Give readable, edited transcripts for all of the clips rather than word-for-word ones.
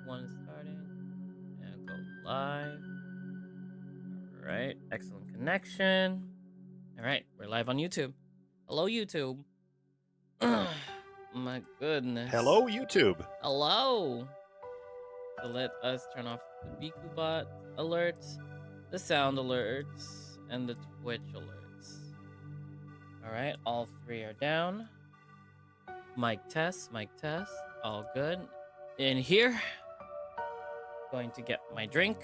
one is starting. And go live. All right. Excellent connection. All right. We're live on YouTube. Hello, YouTube. My goodness. Hello, YouTube. Hello. So let us turn off the BikuBot alerts, the sound alerts, and the Twitch alerts. All right. All three are down. Mic test. All good. In here. Going to get my drink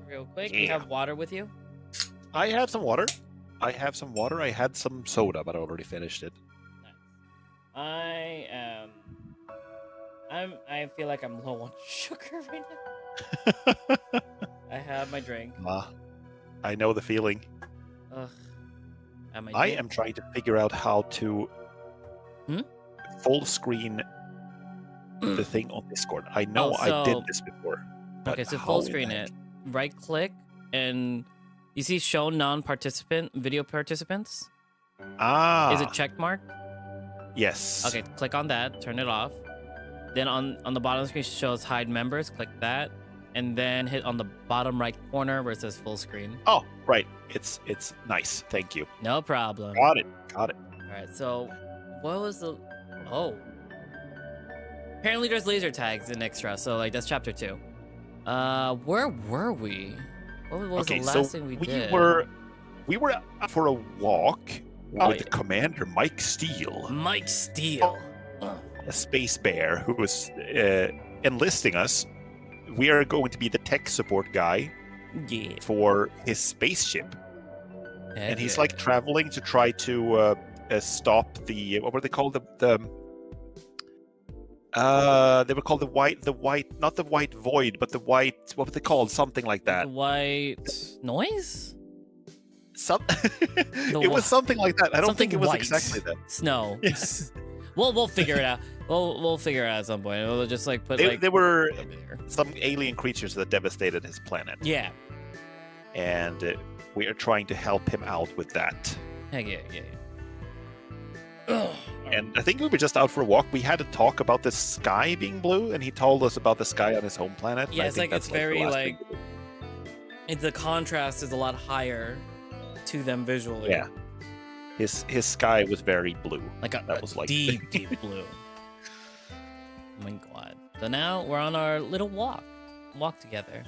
real quick. You have water with you? I have some water. I had some soda, but I already finished it. Nice. I feel like I'm low on sugar right now. I have my drink. I know the feeling. Ugh. I am trying to figure out how to full screen the thing on Discord. I know I did this before. Okay, so full screen it. Right click and you see show non-participant video participants? Is it check mark? Yes. Okay, click on that, turn it off. Then on the bottom of the screen shows hide members, click that, and then hit on the bottom right corner where it says full screen. Oh, right. It's nice. Thank you. No problem. Got it. All right, so what was the apparently there's laser tags in extra, so like that's chapter 2. Where were we? What was the last thing we did? We were out for a walk with the commander, Mike Steele. A space bear who was enlisting us. We are going to be the tech support guy for his spaceship. And he's like traveling to try to stop the, what were they called? They were called the white, not the white void, but the white, what were they called? Something like that. The white noise? It was something like that. I don't think it was exactly that. Snow. Yes. We'll figure it out. We'll figure it out at some point. We'll just like put there were some alien creatures that devastated his planet. Yeah. And we are trying to help him out with that. Heck yeah. And I think we were just out for a walk. We had to talk about the sky being blue, and he told us about the sky on his home planet. Yeah, it's very like the contrast is a lot higher to them visually. Yeah, his sky was very blue. That was like deep blue. Oh my god! So now we're on our little walk together.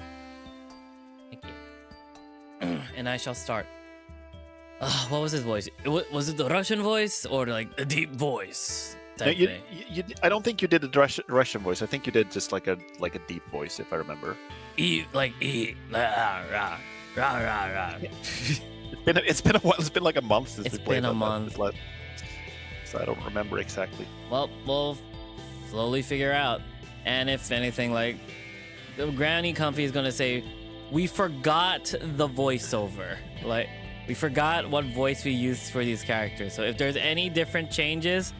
Thank you. And I shall start. What was his voice? Was it the Russian voice or like a deep voice? I don't think you did a Russian voice. I think you did just like a deep voice, if I remember. Rah, rah. It's been a while. It's been like a month since we played. It's been a month. So I don't remember exactly. Well, we'll slowly figure out. And if anything, like the Granny Comfy is gonna say, we forgot the voiceover. Like. We forgot what voice we used for these characters. So if there's any different changes,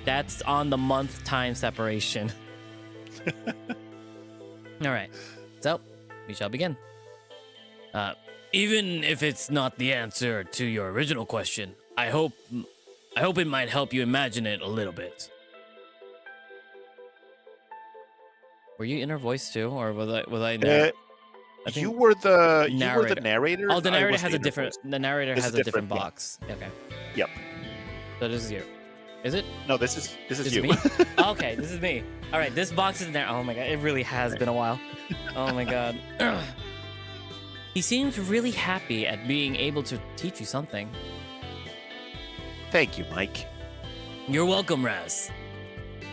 that's on the month time separation. All right. So we shall begin. Even if it's not the answer to your original question, I hope it might help you imagine it a little bit. Were you inner voice too, or was I You were the narrator. Oh, the narrator has a different. The narrator has a different box. Yeah. Okay. Yep. So this is you. Is it? No, this is you. Me? Okay, this is me. All right, this box is there. Oh my god, it really has been a while. Oh my god. He seems really happy at being able to teach you something. Thank you, Mike. You're welcome, Raz.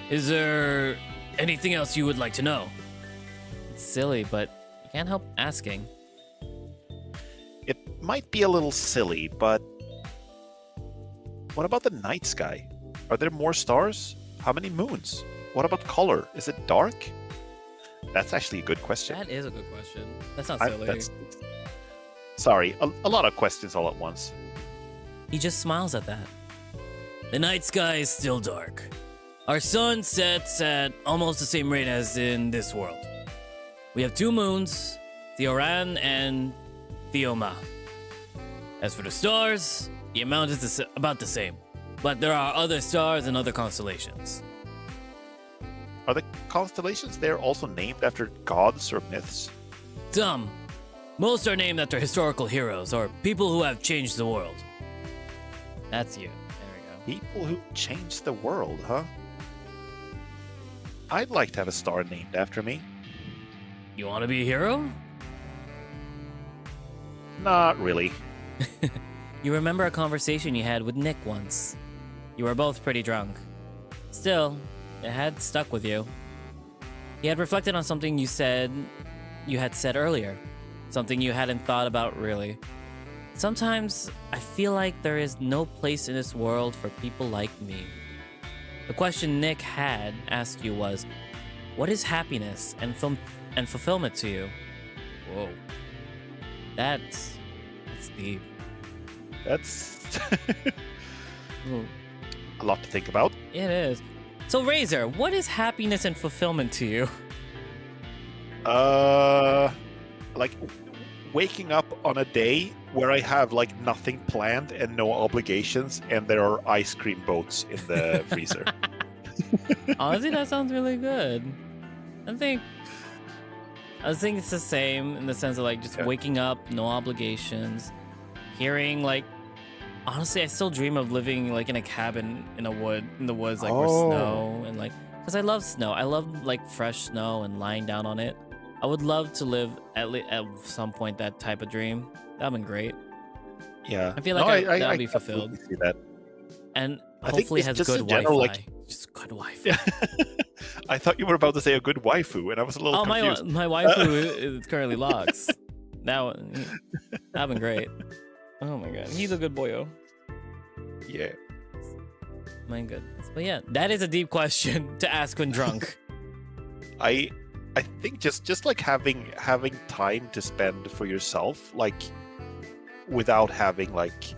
Is there anything else you would like to know? It's silly, but. Can't help asking. It might be a little silly, but what about the night sky? Are there more stars? How many moons? What about color? Is it dark? That's actually a good question. That is a good question. That's not silly. Sorry, a lot of questions all at once. He just smiles at that. The night sky is still dark. Our sun sets at almost the same rate as in this world. We have 2 moons, Theoran and Theoma. As for the stars, the amount is about the same, but there are other stars and other constellations. Are the constellations there also named after gods or myths? Dumb. Most are named after historical heroes or people who have changed the world. That's you. There we go. People who changed the world, huh? I'd like to have a star named after me. You want to be a hero? Not really. You remember a conversation you had with Nick once. You were both pretty drunk. Still, it had stuck with you. He had reflected on something you had said earlier. Something you hadn't thought about really. Sometimes I feel like there is no place in this world for people like me. The question Nick had asked you was, what is happiness and fulfillment to you? Whoa. That's deep. That's a lot to think about. It is. So Razor, what is happiness and fulfillment to you? Like waking up on a day where I have like nothing planned and no obligations, and there are ice cream boats in the freezer. Honestly, that sounds really good. I think it's the same in the sense of like just waking up, no obligations, hearing like. Honestly, I still dream of living like in a cabin in the woods, like with snow and like, because I love snow. I love like fresh snow and lying down on it. I would love to live at some point that type of dream. That'd been great. Yeah, I feel like that would be fulfilled. See that. And hopefully has good Wi-Fi. Like, just good Wi-Fi. Yeah. I thought you were about to say a good waifu, and I was a little confused. My waifu is currently Lox. That'd been great. Oh my god, he's a good boyo. Yeah. My goodness. But yeah, that is a deep question to ask when drunk. I think just like having time to spend for yourself, like without having like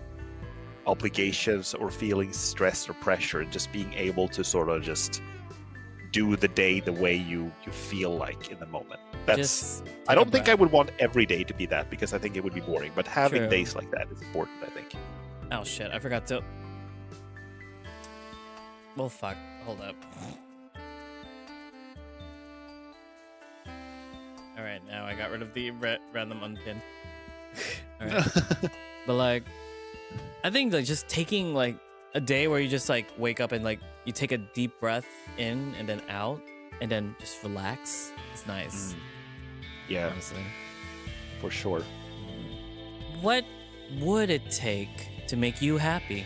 obligations or feeling stress or pressure, and just being able to sort of just do the day the way you feel like in the moment. I don't think I would want every day to be that, because I think it would be boring, but having days like that is important, I think. Oh shit, I forgot to... Well, fuck. Hold up. Alright, now I got rid of the random unpin. Alright. But like, I think like just taking like a day where you just like wake up and like you take a deep breath in and then out and then just relax. It's nice. Yeah, honestly, for sure. What would it take to make you happy?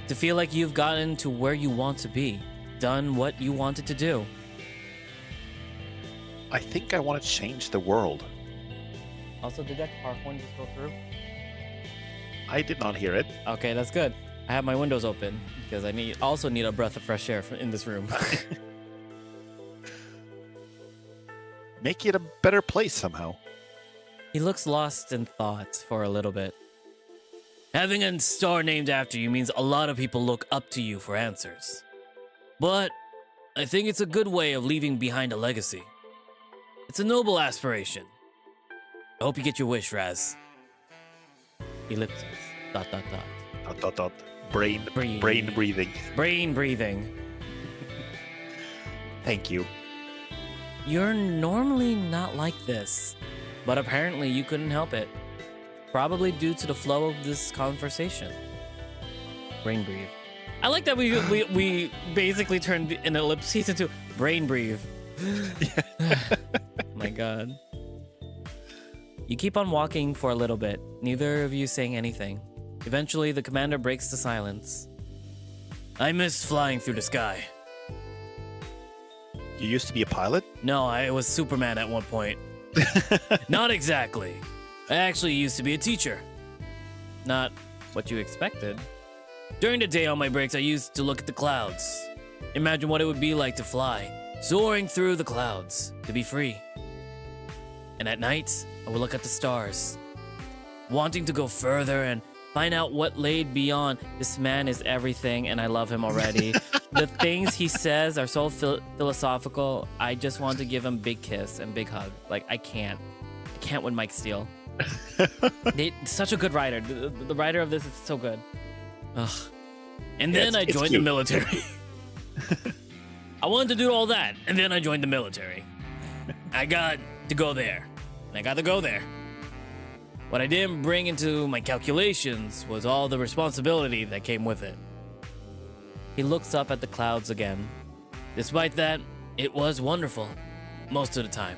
To feel like you've gotten to where you want to be, done what you wanted to do? I think I want to change the world. Also, did that car horn just go through? I did not hear it. Okay, that's good. I have my windows open because I also need a breath of fresh air in this room. Make it a better place somehow. He looks lost in thought for a little bit. Having a star named after you means a lot of people look up to you for answers. But I think it's a good way of leaving behind a legacy. It's a noble aspiration. I hope you get your wish, Raz. Ellipsis. ... Brain breathing. Brain breathing. Thank you. You're normally not like this, but apparently you couldn't help it. Probably due to the flow of this conversation. Brain breathe. I like that we basically turned an ellipsis into brain breathe. My god. You keep on walking for a little bit, neither of you saying anything. Eventually, the commander breaks the silence. I miss flying through the sky. You used to be a pilot? No, I was Superman at one point. Not exactly. I actually used to be a teacher. Not what you expected. During the day on my breaks, I used to look at the clouds. Imagine what it would be like to fly, soaring through the clouds, to be free. And at night, I would look at the stars, wanting to go further and find out what laid beyond. This man is everything, and I love him already. The things he says are so philosophical. I just want to give him a big kiss and big hug. Like, I can't with Mike Steele. Such a good writer. The writer of this is so good. Ugh. And then I joined the military. I wanted to do all that, and then I joined the military. I got to go there, and I got to go there. What I didn't bring into my calculations was all the responsibility that came with it. He looks up at the clouds again. Despite that, it was wonderful, most of the time.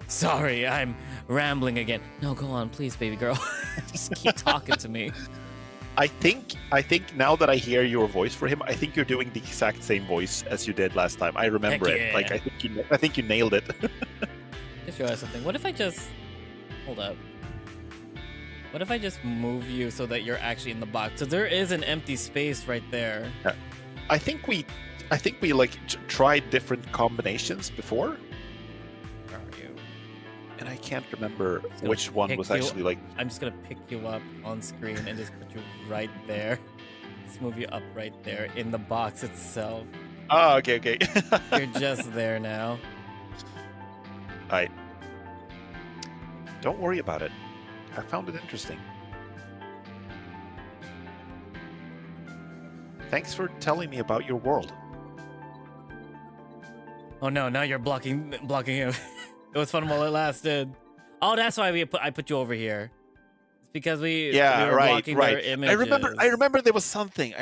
Sorry, I'm rambling again. No, go on, please, baby girl. Just keep talking to me. I think now that I hear your voice for him, I think you're doing the exact same voice as you did last time. I remember it. Like I think you nailed it. Just realized something. What if I just hold up? What if I just move you so that you're actually in the box? So there is an empty space right there. Yeah. I think we like tried different combinations before. Where are you? And I can't remember which one was actually like. I'm just gonna pick you up on screen and just put you right there. Just move you up right there in the box itself. Oh, okay. You're just there now. Alright. Don't worry about it. I found it interesting. Thanks for telling me about your world. Oh no! Now you're blocking him. It was fun while it lasted. Oh, that's why I put you over here. It's because we were blocking their images. I remember there was something.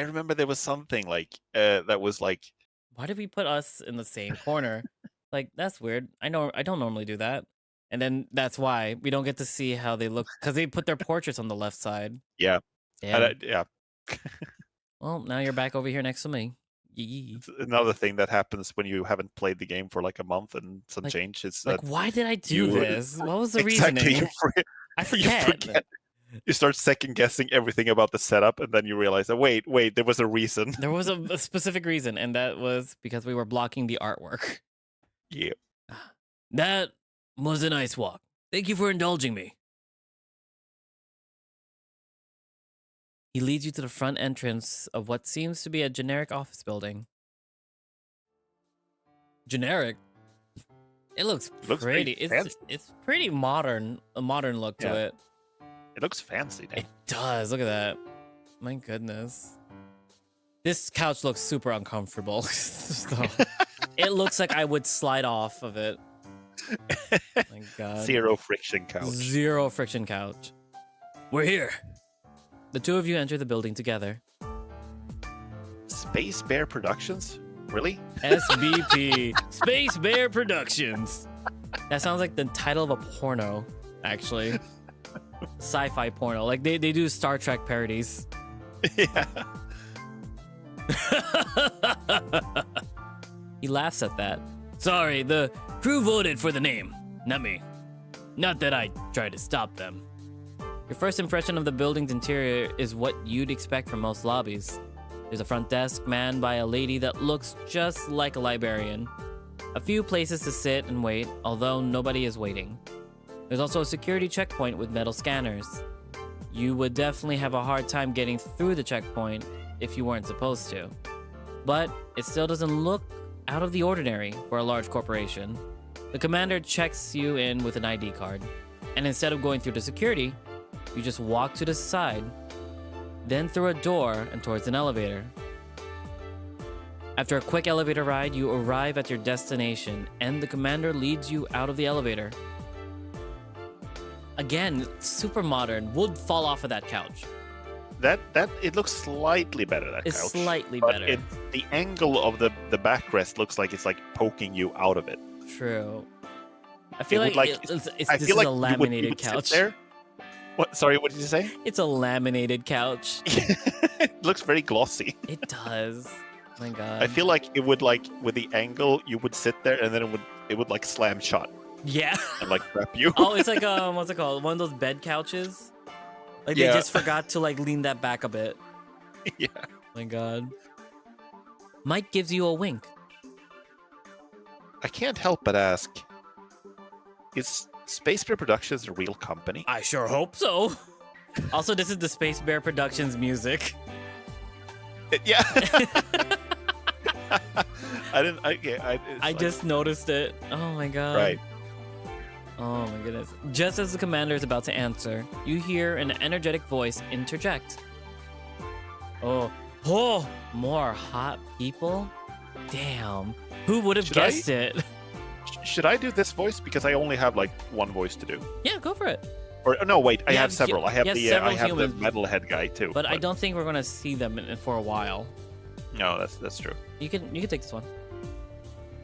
Like that was like. Why did we put us in the same corner? Like that's weird. I don't normally do that. And then that's why we don't get to see how they look because they put their portraits on the left side. Yeah. Yeah. Well, now you're back over here next to me. It's another thing that happens when you haven't played the game for like a month and some change. It's like, why did I do this? What was the reasoning? I forget. You start second guessing everything about the setup, and then you realize that wait, there was a reason. There was a specific reason, and that was because we were blocking the artwork. Yeah. That was a nice walk. Thank you for indulging me. He leads you to the front entrance of what seems to be a generic office building. Generic? It looks pretty. It's pretty modern. A modern look to it. It looks fancy. It does. Look at that. My goodness. This couch looks super uncomfortable. So, it looks like I would slide off of it. My God. Zero friction couch. Zero friction couch. We're here. The two of you enter the building together. Space Bear Productions? Really? SBP. Space Bear Productions. That sounds like the title of a porno, actually. Sci-fi porno. Like they do Star Trek parodies. Yeah. He laughs at that. Sorry, the crew voted for the name, not me. Not that I tried to stop them. Your first impression of the building's interior is what you'd expect from most lobbies. There's a front desk manned by a lady that looks just like a librarian. A few places to sit and wait, although nobody is waiting. There's also a security checkpoint with metal scanners. You would definitely have a hard time getting through the checkpoint if you weren't supposed to. But it still doesn't look out of the ordinary for a large corporation. The commander checks you in with an ID card, and instead of going through the security, you just walk to the side, then through a door and towards an elevator. After a quick elevator ride, you arrive at your destination, and the commander leads you out of the elevator. Again, super modern. Would fall off of that couch. That it looks slightly better. That it's couch. Slightly better. The angle of the backrest looks like it's like poking you out of it. True. I feel like this is a laminated couch. There. What? Sorry, what did you say? It's a laminated couch. It looks very glossy. It does. Oh my God. I feel like it would like with the angle you would sit there and then it would like slam shut. Yeah. And like wrap you. Oh, it's like what's it called? One of those bed couches. Like they just forgot to like lean that back a bit. Yeah. Oh my God. Mike gives you a wink. I can't help but ask, is Space Bear Productions a real company? I sure hope so. Also, this is the Space Bear Productions music. Yeah. I just noticed it. Oh my God. Right. Oh my goodness. Just as the commander is about to answer, you hear an energetic voice interject. Oh, more hot people? Damn. Who would have guessed it? Should I do this voice? Because I only have like one voice to do. Yeah, go for it. Or no, wait, I have several. I have the humans, metalhead guy too. But I don't think we're gonna see them for a while. No, that's true. You can take this one.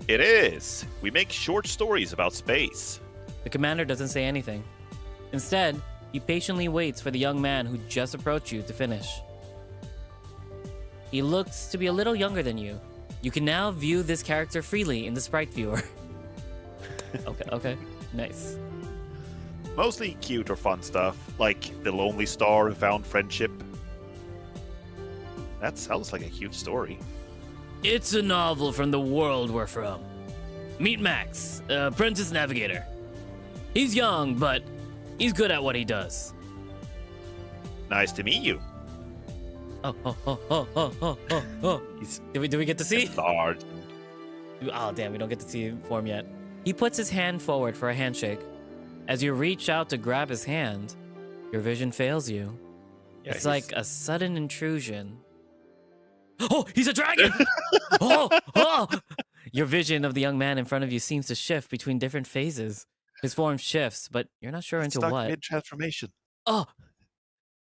It is. We make short stories about space. The commander doesn't say anything. Instead, he patiently waits for the young man who just approached you to finish. He looks to be a little younger than you. You can now view this character freely in the sprite viewer. Okay, nice. Mostly cute or fun stuff, like the lonely star who found friendship. That sounds like a cute story. It's a novel from the world we're from. Meet Max, apprentice navigator. He's young, but he's good at what he does. Nice to meet you. Oh. Do we get to see? Large. Oh, damn, we don't get to see form yet. He puts his hand forward for a handshake. As you reach out to grab his hand, your vision fails you. Yeah, it's like a sudden intrusion. Oh, he's a dragon! oh! Your vision of the young man in front of you seems to shift between different phases. His form shifts, but you're not sure into what. Mid-transformation. Oh!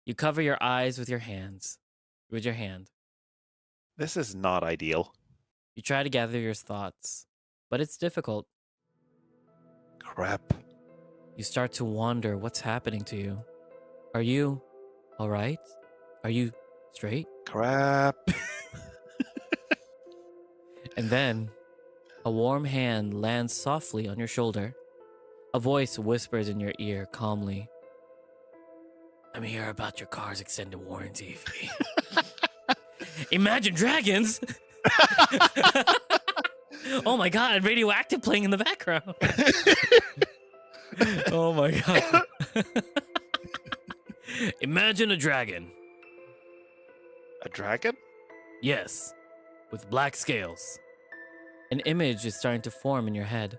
You cover your eyes with your hand. This is not ideal. You try to gather your thoughts, but it's difficult. Crap. You start to wonder what's happening to you. Are you all right? Are you straight? Crap. And then, a warm hand lands softly on your shoulder. A voice whispers in your ear calmly. I'm here about your car's extended warranty fee. Imagine Dragons! Oh my god, Radioactive playing in the background. Oh my god. Imagine a dragon. A dragon? Yes, with black scales. An image is starting to form in your head.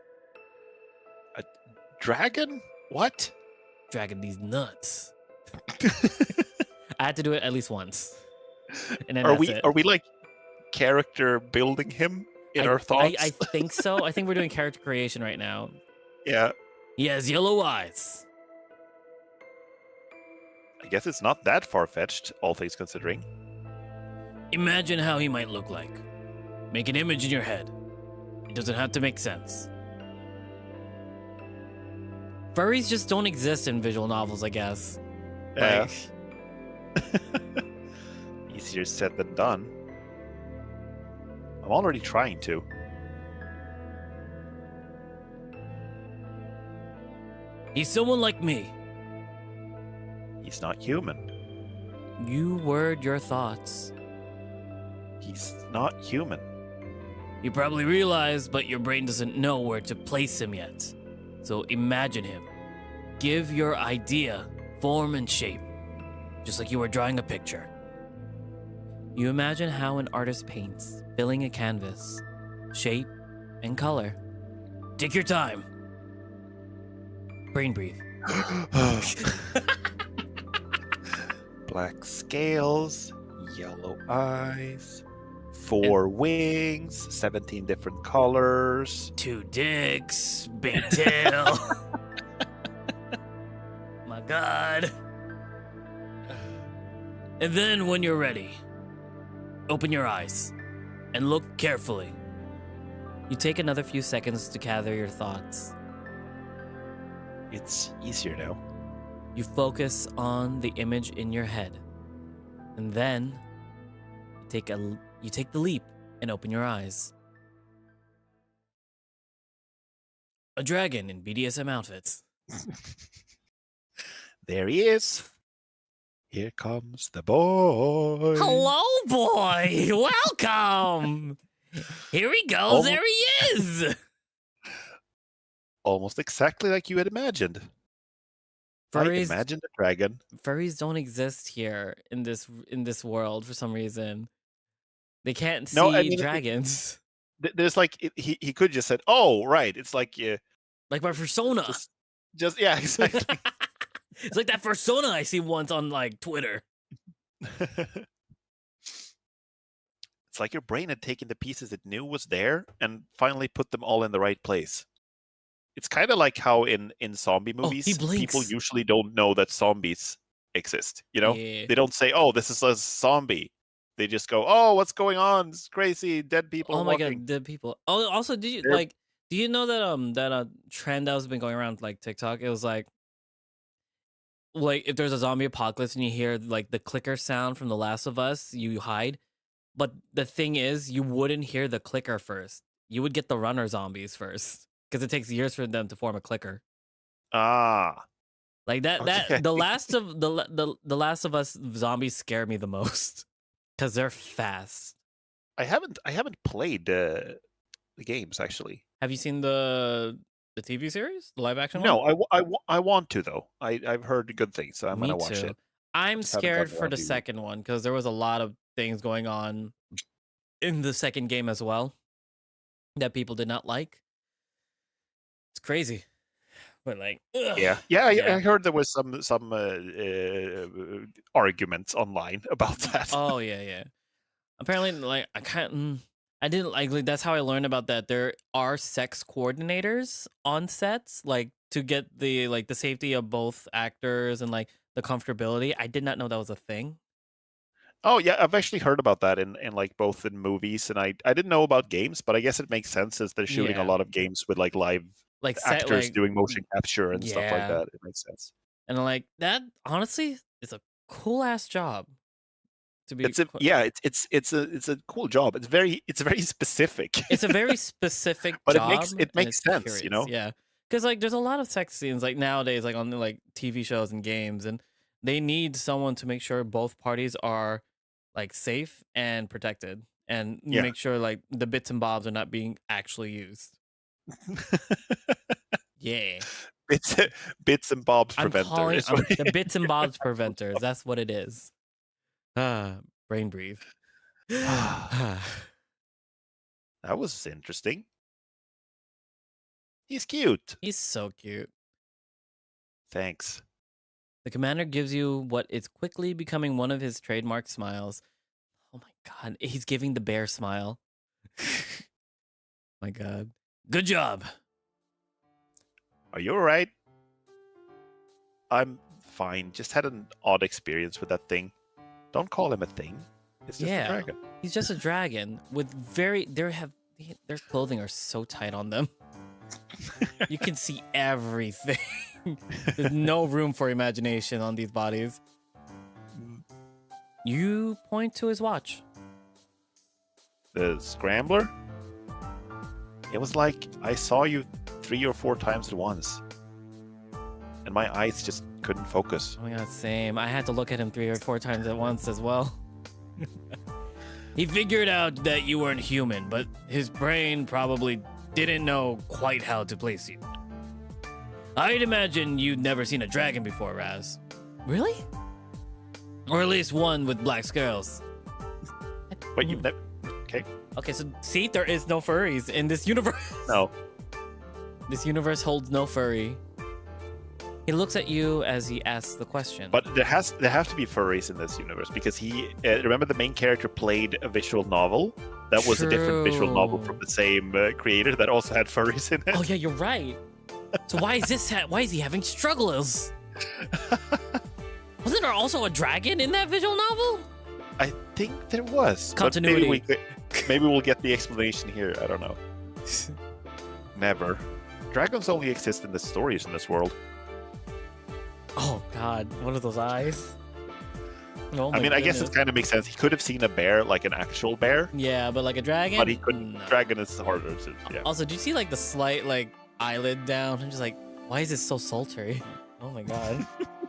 A dragon? What? Dragon these nuts. I had to do it at least once. And then are we like character building him in our thoughts? I think so. I think we're doing character creation right now. Yeah. He has yellow eyes. I guess it's not that far-fetched, all things considering. Imagine how he might look like. Make an image in your head. It doesn't have to make sense. Furries just don't exist in visual novels, I guess. Yeah. Easier said than done. I'm already trying to. He's someone like me. He's not human. You word your thoughts. He's not human. You probably realize, but your brain doesn't know where to place him yet. So imagine him. Give your idea form and shape, just like you were drawing a picture. You imagine how an artist paints, filling a canvas, shape, and color. Take your time. Brain breathe. Black scales, yellow eyes, 4 wings, 17 different colors. 2 dicks, big tail. My God. And then when you're ready, open your eyes and look carefully. You take another few seconds to gather your thoughts. It's easier now. You focus on the image in your head. And then you take the leap and open your eyes. A dragon in BDSM outfits. There he is. Here comes the boy. Hello, boy. Welcome. Here he goes. There he is. Almost exactly like you had imagined. I imagined a dragon. Furries don't exist here in this world for some reason. They can't see dragons. There's like he could just said, "Oh, right." It's like like my persona. Just yeah, exactly. It's like that persona I see once on like Twitter. It's It's like your brain had taken the pieces it knew was there and finally put them all in the right place. It's kind of like how in zombie movies, people usually don't know that zombies exist. Yeah. They don't say, "Oh, this is a zombie." They just go, "Oh, what's going on? It's crazy. Dead people Oh my walking." god, dead people. Oh, also, do you know that that trend that has been going around like TikTok? It was like if there's a zombie apocalypse and you hear like the clicker sound from The Last of Us, you hide. But the thing is, you wouldn't hear the clicker first. You would get the runner zombies first because it takes years for them to form a clicker. Ah, Like that okay. the Last of Us zombies scare me the most because they're fast. I haven't played the games actually. Have you seen the TV series, the live action one? No, I want to though. I've heard good things, so I'm Me gonna watch too. it. I'm Just haven't scared gotten for around the to it. second one because there was a lot of things going on in the second game as well that people did not like. It's crazy, but like, ugh, Yeah. I yeah. heard there was some arguments online about that. Oh yeah. Apparently, like I didn't like that's how I learned about that. There are sex coordinators on sets, like to get the safety of both actors and like the comfortability. I did not know that was a thing. Oh yeah, I've actually heard about that in like both in movies, and I didn't know about games, but I guess it makes sense as they're shooting a Yeah, lot of games with like live like set actors like doing motion capture and stuff like yeah, that. It makes sense. and like that honestly is a cool ass job to be. It's a cool job. It's very specific. It's a very specific But job, it and makes it's sense, curious, yeah. Because like, there's a lot of sex scenes like nowadays, like on the like TV shows and games, and they need someone to make sure both parties are like safe and protected, and Yeah. make sure like the bits and bobs are not being actually used. Yeah, bits bits and bobs I'm preventer calling is what the bits and bobs preventers. That's what it is. Brain breathe. that was interesting. He's cute. He's so cute. Thanks. The commander gives you what is quickly becoming one of his trademark smiles. Oh my god, he's giving the bear smile. My god. Good job. Are you alright? I'm fine. Just had an odd experience with that thing. Don't call him a thing. It's just a dragon. He's just a dragon with their clothing are so tight on them. You can see everything. There's no room for imagination on these bodies. You point to his watch. The scrambler? It was like I saw you 3 or 4 times at once. And my eyes just couldn't focus. Oh my god, same. I had to look at him 3 or 4 times at once as well. He figured out that you weren't human, but his brain probably didn't know quite how to place you. I'd imagine you'd never seen a dragon before, Raz. Really? Or at least one with black scales. But you've never... Okay. Okay, so see, there is no furries in this universe. No. This universe holds no furry. He looks at you as he asks the question. But there have to be furries in this universe because he remember the main character played a visual novel that was a different visual novel from the same creator that also had furries in it. Oh yeah, you're right. So why is he having struggles? Wasn't there also a dragon in that visual novel? I think there was. Continuity. But maybe we'll get the explanation here. I don't know. Never. Dragons only exist in the stories in this world. Oh god, what are those eyes? Oh I mean, I guess it kind of makes sense. He could have seen a bear, like an actual bear. Yeah, but like a dragon? But he couldn't. No. Dragon is harder to, yeah. Also, do you see like the slight like eyelid down? I'm just like, why is it so sultry? Oh my god.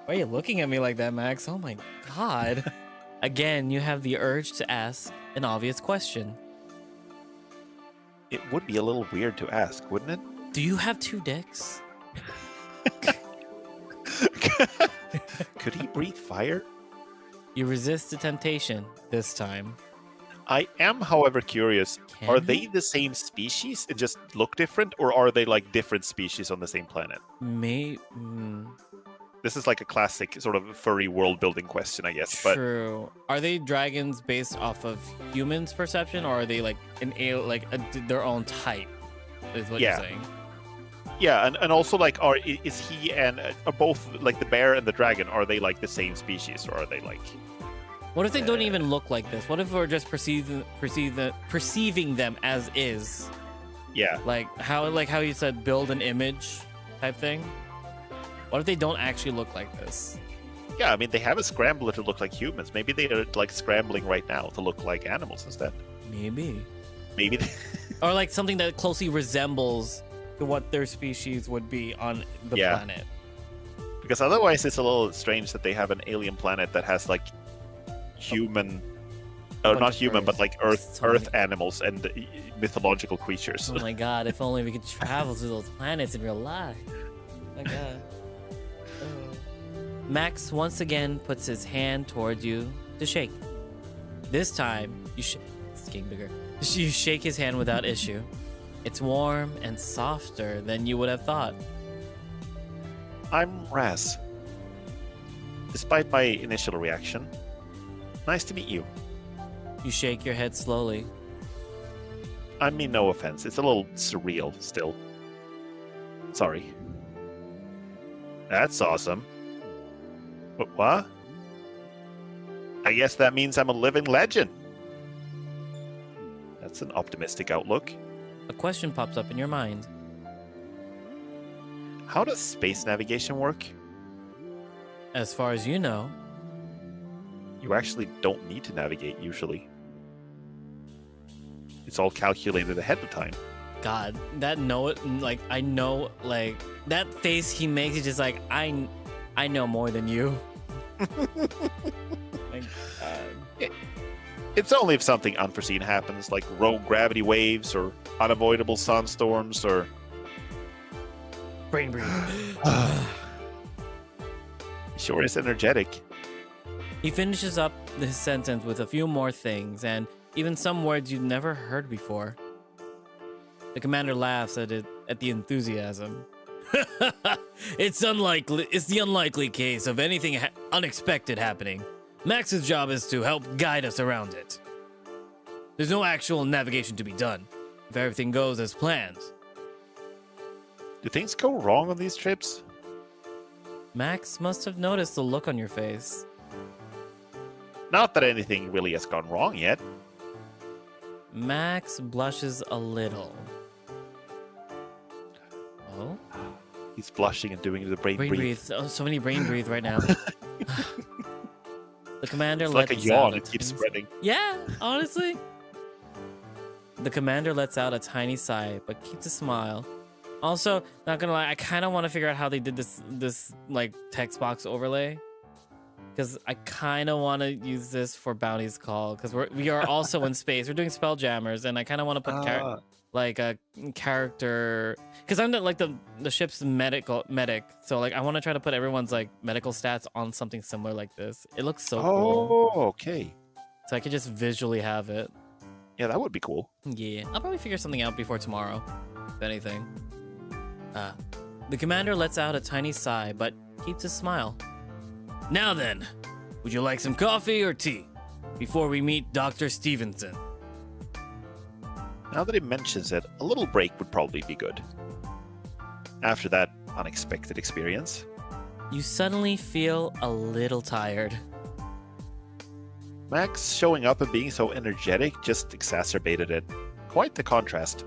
Why are you looking at me like that, Max? Oh my god. Again, you have the urge to ask an obvious question. It would be a little weird to ask, wouldn't it? Do you have 2 dicks? Could he breathe fire? You resist the temptation this time. I am, however, curious. Can Are he? they the same species and just look different, or are they like different species on the same planet? This is like a classic sort of furry world building question, I guess. But True. Are they dragons based off of humans' perception, or are they like their own type? Is what you're saying? Yeah, and also like, is he and are both like the bear and the dragon? Are they like the same species, or are they like? What if they don't even look like this? What if we're just perceiving them as is? Yeah. Like how you said, build an image type thing. What if they don't actually look like this? Yeah, I mean, they have a scrambler to look like humans. Maybe they are like scrambling right now to look like animals instead. Maybe. Or like something that closely resembles to what their species would be on the planet. Because otherwise, it's a little strange that they have an alien planet that has like human, not human, but like Earth animals and mythological creatures. Oh my god! If only we could travel to those planets in real life. Oh my god. Max once again puts his hand toward you to shake. This time, it's getting bigger. You shake his hand without issue. It's warm and softer than you would have thought. I'm Raz. Despite my initial reaction, nice to meet you. You shake your head slowly. I mean, no offense. It's a little surreal still. Sorry. That's awesome. What? I guess that means I'm a living legend. That's an optimistic outlook. A question pops up in your mind. How does space navigation work? As far as you know. You actually don't need to navigate usually. It's all calculated ahead of time. God, that I know, like, that face he makes is just like, I know more than you. My God. It's only if something unforeseen happens, like rogue gravity waves or unavoidable sunstorms or... Brain breathe. Sure is energetic. He finishes up this sentence with a few more things, and even some words you've never heard before. The commander laughs at the enthusiasm. It's the unlikely case of anything unexpected happening. Max's job is to help guide us around it. There's no actual navigation to be done, if everything goes as planned. Do things go wrong on these trips? Max must have noticed the look on your face. Not that anything really has gone wrong yet. Max blushes a little. Oh? He's blushing and doing the brain breathe. Oh, so many brain breathe right now. The commander lets like a yawn. It keeps spreading. Yeah, honestly. The commander lets out a tiny sigh, but keeps a smile. Also, not gonna lie, I kind of want to figure out how they did this like text box overlay, because I kind of want to use this for Bounty's Call, because we are also in space. We're doing Spelljammers, and I kind of want to put a character, because I'm the ship's medic, so like I want to try to put everyone's like medical stats on something similar like this. It looks so cool. Oh, okay. So I could just visually have it. Yeah, that would be cool. Yeah, I'll probably figure something out before tomorrow, if anything. The commander lets out a tiny sigh, but keeps a smile. Now then, would you like some coffee or tea before we meet Dr. Stevenson? Now that he mentions it, a little break would probably be good. After that unexpected experience. You suddenly feel a little tired. Max showing up and being so energetic just exacerbated it. Quite the contrast.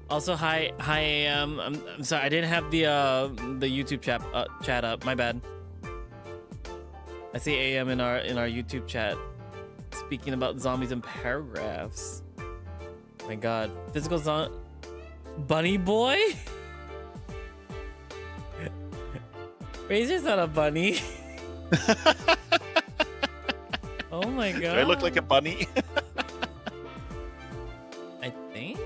Also, hi, I'm sorry, I didn't have the YouTube chat up. My bad. I see AM in our YouTube chat speaking about zombies in paragraphs. My God, physical bunny boy. Razor's not a bunny. Oh my God. Do I look like a bunny? I think.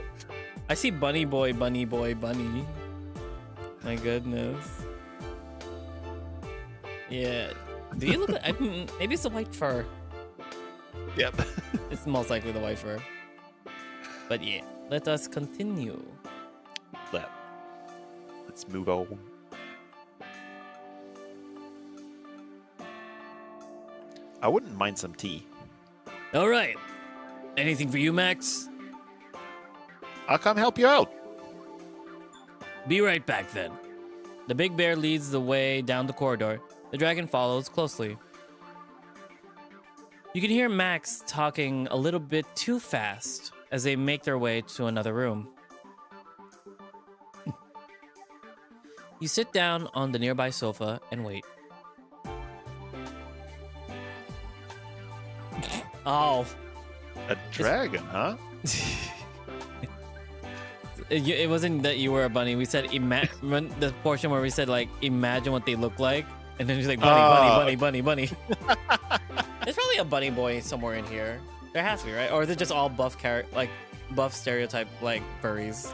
I see bunny boy, bunny. My goodness. Yeah. Do you look like... maybe it's the white fur. Yep. It's most likely the white fur. But yeah, let us continue. that. Let's move on. I wouldn't mind some tea. All right. Anything for you, Max? I'll come help you out. Be right back then. The big bear leads the way down the corridor. The dragon follows closely. You can hear Max talking a little bit too fast as they make their way to another room. You sit down on the nearby sofa and wait. Oh. A dragon, huh? It wasn't that you were a bunny. We said the portion where we said like imagine what they look like, and then he's like bunny. There's probably a bunny boy somewhere in here. There has to be, right? Or is it just all buff buff stereotype like furries?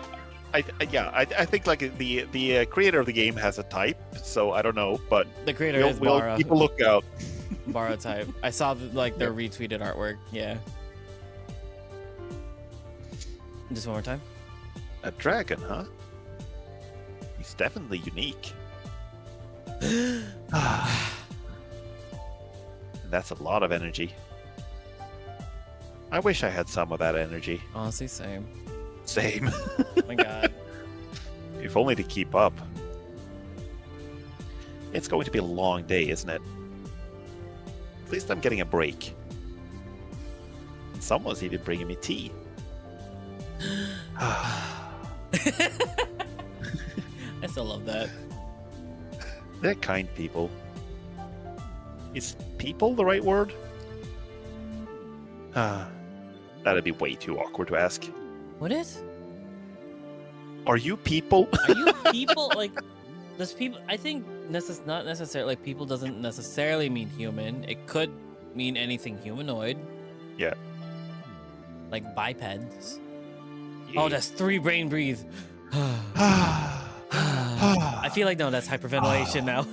I think like the creator of the game has a type, so I don't know, but the creator is Bara. People look out. Bara type. I saw their retweeted artwork. Yeah. Just one more time. A dragon, huh? He's definitely unique. That's a lot of energy. I wish I had some of that energy. Honestly, same. Same. Oh my god. If only to keep up. It's going to be a long day, isn't it? At least I'm getting a break. Someone's even bringing me tea. I still love that. They're kind people. Is people the right word? That'd be way too awkward to ask. What is? Are you people? Are you people? Like, does people? I think not necessarily. Like, people doesn't necessarily mean human. It could mean anything humanoid. Yeah. Like bipeds. Yeah. Oh, that's 3 brain breathe. I feel like no, that's hyperventilation now.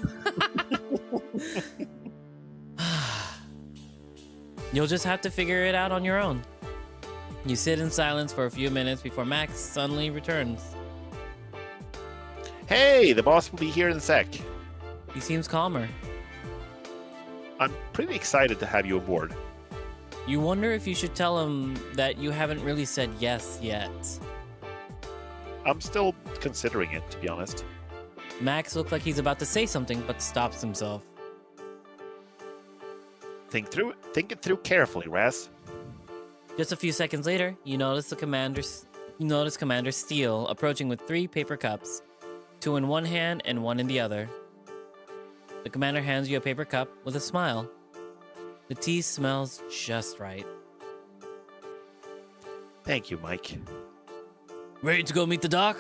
You'll just have to figure it out on your own. You sit in silence for a few minutes before Max suddenly returns. Hey, the boss will be here in a sec. He seems calmer. I'm pretty excited to have you aboard. You wonder if you should tell him that you haven't really said yes yet. I'm still considering it, to be honest. Max looks like he's about to say something, but stops himself. Think it through carefully, Raz. Just a few seconds later, you notice Commander Steele approaching with 3 paper cups, 2 in one hand and 1 in the other. The commander hands you a paper cup with a smile. The tea smells just right. Thank you, Mike. Ready to go meet the doc?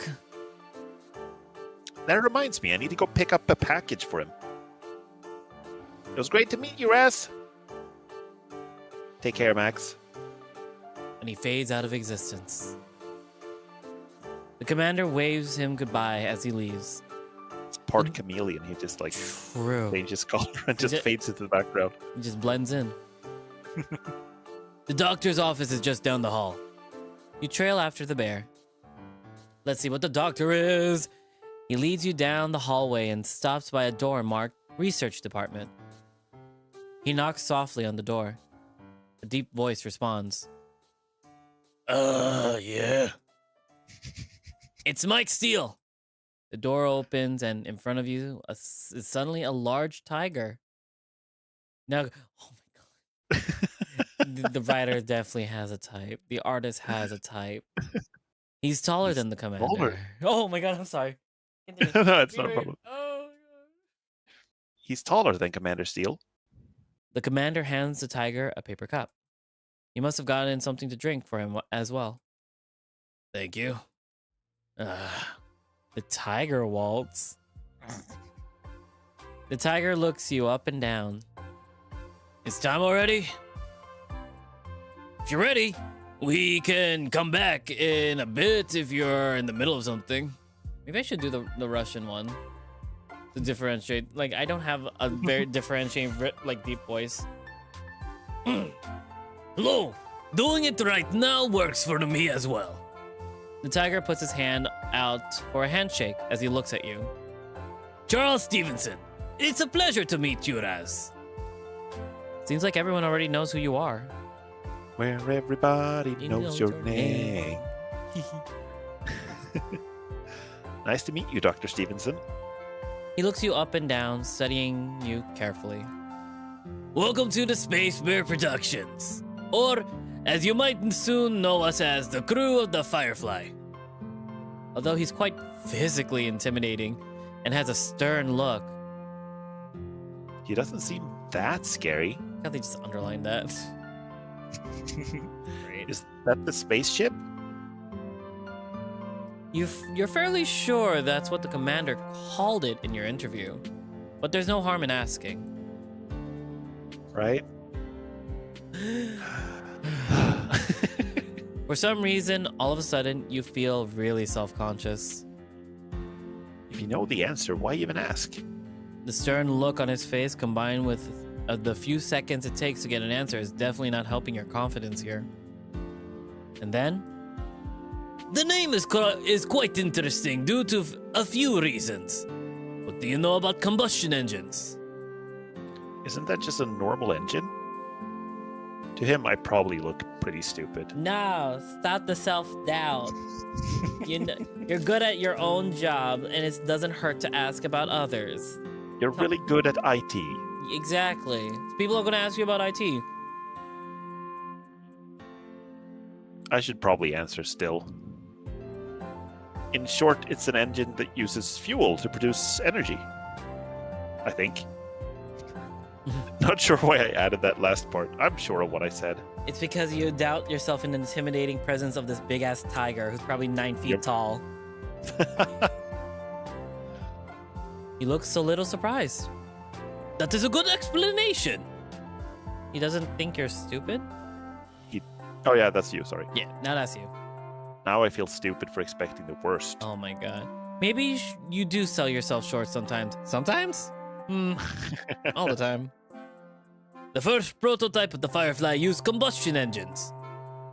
That reminds me, I need to go pick up a package for him. It was great to meet you, Raz. Take care, Max. And he fades out of existence. The commander waves him goodbye as he leaves. It's part chameleon. He just like changes color and just fades into the background. He just blends in. The doctor's office is just down the hall. You trail after the bear. Let's see what the doctor is. He leads you down the hallway and stops by a door marked Research Department. He knocks softly on the door. A deep voice responds. Yeah. It's Mike Steele. The door opens and in front of you is suddenly a large tiger. Now, oh my god. The writer definitely has a type. The artist has a type. He's taller than the commander. Taller. Oh my god, I'm sorry. No, it's not a problem. Oh my god. He's taller than Commander Steele. The commander hands the tiger a paper cup. You must have gotten something to drink for him as well. Thank you. The tiger waltz. The tiger looks you up and down. It's time already? If you're ready, we can come back in a bit if you're in the middle of something. Maybe I should do the Russian one to differentiate. Like, I don't have a very differentiating, like, deep voice. Hello. Doing it right now works for me as well. The tiger puts his hand out for a handshake as he looks at you. Charles Stevenson, it's a pleasure to meet you, Raz. Seems like everyone already knows who you are. Where everybody knows your name. Nice to meet you, Dr. Stevenson. He looks you up and down, studying you carefully. Welcome to the Space Bear Productions, or as you might soon know us as the crew of the Firefly. Although he's quite physically intimidating and has a stern look. He doesn't seem that scary. I think they just underlined that. Great. Is that the spaceship? You're fairly sure that's what the commander called it in your interview, but there's no harm in asking. Right? For some reason, all of a sudden, you feel really self-conscious. If you know the answer, why even ask? The stern look on his face, combined with the few seconds it takes to get an answer, is definitely not helping your confidence here. And then, the name is quite interesting due to a few reasons. What do you know about combustion engines? Isn't that just a normal engine? To him, I probably look pretty stupid. No, stop the self-doubt. You're good at your own job, and it doesn't hurt to ask about others. You're really good at IT. Exactly. People are going to ask you about IT. I should probably answer still. In short, it's an engine that uses fuel to produce energy. I think. Not sure why I added that last part. I'm sure of what I said. It's because you doubt yourself in the intimidating presence of this big-ass tiger who's probably 9 feet tall. He looks a little surprised. That is a good explanation. He doesn't think you're stupid? Oh yeah, that's you, sorry. Yeah, now that's you. Now I feel stupid for expecting the worst. Oh my god. Maybe you do sell yourself short sometimes. Sometimes? All the time. The first prototype of the Firefly used combustion engines.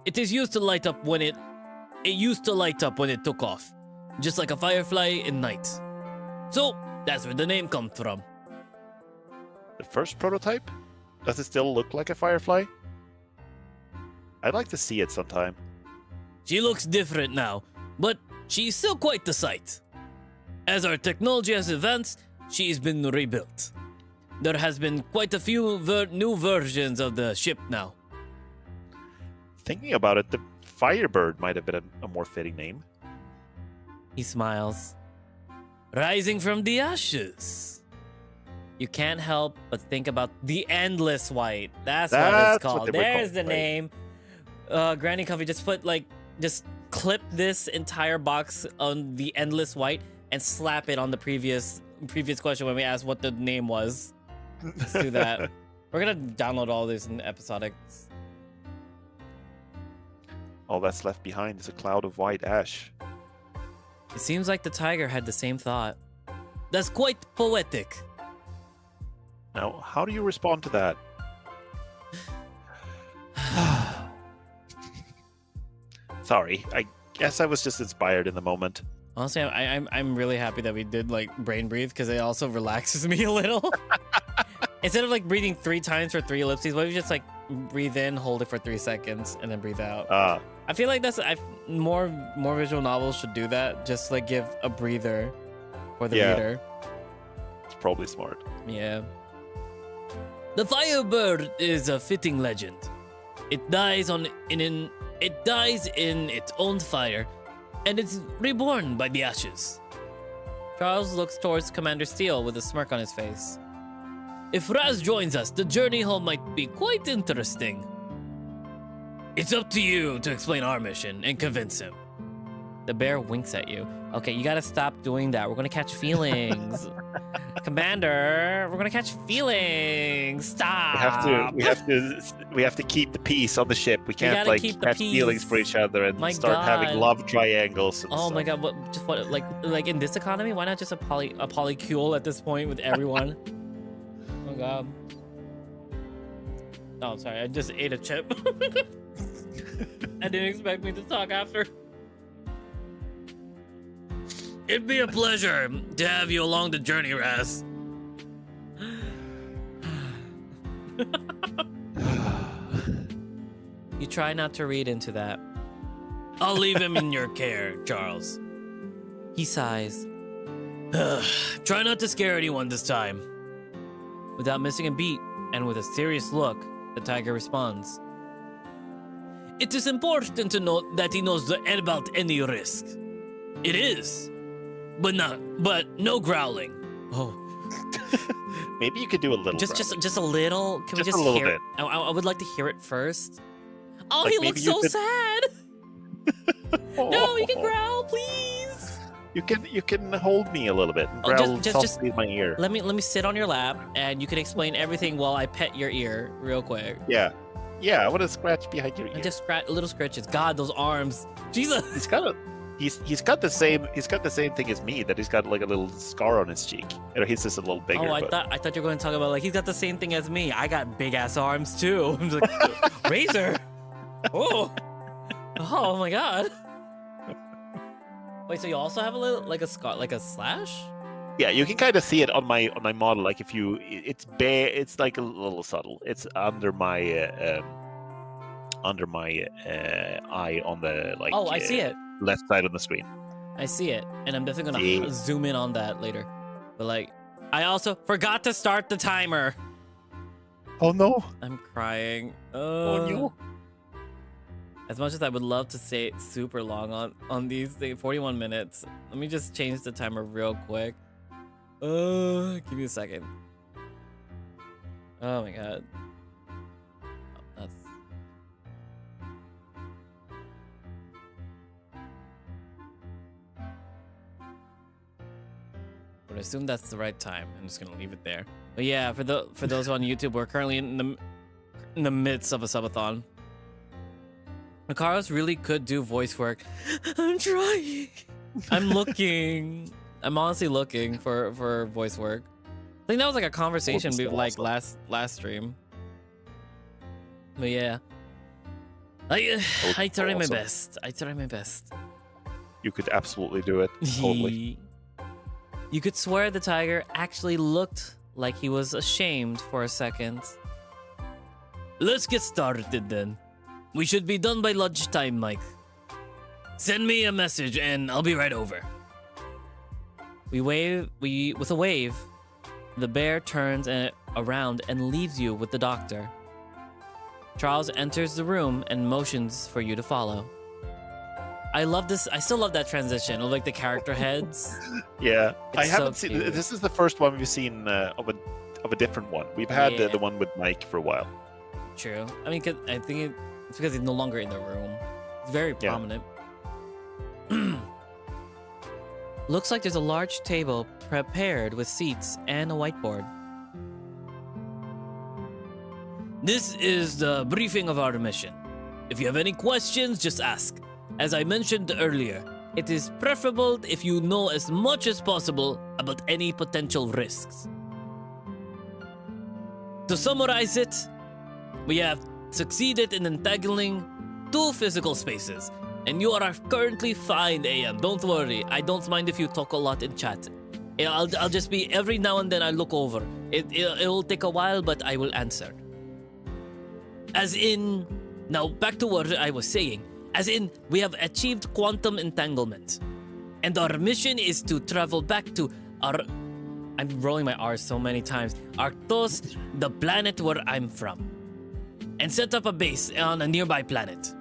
It used to light up when it took off, just like a firefly in night. So that's where the name comes from. The first prototype? Does it still look like a firefly? I'd like to see it sometime. She looks different now, but she's still quite the sight. As our technology has advanced, she's been rebuilt. There has been quite a few new versions of the ship now. Thinking about it, the Firebird might have been a more fitting name. He smiles. Rising from the ashes. You can't help but think about the Endless White. That's what it's called. There's the name. Granny Comfy, just clip this entire box on the Endless White and slap it on the previous question when we asked what the name was. Let's do that. We're gonna download all this in episodics. All that's left behind is a cloud of white ash. It seems like the tiger had the same thought. That's quite poetic. Now, how do you respond to that? Sorry, I guess I was just inspired in the moment. Honestly, I'm really happy that we did like brain breathe because it also relaxes me a little. Instead of like breathing 3 times for 3 ellipses, what if you just like breathe in, hold it for 3 seconds, and then breathe out? I feel like more visual novels should do that. Just like give a breather for the reader. It's probably smart. Yeah. The Firebird is a fitting legend. It dies in its own fire, and it's reborn by the ashes. Charles looks towards Commander Steele with a smirk on his face. If Raz joins us, the journey home might be quite interesting. It's up to you to explain our mission and convince him. The bear winks at you. Okay, you gotta stop doing that. We're gonna catch feelings. Commander, we're gonna catch feelings. Stop. We have to keep the peace on the ship. We can't like catch feelings for each other and start having love triangles. And stuff. My god! What? Like in this economy, why not just a polycule at this point with everyone? Oh god. Oh, sorry. I just ate a chip. I didn't expect me to talk after. It'd be a pleasure to have you along the journey, Raz. You try not to read into that. I'll leave him in your care, Charles. He sighs. Try not to scare anyone this time. Without missing a beat, and with a serious look, the tiger responds. It is important to note that he knows about any risk. It is. But no growling. Oh. Maybe you could do a little. Just a little. Can we just a little hear bit? I would like to hear it first. Oh, Like, he maybe looks you so could- sad. No, you can growl, please. You can hold me a little bit and Oh, growl just- softly in my ear. Let me sit on your lap, and you can explain everything while I pet your ear real quick. Yeah, I want to scratch behind your ear. And just little scratches. God, those arms. Jesus. He's got the same thing as me, that he's got like a little scar on his cheek. Or he's just a little bigger. Oh, I but... thought you were going to talk about like he's got the same thing as me. I got big ass arms too. I'm like razor. Oh my god. Wait, so you also have a little like a scar, like a slash? Yeah, you can kind of see it on my model. Like if you, it's bare. It's like a little subtle. It's under my eye on the like. Oh, I see it. Left side on the screen. I see it, and I'm definitely gonna zoom in on that later. But like, I also forgot to start the timer. Oh no! I'm crying. Oh no! As much as I would love to say super long on these things, 41 minutes. Let me just change the timer real quick. Give me a second. Oh my god. Oh, that's... But I assume that's the right time. I'm just gonna leave it there. But yeah, for those on YouTube, we're currently in the midst of a subathon. Makaros really could do voice work. I'm trying. I'm looking. I'm honestly looking for voice work. I think that was like a conversation we like last stream. But yeah, I try my best. I try my best. You could absolutely do it. Totally. You could swear the tiger actually looked like he was ashamed for a second. Let's get started then. We should be done by lunchtime, Mike. Send me a message and I'll be right over. With a wave, the bear turns around and leaves you with the doctor. Charles enters the room and motions for you to follow. I love this. I still love that transition of like the character heads. Yeah, It's I haven't so seen. cute. This is the first one we've seen of a different one. We've had the one with Mike for a while. True. I mean, I think it's because he's no longer in the room. It's very prominent. Looks like there's a large table prepared with seats and a whiteboard. This is the briefing of our mission. If you have any questions, just ask. As I mentioned earlier, it is preferable if you know as much as possible about any potential risks. To summarize it, we have succeeded in entangling 2 physical spaces, and you are currently fine, AM. Don't worry, I don't mind if you talk a lot in chat. I'll just be every now and then I look over. It will take a while, but I will answer. As in, now back to what I was saying. As in, we have achieved quantum entanglement, and our mission is to travel back to our... I'm rolling my R so many times. Arctos, the planet where I'm from, and set up a base on a nearby planet,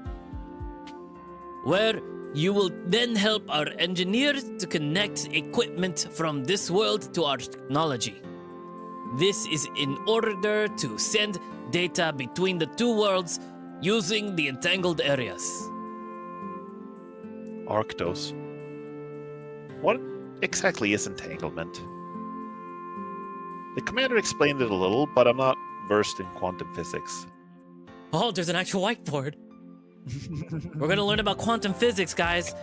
where you will then help our engineers to connect equipment from this world to our technology. This is in order to send data between the 2 worlds using the entangled areas. Arctos. What exactly is entanglement? The commander explained it a little, but I'm not versed in quantum physics. Oh, there's an actual whiteboard. We're gonna learn about quantum physics, guys.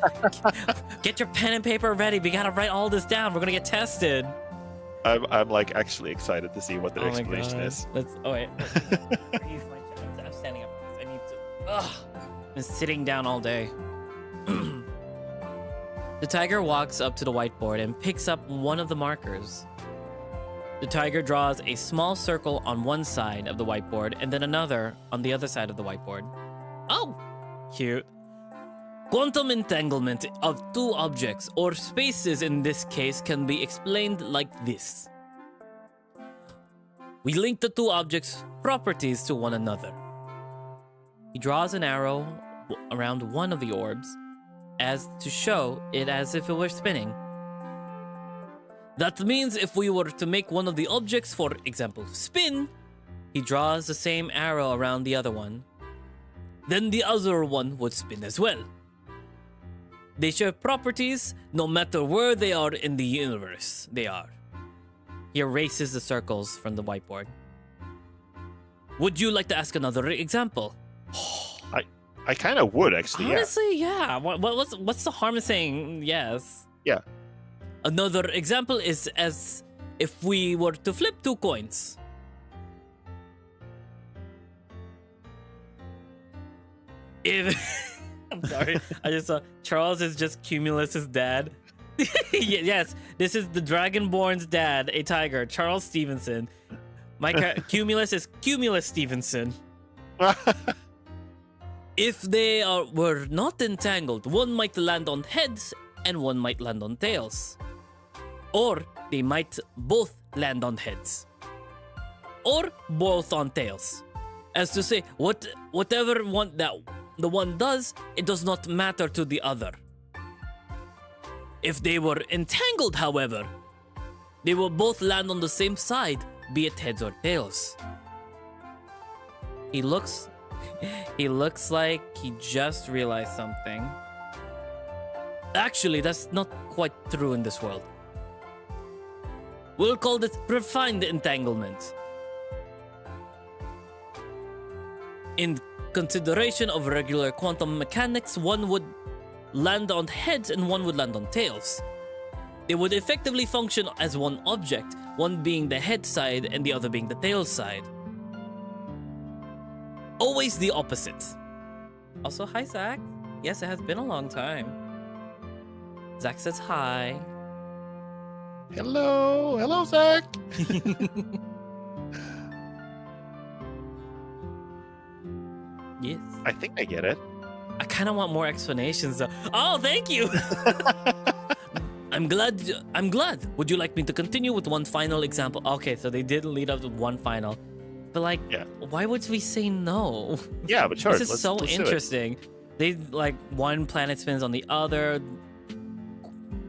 Get your pen and paper ready. We gotta write all this down. We're gonna get tested. I'm like actually excited to see what the explanation is. Oh wait. I'm standing up for this. I need to. Ugh. Been sitting down all day. The tiger walks up to the whiteboard and picks up one of the markers. The tiger draws a small circle on one side of the whiteboard and then another on the other side of the whiteboard. Oh, cute. Quantum entanglement of two objects, or spaces in this case, can be explained like this. We link the two objects' properties to one another. He draws an arrow around one of the orbs as to show it as if it were spinning. That means if we were to make one of the objects, for example, spin, he draws the same arrow around the other one, then the other one would spin as well. They share properties no matter where they are in the universe they are. He erases the circles from the whiteboard. Would you like to ask another example? I kind of would, actually. Honestly, yeah. What's the harm in saying yes? Yeah. Another example is as if we were to flip two coins. I'm sorry, I just saw Charles is just Cumulus's dad. Yes, this is the Dragonborn's dad, a tiger, Charles Stevenson. Cumulus is Cumulus Stevenson. If they were not entangled, one might land on heads and one might land on tails. Or they might both land on heads. Or both on tails. As to say, whatever one that the one does, it does not matter to the other. If they were entangled, however, they will both land on the same side, be it heads or tails. He looks like he just realized something. Actually, that's not quite true in this world. We'll call this refined entanglement. In consideration of regular quantum mechanics, one would land on heads and one would land on tails. They would effectively function as one object, one being the head side and the other being the tail side. Always the opposite. Also, hi, Zach. Yes, it has been a long time. Zach says hi. Hello. Hello, Zach. Yes. I think I get it. I kind of want more explanations, though. Oh, thank you. I'm glad. Would you like me to continue with one final example? Okay, so they did lead up to one final. But why would we say no? Yeah, but sure. This is so interesting. They one planet spins on the other.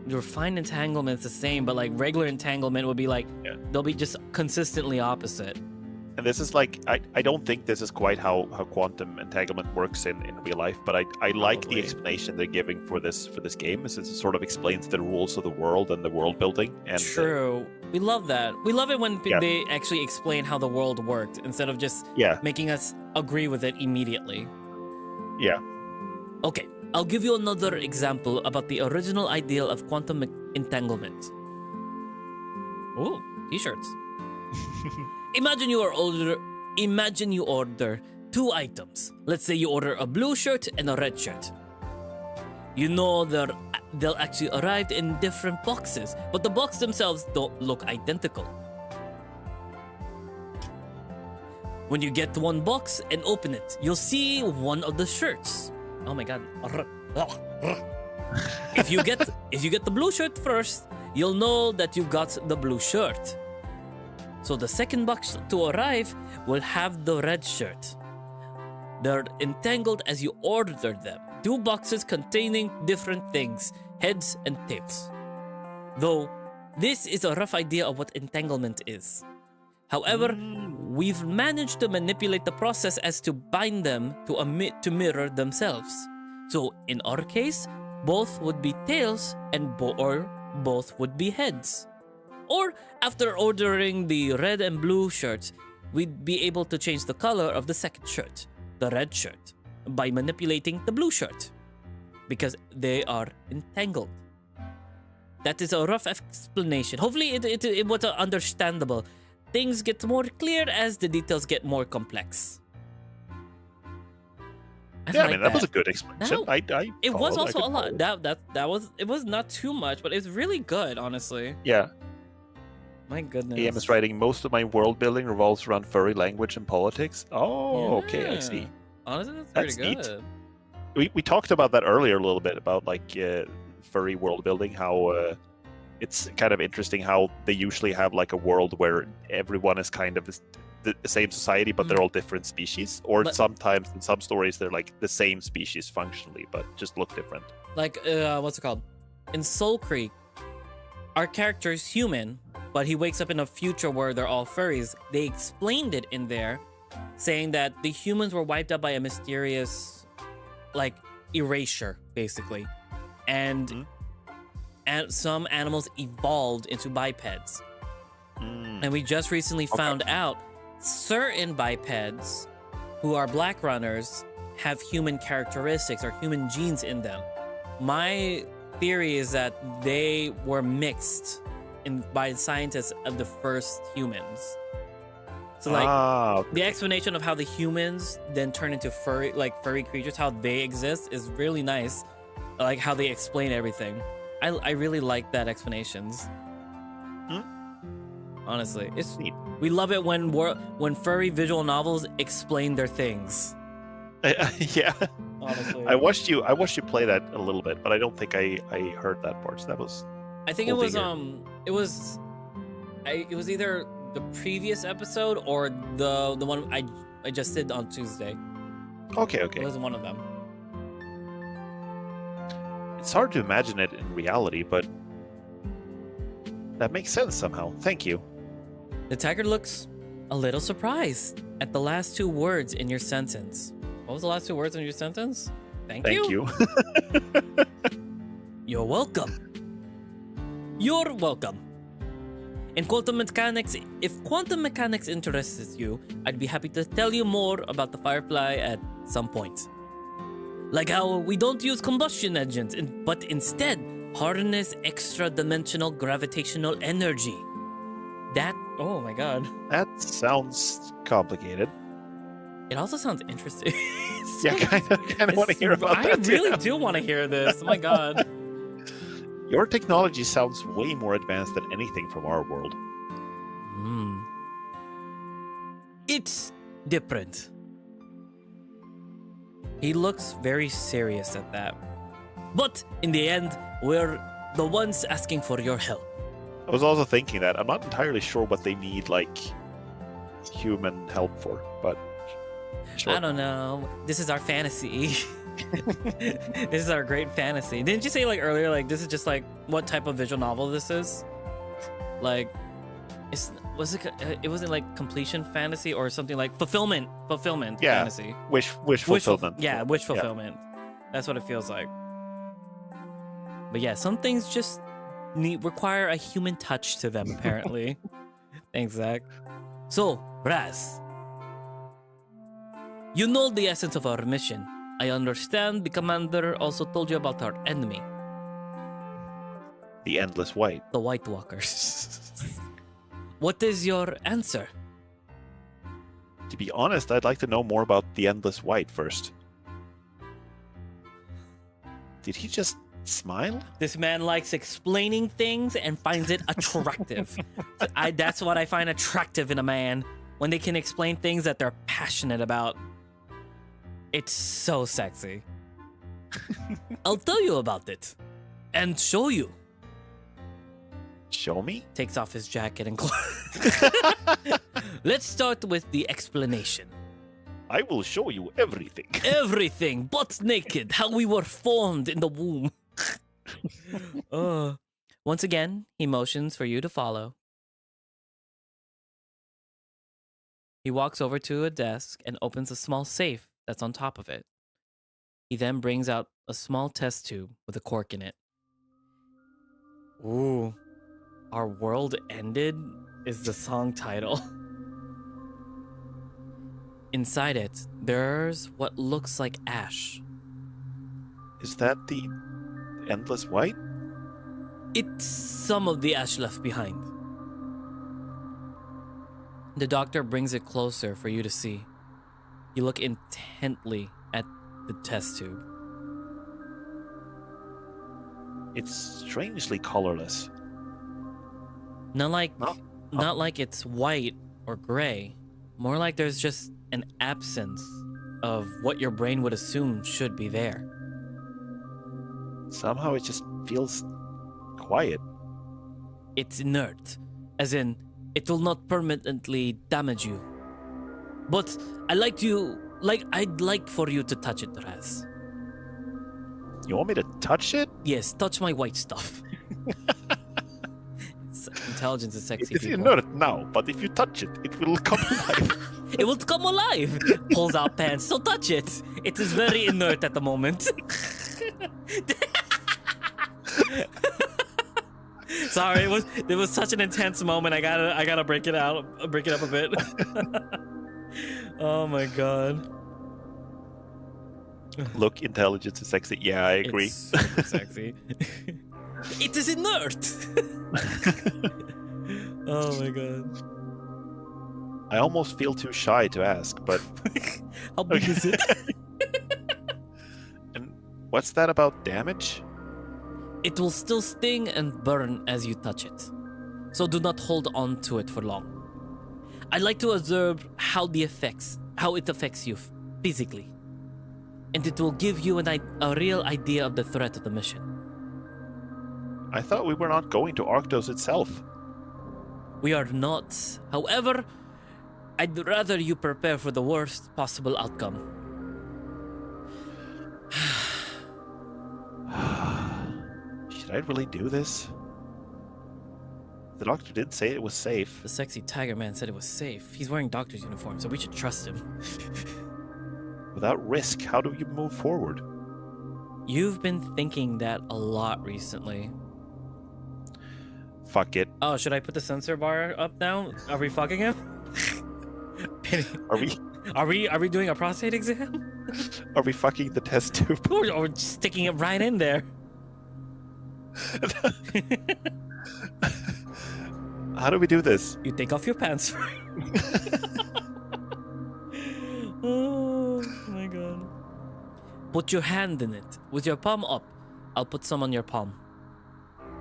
Refined entanglement's the same, but regular entanglement would be they'll be just consistently opposite. And this is I don't think this is quite how quantum entanglement works in real life, but I like the explanation they're giving for this game, since it sort of explains the rules of the world and the world building. And true. We love that. We love it when they actually explain how the world worked instead of just making us agree with it immediately. Yeah. Okay, I'll give you another example about the original ideal of quantum entanglement. Ooh, t-shirts. Imagine you order two items. Let's say you order a blue shirt and a red shirt. You know they'll actually arrive in different boxes, but the boxes themselves don't look identical. When you get one box and open it, you'll see one of the shirts. Oh my god. If you get the blue shirt first, you'll know that you got the blue shirt. So the second box to arrive will have the red shirt. They're entangled as you ordered them. Two boxes containing different things, heads and tails. Though this is a rough idea of what entanglement is. However, we've managed to manipulate the process as to bind them to mirror themselves. So in our case, both would be tails or both would be heads. Or after ordering the red and blue shirts, we'd be able to change the color of the second shirt, the red shirt, by manipulating the blue shirt, because they are entangled. That is a rough explanation. Hopefully it was understandable. Things get more clear as the details get more complex. Yeah, I mean that was a good explanation. It was also a lot. Follow. It was not too much, but it's really good, honestly. Yeah. My goodness. AM is writing, most of my world building revolves around furry language and politics. Oh, okay, I see. Honestly, that's pretty good. Neat. We talked about that earlier a little bit about like furry world building, how it's kind of interesting how they usually have like a world where everyone is kind of the same society, but they're all different species. Or sometimes in some stories they're like the same species functionally, but just look different. Like what's it called? In Soul Creek, our character is human, but he wakes up in a future where they're all furries. They explained it in there, saying that the humans were wiped out by a mysterious, like, erasure, basically. And some animals evolved into bipeds. And we just recently found out certain bipeds who are black runners have human characteristics or human genes in them. My theory is that they were mixed by scientists of the first humans. So like the explanation of how the humans then turn into furry creatures, how they exist, is really nice. Like how they explain everything. I really like that explanations. Honestly, it's neat. We love it when furry visual novels explain their things. Yeah. Honestly, I watched you play that a little bit, but I don't think I heard that part. So that was. I think it was either the previous episode or the one I just did on Tuesday. Okay. It was one of them. It's hard to imagine it in reality, but that makes sense somehow. Thank you. The tiger looks a little surprised at the last two words in your sentence. What was the last two words in your sentence? Thank you. You're welcome. You're welcome. In quantum mechanics, if quantum mechanics interests you, I'd be happy to tell you more about the Firefly at some point. Like how we don't use combustion engines, but instead harness extra-dimensional gravitational energy. Oh my god. That sounds complicated. It also sounds interesting. Yeah, kind of want to hear about that. I really do want to hear this. Oh my god. Your technology sounds way more advanced than anything from our world. It's different. He looks very serious at that. But in the end, we're the ones asking for your help. I was also thinking that I'm not entirely sure what they need, like, human help for, but sure. I don't know. This is our fantasy. This is our great fantasy. Didn't you say like earlier, like this is just like what type of visual novel this is? Like, it wasn't like completion fantasy or something like fulfillment fantasy. Wish fulfillment. Wish fulfillment. That's what it feels like. But yeah, some things just require a human touch to them, apparently. Thanks, Zach. So, Raz, you know the essence of our mission. I understand the commander also told you about our enemy. The Endless White. The White Walkers. What is your answer? To be honest, I'd like to know more about the Endless White first. Did he just smile? This man likes explaining things and finds it attractive. That's what I find attractive in a man. When they can explain things that they're passionate about. It's so sexy. I'll tell you about it. And show you. Show me? Takes off his jacket and clothes. Let's start with the explanation. I will show you everything. Everything, butt naked, how we were formed in the womb. Once again, he motions for you to follow. He walks over to a desk and opens a small safe that's on top of it. He then brings out a small test tube with a cork in it. Ooh, Our World Ended is the song title. Inside it, there's what looks like ash. Is that the Endless White? It's some of the ash left behind. The doctor brings it closer for you to see. You look intently at the test tube. It's strangely colorless. Not like it's white or gray. More like there's just an absence of what your brain would assume should be there. Somehow it just feels quiet. It's inert, as in, it will not permanently damage you. But I'd like for you to touch it, Raz. You want me to touch it? Yes, touch my white stuff. Intelligence is sexy. It's inert now, but if you touch it, it will come alive. It will come alive. Pulls out pants, so touch it. It is very inert at the moment. Sorry, it was such an intense moment. I gotta break it up a bit. Oh my god. Look, intelligence is sexy. Yeah, I agree. It's super sexy. It is inert. Oh my god. I almost feel too shy to ask, but how big is it? And what's that about damage? It will still sting and burn as you touch it, so do not hold on to it for long. I'd like to observe how it affects you physically, and it will give you a real idea of the threat of the mission. I thought we were not going to Arctos itself. We are not. However, I'd rather you prepare for the worst possible outcome. Should I really do this? The doctor did say it was safe. The sexy tiger man said it was safe. He's wearing doctor's uniform, so we should trust him. Without risk, how do you move forward? You've been thinking that a lot recently. Fuck it. Oh, should I put the sensor bar up now? Are we fucking him? Are we? Are we doing a prostate exam? Are we fucking the test tube? Or just sticking it right in there? How do we do this? You take off your pants. Oh my god. Put your hand in it with your palm up. I'll put some on your palm.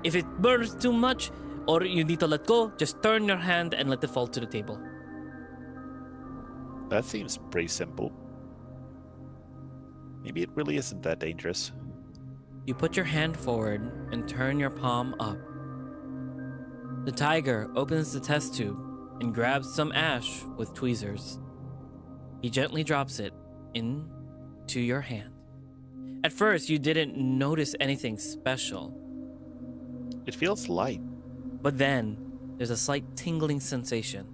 If it burns too much or you need to let go, just turn your hand and let it fall to the table. That seems pretty simple. Maybe it really isn't that dangerous. You put your hand forward and turn your palm up. The tiger opens the test tube and grabs some ash with tweezers. He gently drops it into your hand. At first, you didn't notice anything special. It feels light. But then, there's a slight tingling sensation.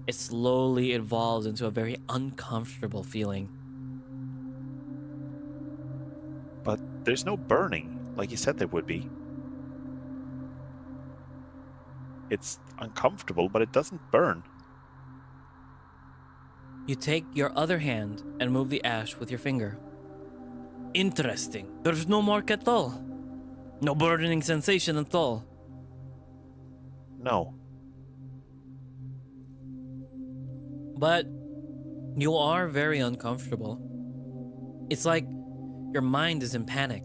It slowly evolves into a very uncomfortable feeling. But there's no burning, like you said there would be. It's uncomfortable, but it doesn't burn. You take your other hand and move the ash with your finger. Interesting. There's no mark at all. No burning sensation at all. No. But you are very uncomfortable. It's like your mind is in panic.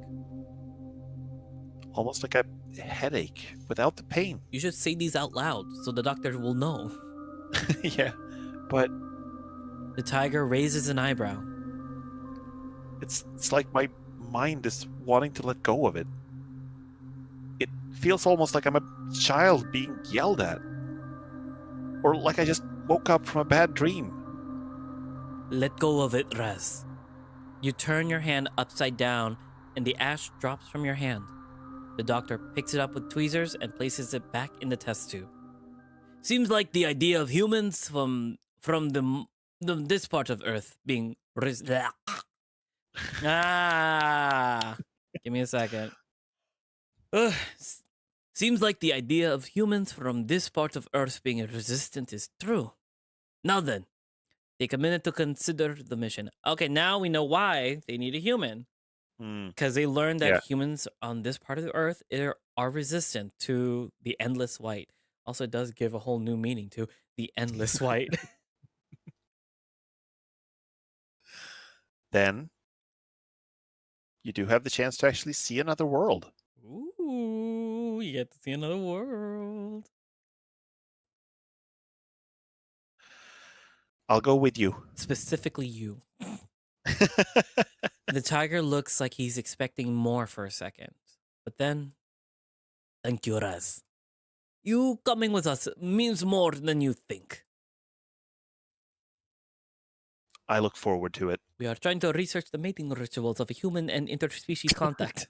Almost like a headache without the pain. You should say these out loud so the doctor will know. Yeah, but The tiger raises an eyebrow. it's like my mind is wanting to let go of it. It feels almost like I'm a child being yelled at. Or like I just woke up from a bad dream. Let go of it, Raz. You turn your hand upside down and the ash drops from your hand. The doctor picks it up with tweezers and places it back in the test tube. Seems like the idea of humans from this part of Earth being give me a second. Seems like the idea of humans from this part of Earth being resistant is true. Now then, take a minute to consider the mission. Okay, now we know why they need a human. Because they learned that humans on this part of the Earth are resistant to the endless white. Also, it does give a whole new meaning to the endless white. Then You do have the chance to actually see another world. Ooh, you get to see another world. I'll go with you. Specifically you. The tiger looks like he's expecting more for a second. But then, thank you, Raz. You coming with us means more than you think. I look forward to it. We are trying to research the mating rituals of a human and interspecies contact.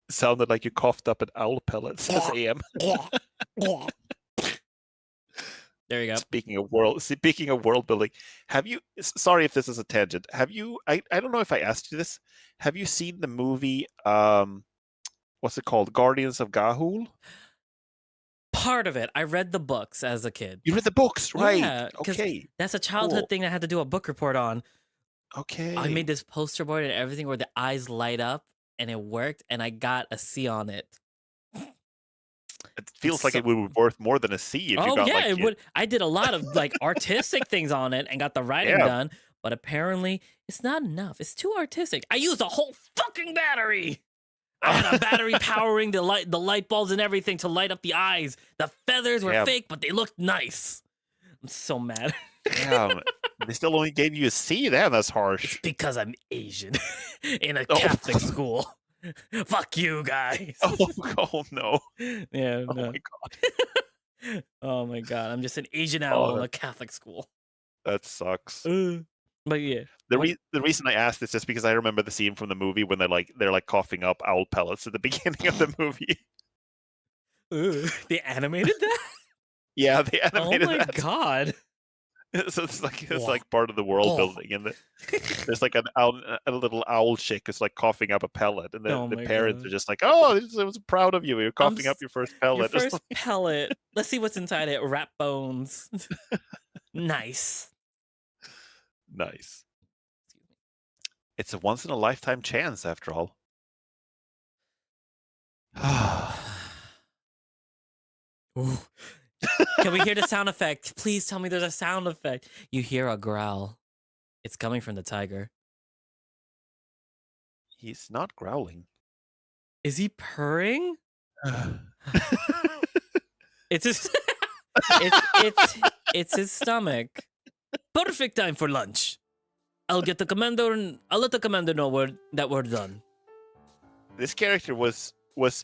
Sounded like you coughed up an owl pellet, says AM. There you go. Speaking of world building, have you? Sorry if this is a tangent. Have you? I don't know if I asked you this. Have you seen the movie? What's it called? Guardians of Gahul. Part of it. I read the books as a kid. You read the books, right? Yeah, okay. That's a childhood thing I had to do a book report on. Okay. I made this poster board and everything where the eyes light up, and it worked, and I got a C on it. It feels like it would be worth more than a C if you got it would. I did a lot of like artistic things on it and got the writing done, but apparently it's not enough. It's too artistic. I used a whole fucking battery. I had a battery powering the light bulbs and everything to light up the eyes. The feathers were fake, but they looked nice. I'm so mad. Damn, they still only gave you a C. Damn, that's harsh. It's because I'm Asian in a Catholic school. Fuck you guys. Oh no. Yeah. Oh no. my god. Oh my god. I'm just an Asian owl in a Catholic school. That sucks. But yeah. The reason I asked is just because I remember the scene from the movie when they're coughing up owl pellets at the beginning of the movie. They animated that? Yeah, they animated that. Oh my god. So it's like part of the world building, and there's like a little owl chick who's like coughing up a pellet, and the parents are just like, "Oh, I was proud of you. You're coughing up your first pellet." Your first pellet. Let's see what's inside it. Rat bones. Nice. Nice. It's a once in a lifetime chance, after all. Ooh. Can we hear the sound effect? Please tell me there's a sound effect. You hear a growl. It's coming from the tiger. He's not growling. Is he purring? It's his it's his stomach. Perfect time for lunch. I'll let the commander know that we're done. This character was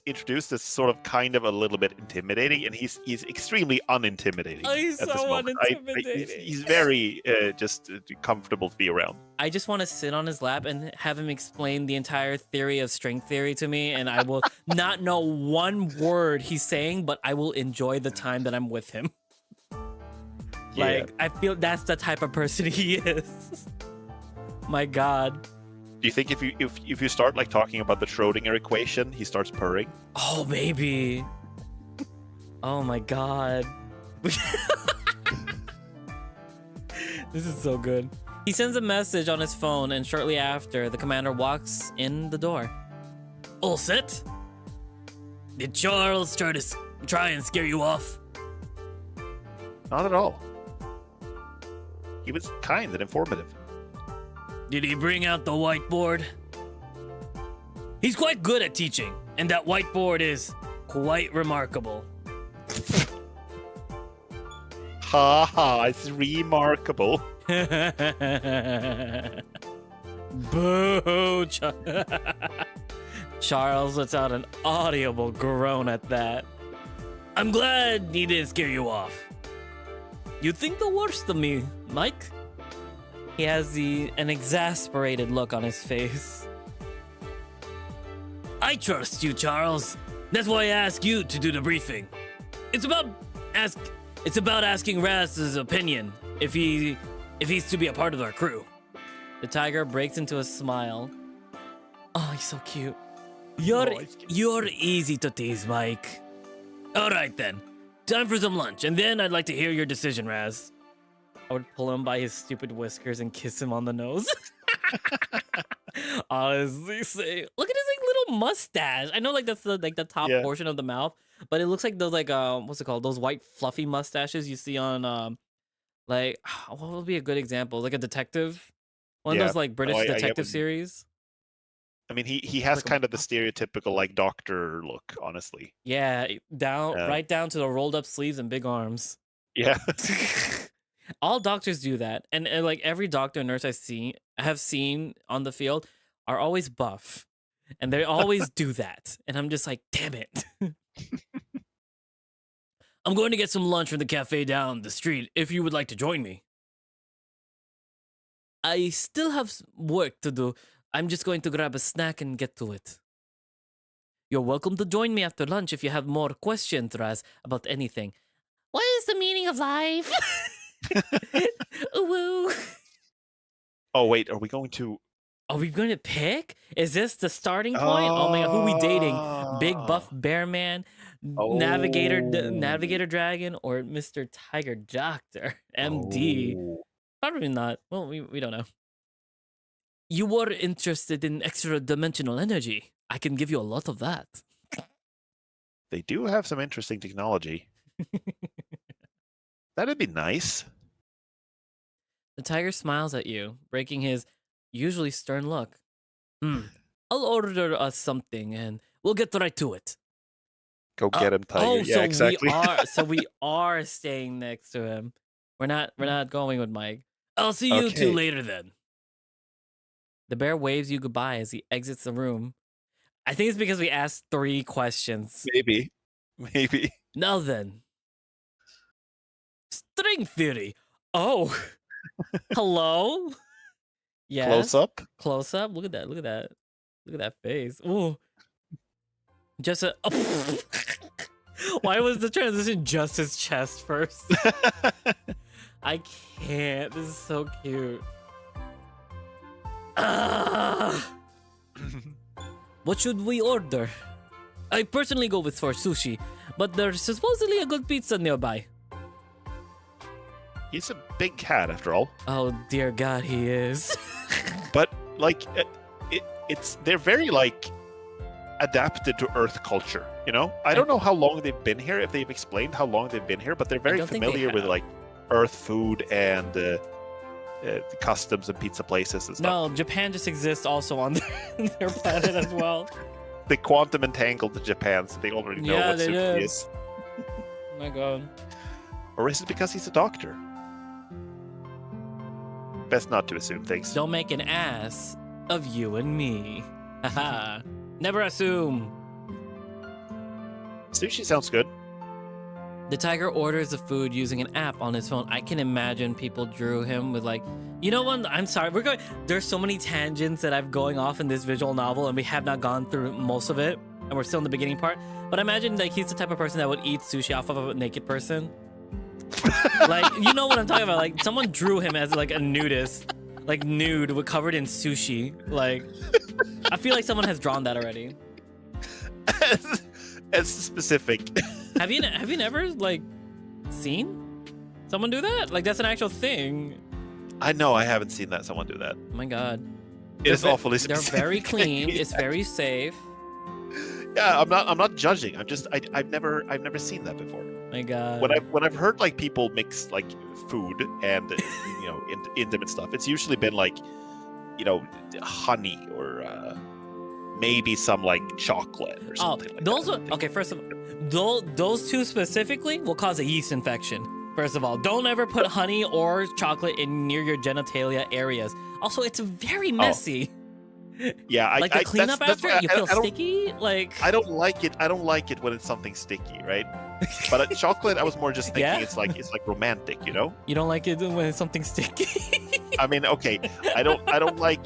introduced as sort of kind of a little bit intimidating, and he's extremely unintimidating. He's at this so moment. unintimidating. He's very just comfortable to be around. I just want to sit on his lap and have him explain the entire theory of string theory to me, and I will not know one word he's saying, but I will enjoy the time that I'm with him. Yeah. Like, I feel that's the type of person he is. My god. Do you think if you start like talking about the Schrodinger equation, he starts purring? Oh, maybe. Oh my god. This is so good. He sends a message on his phone, and shortly after, the commander walks in the door. All set? Did Charles try and scare you off? Not at all. He was kind and informative. Did he bring out the whiteboard? He's quite good at teaching, and that whiteboard is quite remarkable. Ha ha, it's remarkable. Boo! Charles lets out an audible groan at that. I'm glad he didn't scare you off. You think the worst of me, Mike? He has an exasperated look on his face. I trust you, Charles. That's why I ask you to do the briefing. It's about asking Raz's opinion if he's to be a part of our crew. The tiger breaks into a smile. Oh, he's so cute. You're easy to tease, Mike. All right then. Time for some lunch, and then I'd like to hear your decision, Raz. I would pull him by his stupid whiskers and kiss him on the nose. Honestly, say, look at his like little mustache. I know like that's the top portion of the mouth, but it looks like those like what's it called? Those white fluffy mustaches you see on like what would be a good example? Like a detective. One of Yeah. those like British I get detective what series. I mean, he has Like a kind of the stereotypical like doctor look, honestly. Yeah, down Uh, right down to the rolled up sleeves and big arms. yeah. All doctors do that, and like every doctor and nurse have seen on the field are always buff, and they always do that, and I'm just like, damn it. I'm going to get some lunch from the cafe down the street if you would like to join me. I still have work to do. I'm just going to grab a snack and get to it. You're welcome to join me after lunch if you have more questions, Raz, about anything. What is the meaning of life? Ooh, woo. Oh wait, are we going to? Are we going to pick? Is this the starting point? Oh my god, who we dating? Big buff Ah. bear man, navigator dragon, or Mr. Tiger Doctor MD? Oh. Probably not. Well, we don't know. You were interested in extra dimensional energy. I can give you a lot of that. They do have some interesting technology. That'd be nice. The tiger smiles at you, breaking his usually stern look. I'll order us something and we'll get right to it. Go get him, Tiger. Oh, yeah, so exactly. we are staying next to him. We're not going with Mike. I'll see you two Okay. later then. The bear waves you goodbye as he exits the room. I think it's because we asked 3 questions. Maybe. Now then. String theory. Oh. Hello? Yes. Close up. Close up. Look at that. Look at that face. Ooh. Just a. Why was the transition just his chest first? I can't. This is so cute. What should we order? I personally go with for sushi, but there's supposedly a good pizza nearby. He's a big cat, after all. Oh dear God, he is. But like, they're very like adapted to Earth culture. You know, I don't know how long they've been here. If they've explained how long they've been here, but they're very familiar with like Earth food and the customs and pizza places and stuff. No, Japan just exists also on their planet as well. They quantum entangled to Japan, so they already know what sushi is. Oh my God. Or is it because he's a doctor? Best not to assume things. Don't make an ass of you and me. Haha. Never assume. Sushi sounds good. The tiger orders the food using an app on his phone. I can imagine people drew him with like, you know what? I'm sorry. There's so many tangents that I'm going off in this visual novel, and we have not gone through most of it, and we're still in the beginning part. But imagine like he's the type of person that would eat sushi off of a naked person. Like, you know what I'm talking about? Like, someone drew him as like a nudist, like nude, with covered in sushi. Like, I feel like someone has drawn that already. As specific. Have you never like seen someone do that? Like, that's an actual thing. I know I haven't seen that someone do that. Oh my God. It is awfully They're specific. very clean. It's very safe. Yeah, I'm not judging. I've never seen that before. My God. When I've heard like people mix like food and you know intimate stuff, it's usually been like, you know, honey or maybe some like chocolate or something like those that. are okay. First of all, those two specifically will cause a yeast infection. First of all, don't ever put honey or chocolate in near your genitalia areas. Also, it's very messy. Yeah, like the cleanup after you feel sticky. Like I don't like it. I don't like it when it's something sticky, right? But chocolate, I was more just thinking Yeah? it's like romantic, you know? You don't like it when it's something sticky. I mean, okay, I don't like.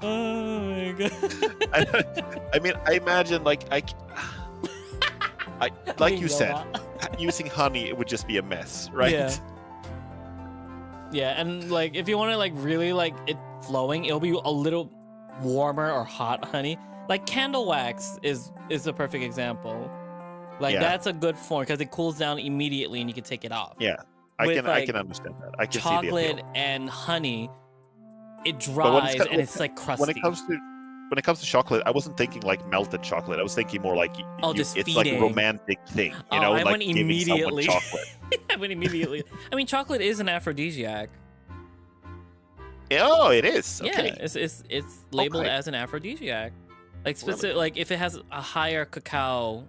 Oh my God. I mean, I imagine like like you said, using honey, it would just be a mess, right? Yeah. Yeah, and like if you want to like really like it flowing, it'll be a little warmer or hot honey. Like candle wax is a perfect example. Like that's a good form because it cools down immediately and you can take it off. Yeah, I With, can understand that. I can see the chocolate appeal. and honey, it dries and it's like crusty. When it comes to chocolate, I wasn't thinking like melted chocolate. I was thinking more like just it's feeding. like a romantic thing, you know, I like went giving immediately. someone chocolate. I went immediately. I mean, chocolate is an aphrodisiac. Oh, it is. Okay. Yeah, it's labeled as an aphrodisiac. Like specific, like if it has a higher cacao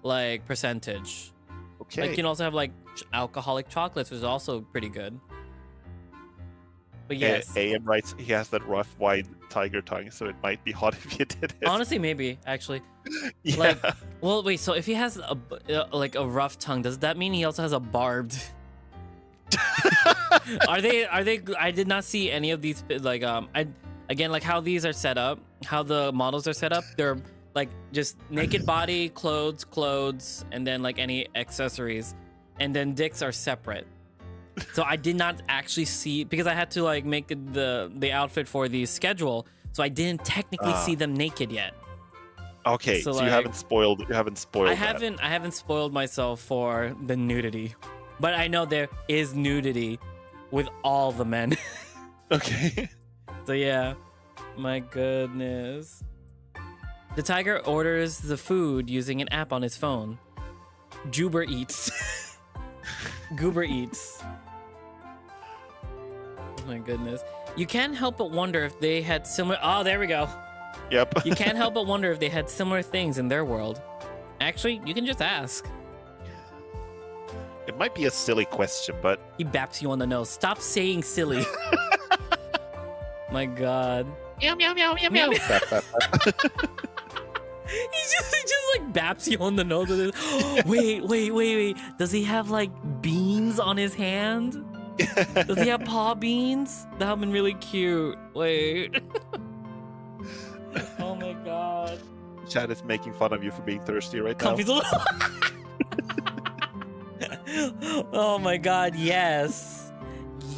like percentage. Okay. Like you can also have like alcoholic chocolates, which is also pretty good. But yes, AM writes he has that rough white tiger tongue, so it might be hot if you did it. honestly, maybe actually. Yeah. Like, well, wait. So if he has like a rough tongue, does that mean he also has a barbed? Are they? I did not see any of these. Like, again, like how these are set up, how the models are set up. They're like just naked body, clothes, and then like any accessories, and then dicks are separate. So I did not actually see, because I had to like make the outfit for the schedule, so I didn't technically see them naked yet. Okay, so like, you haven't spoiled. I haven't spoiled myself for the nudity, but I know there is nudity with all the men. Okay. So yeah, my goodness. The tiger orders the food using an app on his phone. Goober Eats. Goober Eats. Oh my goodness. You can't help but wonder if they had similar... Oh, there we go. Yep. You can't help but wonder if they had similar things in their world. Actually, you can just ask. It might be a silly question, but... He baps you on the nose. Stop saying silly. My God. Meow, meow, meow, meow, meow. He just like baps you on the nose with his... Wait. Does he have like beans on his hand? Does he have paw beans? That would have been really cute. Wait. Oh my God. Chad is making fun of you for being thirsty right now. Oh my God, yes.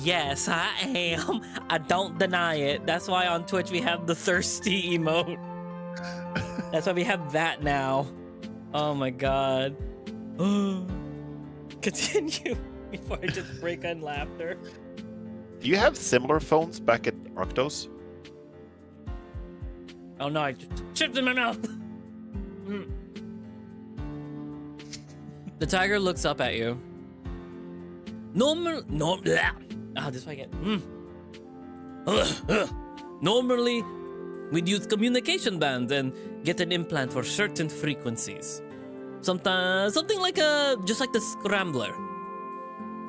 Yes, I am. I don't deny it. That's why on Twitch we have the thirsty emote. That's why we have that now. Oh my God. Continue before I just break on laughter. Do you have similar phones back at Arctos? Oh no, I just chipped in my mouth. The tiger looks up at you. This is what I get. Normally, we'd use communication bands and get an implant for certain frequencies. Sometimes, something like just like the scrambler.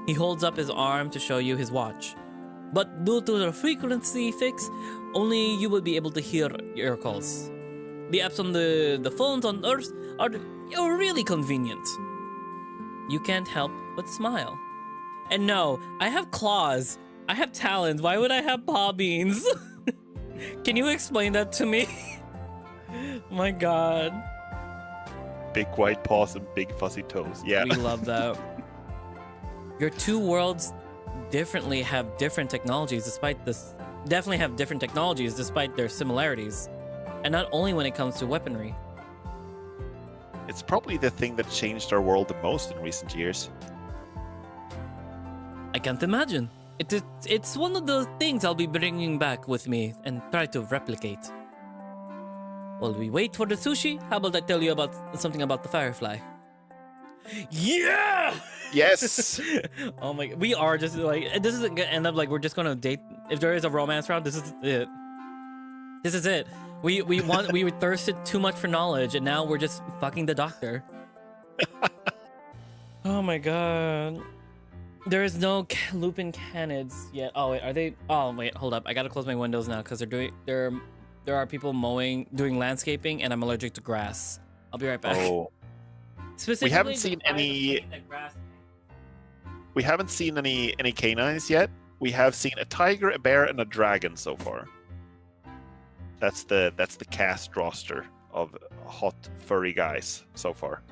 He holds up his arm to show you his watch. But due to the frequency fix, only you will be able to hear your calls. The apps on the phones on Earth are really convenient. You can't help but smile. And no, I have claws. I have talons. Why would I have paw beans? Can you explain that to me? My God. Big white paws and big fuzzy toes. Yeah. We love that. Your two worlds definitely have different technologies despite their similarities. And not only when it comes to weaponry. It's probably the thing that changed our world the most in recent years. I can't imagine. It's one of those things I'll be bringing back with me and try to replicate. While we wait for the sushi, how about I tell you about something about the firefly? Yeah! Yes! Oh my, we are just like, this isn't gonna end up like we're just gonna date. If there is a romance round, this is it. This is it. We thirsted too much for knowledge, and now we're just fucking the doctor. Oh my God. There is no lupin canids yet. Oh wait, are they? Oh wait, hold up. I gotta close my windows now because there are people doing landscaping, and I'm allergic to grass. I'll be right back. Oh. Specifically, we haven't seen any. We haven't seen any canines yet. We have seen a tiger, a bear, and a dragon so far. That's the cast roster of hot furry guys so far.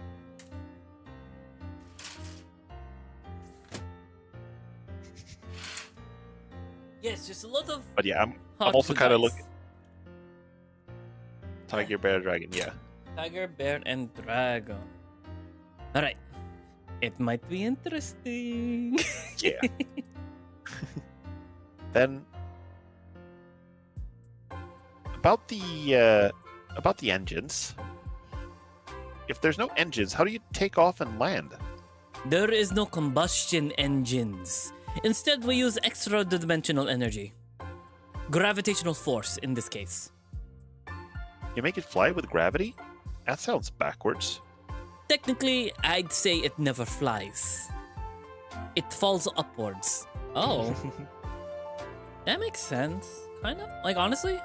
Yes, just a lot of. But yeah, I'm also kind of looking. Tiger, bear, dragon, yeah. Tiger, bear, and dragon. All right, it might be interesting. Yeah. Then about the engines. If there's no engines, how do you take off and land? There is no combustion engines. Instead, we use extra-dimensional energy. Gravitational force in this case. You make it fly with gravity? That sounds backwards. Technically, I'd say it never flies. It falls upwards. Oh. That makes sense. Kind of. Like, honestly?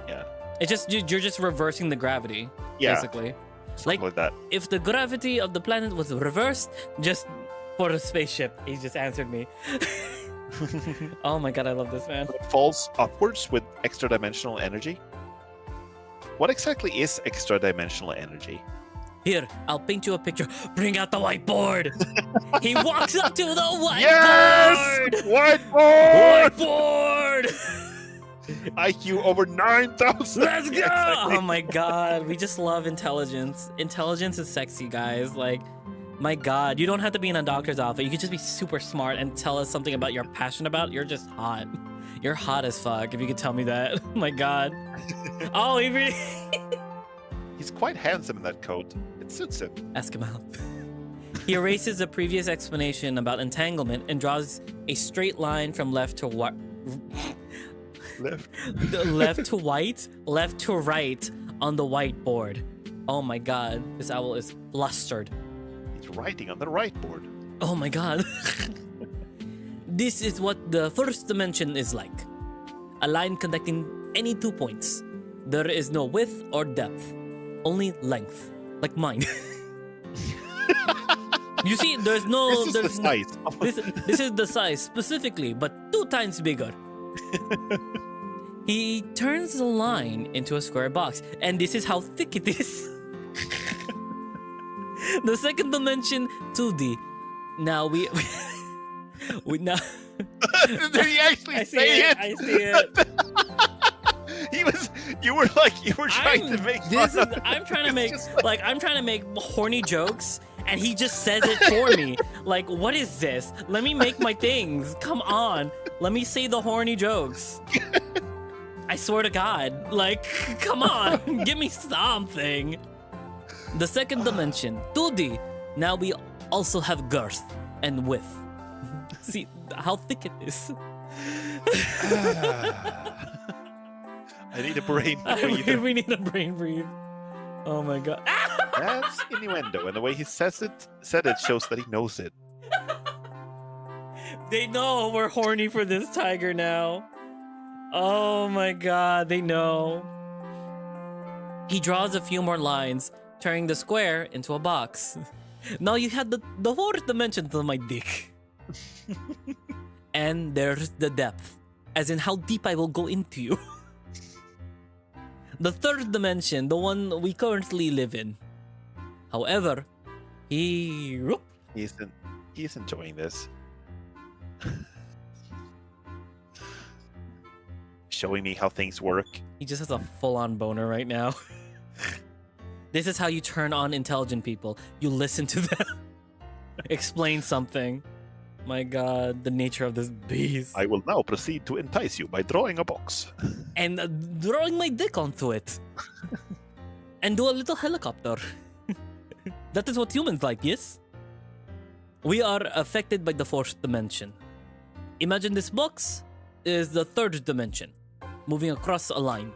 Yeah. It's just, you're just reversing the gravity, basically. Something like that. If the gravity of the planet was reversed, just for a spaceship. He just answered me. Oh my god, I love this, man. It falls upwards with extra dimensional energy? What exactly is extra dimensional energy? Here, I'll paint you a picture. Bring out the whiteboard. He walks up to the whiteboard. Yes! Whiteboard! Whiteboard! IQ over 9,000. Let's go! Oh my god, we just love intelligence. Intelligence is sexy, guys. Like, my god, you don't have to be in a doctor's office. You could just be super smart and tell us something about you're passionate about. You're just hot. You're hot as fuck, if you could tell me that. Oh my god. Oh, he really... He's quite handsome in that coat. It suits him. Ask him out. He erases the previous explanation about entanglement and draws a straight line from left to what? Left to white, left to right on the whiteboard. Oh my god, this owl is flustered. He's writing on the right board. Oh my god. This is what the first dimension is like. A line connecting any 2 points. There is no width or depth, only length, like mine. You see, there's no... This is the size. This is the size specifically, but 2 times bigger. He turns the line into a square box, and this is how thick it is. The second dimension, 2D. Now we now. Did he actually say it? I see it. You were trying to make fun of I'm trying to make I'm trying to make horny jokes, and he just says it for me. Like, what is this? Let me make my things. Come on. Let me say the horny jokes. I swear to God. Like, come on. Give me something. The second dimension, 2D. Now we also have girth and width. See how thick it is. I need a brain breather. We need a brain breathe. Oh my god. That's innuendo, and the way he said it shows that he knows it. They know we're horny for this tiger now. Oh my god, they know. He draws a few more lines, turning the square into a box. Now you had the fourth dimension to my dick. And there's the depth, as in how deep I will go into you. The third dimension, the one we currently live in. However, he's enjoying this. Showing me how things work. He just has a full-on boner right now. This is how you turn on intelligent people. You listen to them. Explain something. My god, the nature of this beast. I will now proceed to entice you by drawing a box. And drawing my dick onto it. And do a little helicopter. That is what humans like, yes? We are affected by the fourth dimension. Imagine this box is the third dimension, moving across a line.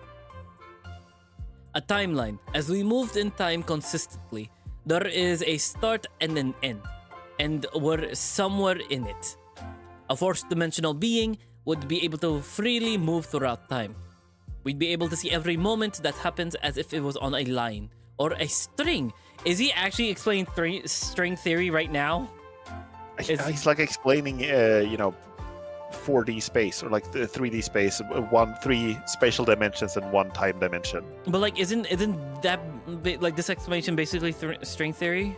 A timeline. As we moved in time consistently, there is a start and an end. And we're somewhere in it. A fourth dimensional being would be able to freely move throughout time. We'd be able to see every moment that happens as if it was on a line or a string. Is he actually explaining string theory right now? He's like explaining, 4D space or like the 3D space, 3 spatial dimensions and 1 time dimension. But like, isn't that like this explanation basically string theory?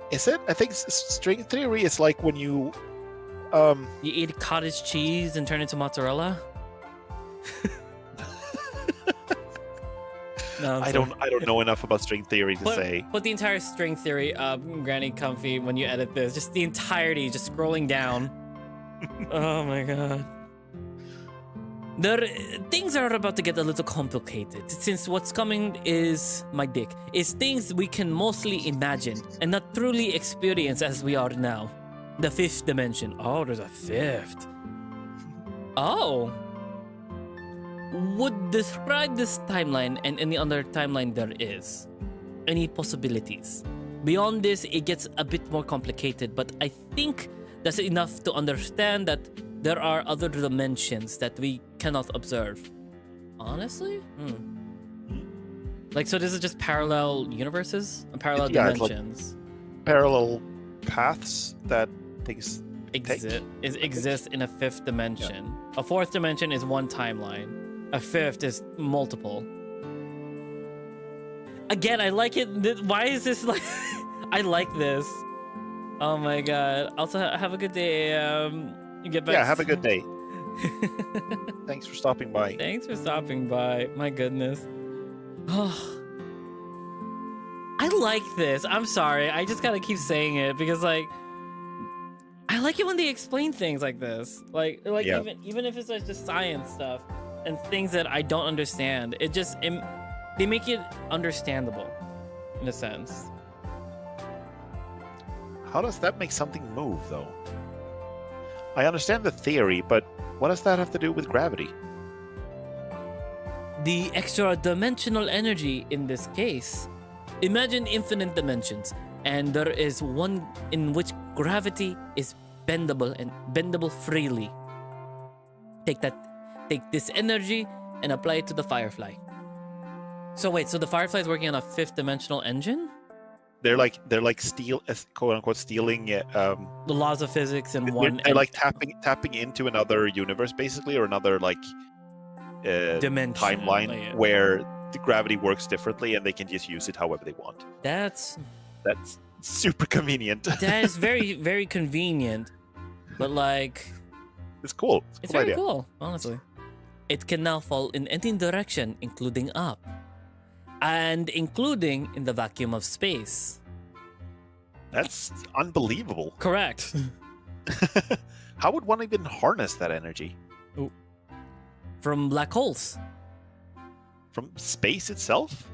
Is it? I think string theory is like when you you eat cottage cheese and turn it into mozzarella. No, I don't know enough about string theory to say. Put the entire string theory up, Granny Comfy, when you edit this. Just the entirety, just scrolling down. Oh my god. Things are about to get a little complicated, since what's coming is my dick. Is things we can mostly imagine and not truly experience as we are now. The fifth dimension. Oh, there's a fifth. Oh. would describe this timeline and any other timeline there is. Any possibilities. Beyond this, it gets a bit more complicated, but I think that's enough to understand that there are other dimensions that we cannot observe. Honestly? Like, so this is just parallel universes? Parallel dimensions? Like parallel paths that things exist in a fifth dimension. Yeah. A fourth dimension is one timeline. A fifth is multiple. Again, I like it. Why is this like... I like this. Oh my god. Also, have a good day. You get back. Yeah, have a good day. Thanks for stopping by. Thanks for stopping by. My goodness. I like this. I'm sorry. I just gotta keep saying it because, like, I like it when they explain things like this. Like yeah. even if it's like just science stuff and things that I don't understand, they make it understandable in a sense. How does that make something move, though? I understand the theory, but what does that have to do with gravity? The extra-dimensional energy in this case. Imagine infinite dimensions, and there is one in which gravity is bendable and bendable freely. Take this energy and apply it to the Firefly. So wait, so the Firefly is working on a fifth-dimensional engine? They're like quote unquote stealing the laws of physics in one. They're like tapping into another universe basically, or another like dimension timeline where the gravity works differently and they can just use it however they want. That's super convenient. That is very, very convenient, but like it's cool. It's very cool, honestly. It can now fall in any direction, including up. And including in the vacuum of space. That's unbelievable. Correct. How would one even harness that energy? Ooh. From black holes. From space itself?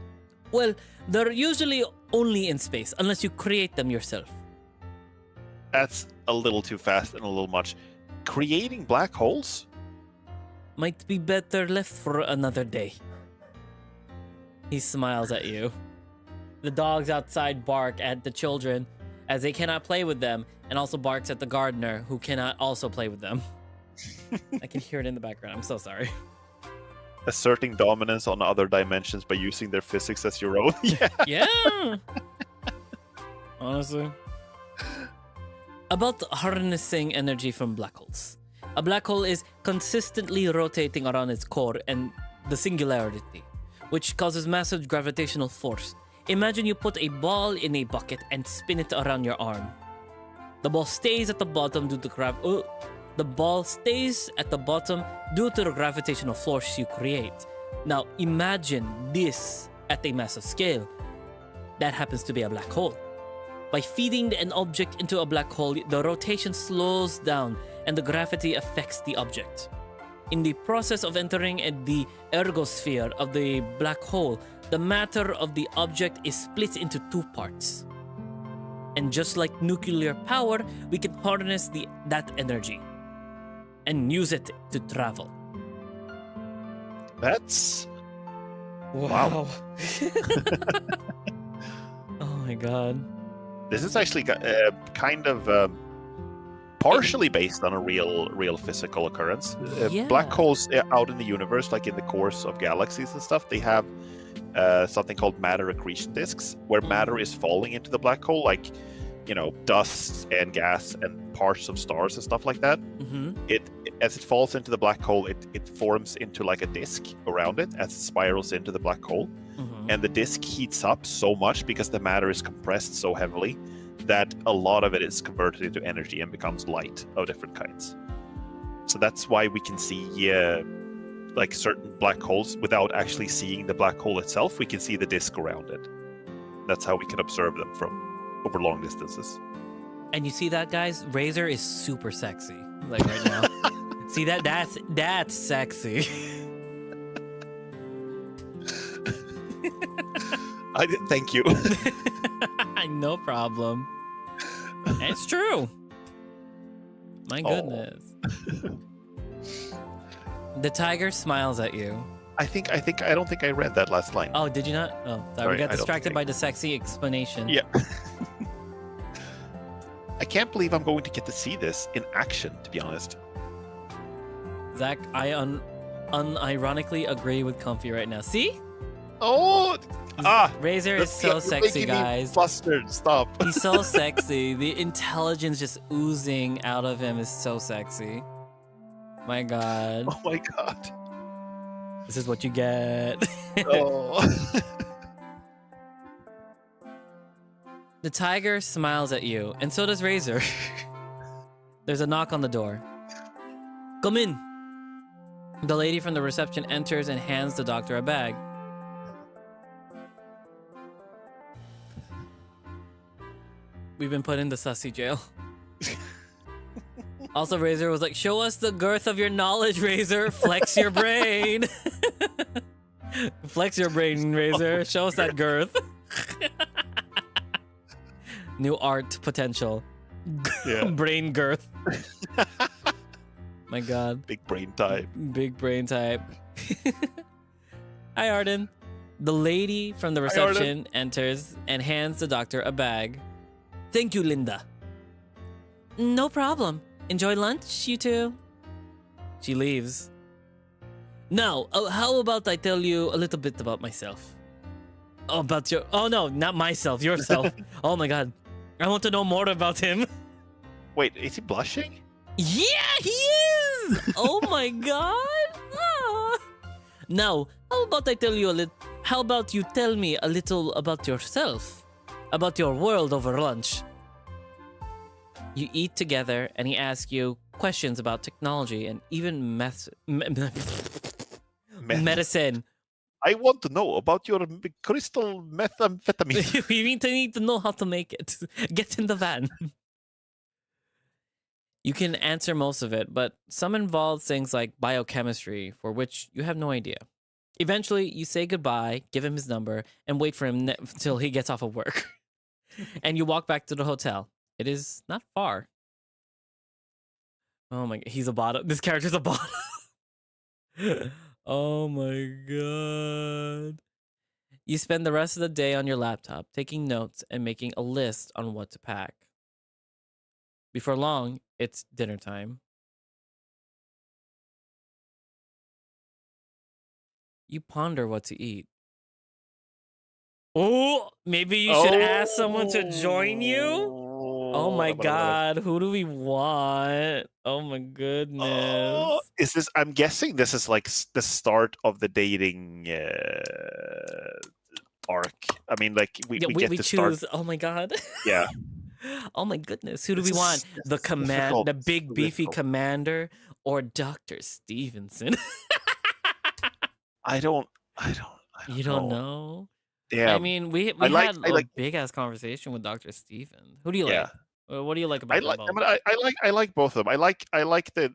Well, they're usually only in space, unless you create them yourself. That's a little too fast and a little much. Creating black holes? Might be better left for another day. He smiles at you. The dogs outside bark at the children as they cannot play with them, and also barks at the gardener who cannot also play with them. I can hear it in the background. I'm so sorry. Asserting dominance on other dimensions by using their physics as your own. Yeah. Honestly. About harnessing energy from black holes. A black hole is consistently rotating around its core and the singularity, which causes massive gravitational force. Imagine you put a ball in a bucket and spin it around your arm. The ball stays at the bottom due to the gravitational force you create. Now imagine this at a massive scale. That happens to be a black hole. By feeding an object into a black hole, the rotation slows down and the gravity affects the object. In the process of entering the ergosphere of the black hole, the matter of the object is split into two parts. And just like nuclear power, we can harness that energy and use it to travel. That's... Wow. Oh my god. This is actually kind of... partially based on a real physical occurrence. Black holes out in the universe, like in the cores of galaxies and stuff, they have something called matter accretion disks, where matter is falling into the black hole, like, you know, dust and gas and parts of stars and stuff like that. Mm-hmm. As it falls into the black hole, it forms into like a disk around it as it spirals into the black hole. Mm-hmm. And the disk heats up so much because the matter is compressed so heavily that a lot of it is converted into energy and becomes light of different kinds. So that's why we can see like certain black holes without actually seeing the black hole itself. We can see the disk around it. That's how we can observe them from over long distances. And you see that, guys? Razor is super sexy, like right now. See that? That's sexy. Thank you. No problem. It's true. My goodness. The tiger smiles at you. I don't think I read that last line. Oh, did you not? Oh, sorry. We got distracted by the sexy explanation. Yeah. I can't believe I'm going to get to see this in action, to be honest. Zach, I unironically agree with Comfy right now. See? Oh! Razor is so sexy, guys. Flustered. Stop. He's so sexy. The intelligence just oozing out of him is so sexy. My God. Oh my God. This is what you get. Oh. The tiger smiles at you, and so does Razor. There's a knock on the door. Come in. The lady from the reception enters and hands the doctor a bag. We've been put in the sussy jail. Also, Razor was like, show us the girth of your knowledge, Razor. Flex your brain. Flex your brain, Razor. Show us that girth. New art potential. Yeah. Brain girth. My God. Big brain type. Big brain type. Hi, Arden. The lady from the reception enters and hands the doctor a bag. Thank you, Linda. No problem. Enjoy lunch, you two. She leaves. Now, how about I tell you a little bit about myself? Oh, about your... Oh, no, not myself. Yourself. Oh, my God. I want to know more about him. Wait, is he blushing? Yeah, he is! Oh, my God. Ah. Now, how about I tell you a little... How about you tell me a little about yourself? About your world over lunch. You eat together, and he asks you questions about technology and even medicine. I want to know about your crystal methamphetamine. We need to know how to make it. Get in the van. You can answer most of it, but some involve things like biochemistry, for which you have no idea. Eventually, you say goodbye, give him his number, and wait for him until he gets off of work. And you walk back to the hotel. It is not far. Oh my God, he's a bottom. This character's a bottom. Oh my God. You spend the rest of the day on your laptop, taking notes and making a list on what to pack. Before long, it's dinner time. You ponder what to eat. Oh, maybe you should ask someone to join you? Oh my God, who do we want? Oh my goodness. Is this, I'm guessing this is like the start of the dating arc. I mean, like we get to choose. start. Oh my God. Yeah. Oh my goodness, who do we want? The big beefy commander or Dr. Stevenson? I don't You don't know? Yeah. I mean, we had a big ass conversation with Dr. Steven. Who do you like? What do you like about them both? I like both of them. I like the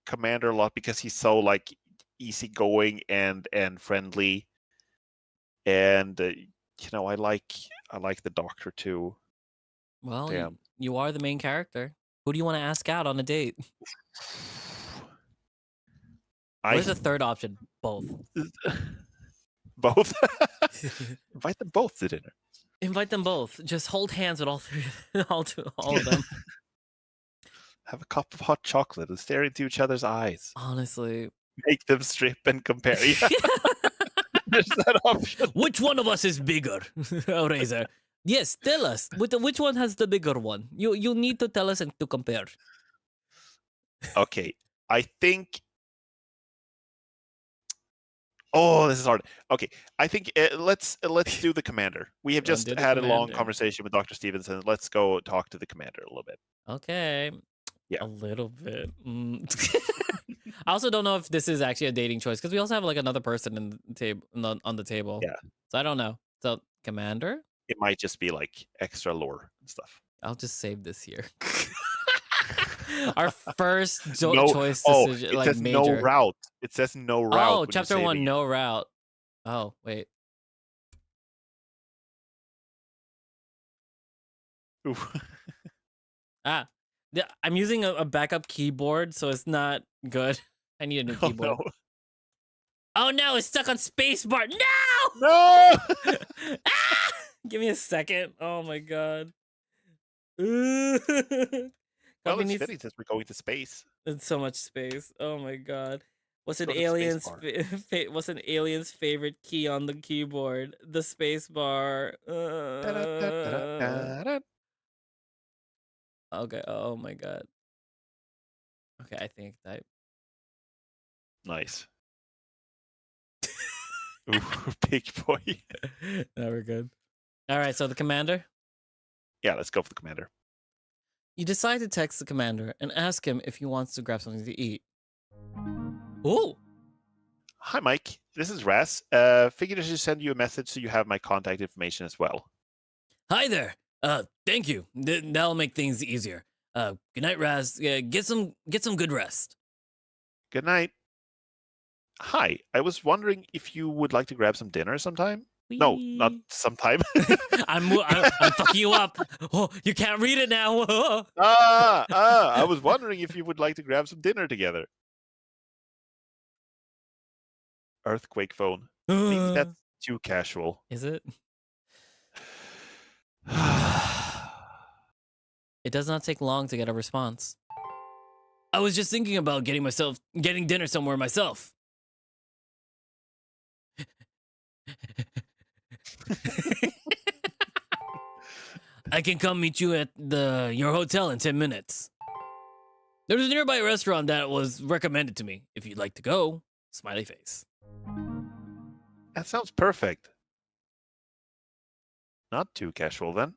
commander a lot because he's so like easygoing and friendly, and you know, I like the doctor too. Well, you are the main character. Who do you want to ask out on a date? Where's the third option? Both. Both. Invite them both to dinner. Invite them both. Just hold hands with all three, all of them. Have a cup of hot chocolate and stare into each other's eyes. Honestly, make them strip and compare. Yeah. There's that option. Which one of us is bigger, Razor? Yes, tell us. Which one has the bigger one? You need to tell us and to compare. Okay, I think. Oh, this is hard. Okay, I think let's do the commander. We have just had a long conversation with Dr. Stevenson. Let's go talk to the commander a little bit. Okay. Yeah. A little bit. I also don't know if this is actually a dating choice because we also have like another person on the table. Yeah. So I don't know. So commander? It might just be like extra lore and stuff. I'll just save this here. Our first choice decision. It says major. No route. It says no route. Oh, chapter 1, no route. Oh, wait. I'm using a backup keyboard, so it's not good. I need a new keyboard. No. Oh no, it's stuck on spacebar. No! No! Ah! Give me a second. Oh my god. Well, Company it's fitting since we're going to space. It's so much space. Oh my god. What's an Go to the alien's space what's an alien's favorite key on the keyboard? The space bar. Da-da-da-da-da-da. Okay. Oh my god. Okay, I think I type. Nice. Ooh, big boy. Now we're good. All right, so the commander? Yeah, let's go for the commander. You decide to text the commander and ask him if he wants to grab something to eat. Ooh. Hi, Mike. This is Raz. Figured I should send you a message so you have my contact information as well. Hi there. Thank you. That'll make things easier. Good night, Raz. Get some good rest. Good night. Hi, I was wondering if you would like to grab some dinner sometime? Whee. No, not sometime. I'm fucking you up. Oh, you can't read it now. I was wondering if you would like to grab some dinner together. Earthquake phone. Maybe that's too casual. Is it? It does not take long to get a response. I was just thinking about getting dinner somewhere myself. I can come meet you at your hotel in 10 minutes. There's a nearby restaurant that was recommended to me. If you'd like to go, smiley face. That sounds perfect. Not too casual then.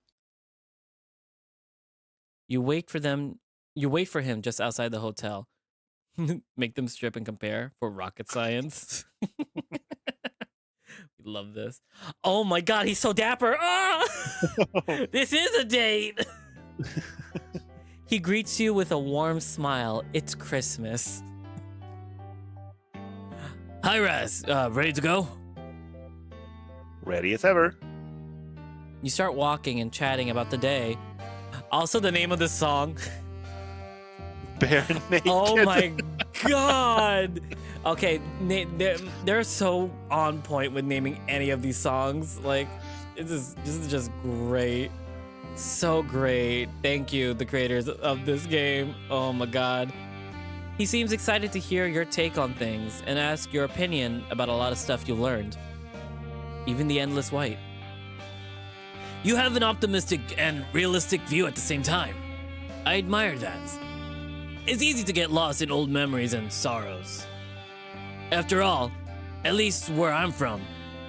You wait for him just outside the hotel. Make them strip and compare for rocket science. We love this. Oh my god, he's so dapper. Ah! This is a date. He greets you with a warm smile. It's Christmas. Hi, Raz. Ready to go? Ready as ever. You start walking and chatting about the day. Also, the name of the song. Bare naked. Oh my god. Okay, they're so on point with naming any of these songs. Like, this is just great. So great. Thank you, the creators of this game. Oh my god. He seems excited to hear your take on things and ask your opinion about a lot of stuff you learned. Even the endless white. You have an optimistic and realistic view at the same time. I admire that. It's easy to get lost in old memories and sorrows. After all, at least where I'm from,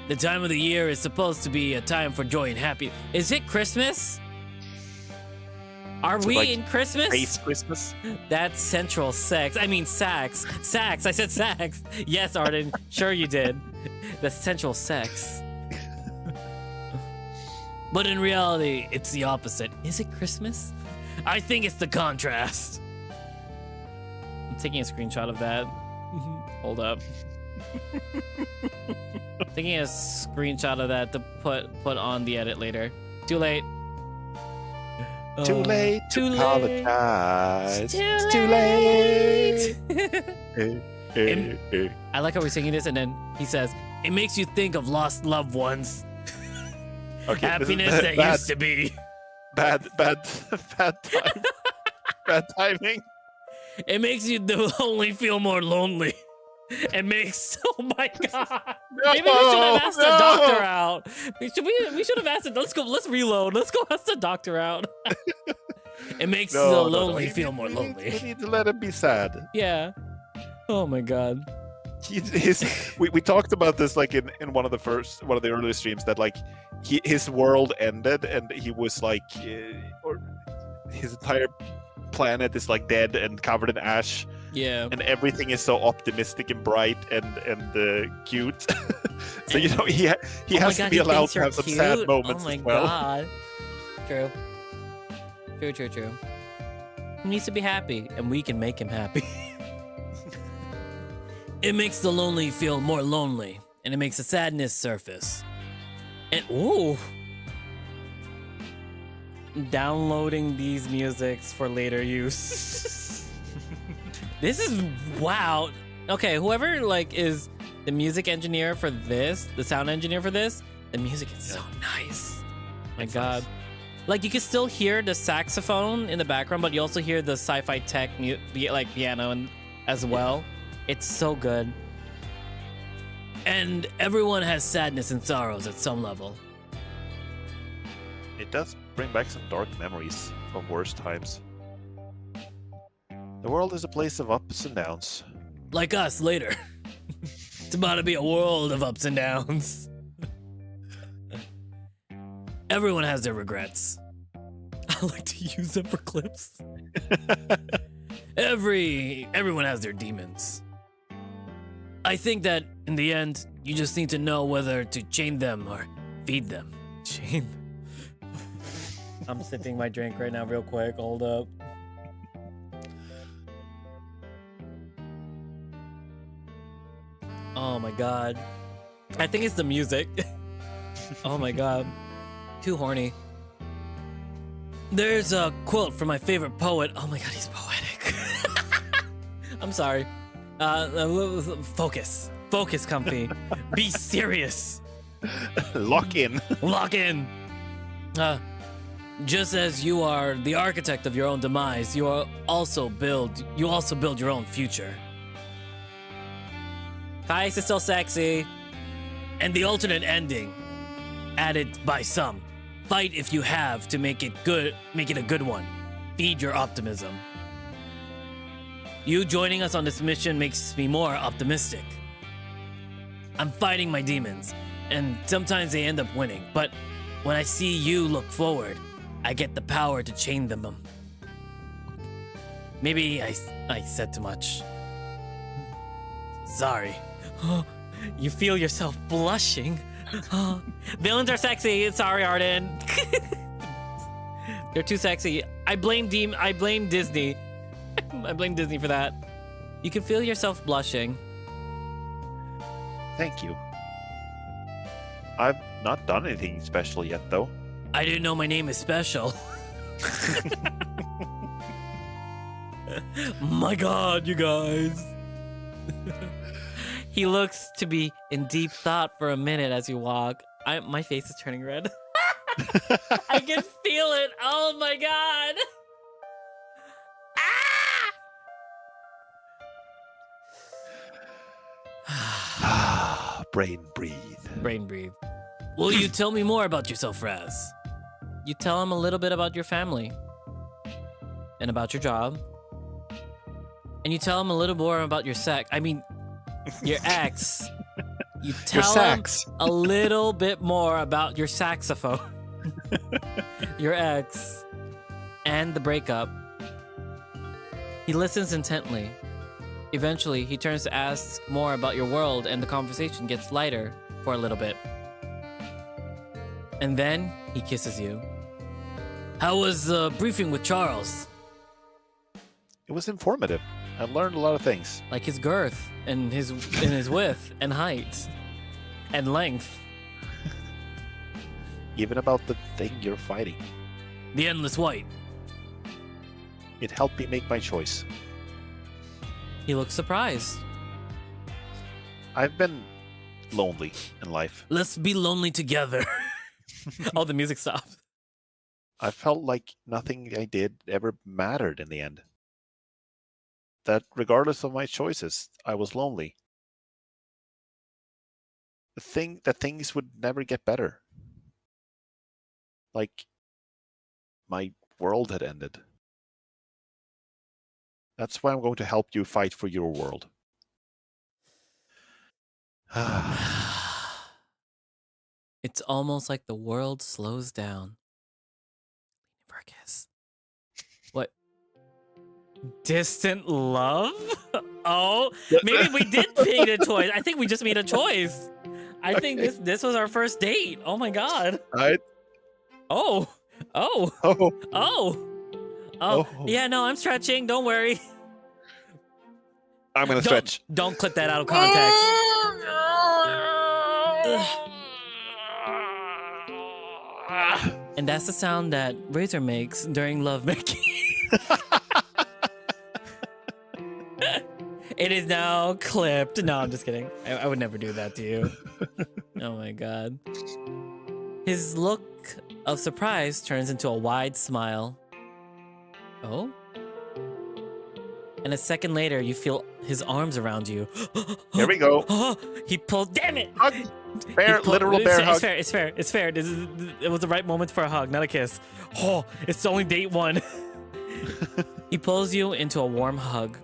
the time of the year is supposed to be a time for joy and happiness. Is it Christmas? Are So, we like, in Christmas? Space Christmas. That's central sex. I mean sax. Sax. I said sax. Yes, Arden. Sure you did. That's central sex. But in reality, it's the opposite. Is it Christmas? I think it's the contrast. I'm taking a screenshot of that. Hold up. Taking a screenshot of that to put on the edit later. Too late. Too late too to late. apologize. It's too late. I like how we're singing this, and then he says, "It makes you think of lost loved ones." Okay, Happiness that bad, used to be. bad time. Bad timing. It makes you only feel more lonely. It makes, oh my god. No, Maybe we should have asked the doctor out. We should have asked it. Let's reload. Let's go ask the doctor out. It makes the lonely feel more lonely. We need to let him be sad. Yeah. Oh my god. We talked about this like in one of the earlier streams that like his world ended and he was like or his entire planet is like dead and covered in ash. Yeah. And everything is so optimistic and bright and cute. So you know he has to be allowed to have some sad moments as well. God. True. True. He needs to be happy, and we can make him happy. It makes the lonely feel more lonely, and it makes the sadness surface. And ooh. downloading these musics for later use. This is wow. Okay, whoever like is the music engineer for this, the sound engineer for this, the music is so nice. My God. Nice. Like you can still hear the saxophone in the background, but you also hear the sci-fi tech like piano and as well. It's so good. And everyone has sadness and sorrows at some level. It does bring back some dark memories of worse times. The world is a place of ups and downs. Like us later. It's about to be a world of ups and downs. Everyone has their regrets. I like to use them for clips. Everyone has their demons. I think that in the end, you just need to know whether to chain them or feed them. Chain. I'm sipping my drink right now real quick. Hold up. Oh my God. I think it's the music. Oh my God. Too horny. There's a quote from my favorite poet. Oh my God, he's poetic. I'm sorry. Focus. Focus, Comfy. Be serious. Lock in. Lock in. Just as you are the architect of your own demise, you also build your own future. Kais is still sexy. And the alternate ending, added by some. Fight if you have to make it a good one. Feed your optimism. You joining us on this mission makes me more optimistic. I'm fighting my demons, and sometimes they end up winning, but when I see you look forward, I get the power to chain them. Maybe I said too much. Sorry. You feel yourself blushing. Villains are sexy. Sorry, Arden. They're too sexy. I blame Disney. I blame Disney for that. You can feel yourself blushing. Thank you. I've not done anything special yet, though. I didn't know my name is special. My God, you guys. He looks to be in deep thought for a minute as you walk. My face is turning red. I can feel it. Oh my God. Ah! Brain breathe. Brain breathe. Will you tell me more about yourself, Raz? You tell him a little bit about your family. And about your job. And you tell him a little more about your your ex. You tell him a little bit more about your saxophone. Your ex. And the breakup. He listens intently. Eventually, he turns to ask more about your world, and the conversation gets lighter for a little bit. And then he kisses you. How was the briefing with Charles? It was informative. I learned a lot of things. Like his girth and his width and height and length. Even about the thing you're fighting. The Endless White. It helped me make my choice. He looks surprised. I've been lonely in life. Let's be lonely together. Oh, the music stopped. I felt like nothing I did ever mattered in the end. That regardless of my choices, I was lonely. That things would never get better. Like my world had ended. That's why I'm going to help you fight for your world. It's almost like the world slows down. For a kiss. What? Distant love? Oh, maybe we did make a choice. I think we just made a choice. I think this was our first date. Oh my God. Oh. Yeah, no, I'm stretching. Don't worry. I'm going to stretch. Don't clip that out of context. And that's the sound that Razor makes during lovemaking. It is now clipped. No, I'm just kidding. I would never do that to you. Oh my God. His look of surprise turns into a wide smile. Oh? And a second later, you feel his arms around you. Here we go. He pulled. Damn it! Hug. Bear, literal bear hug. It's fair. It was the right moment for a hug, not a kiss. Oh, it's only date 1. He pulls you into a warm hug.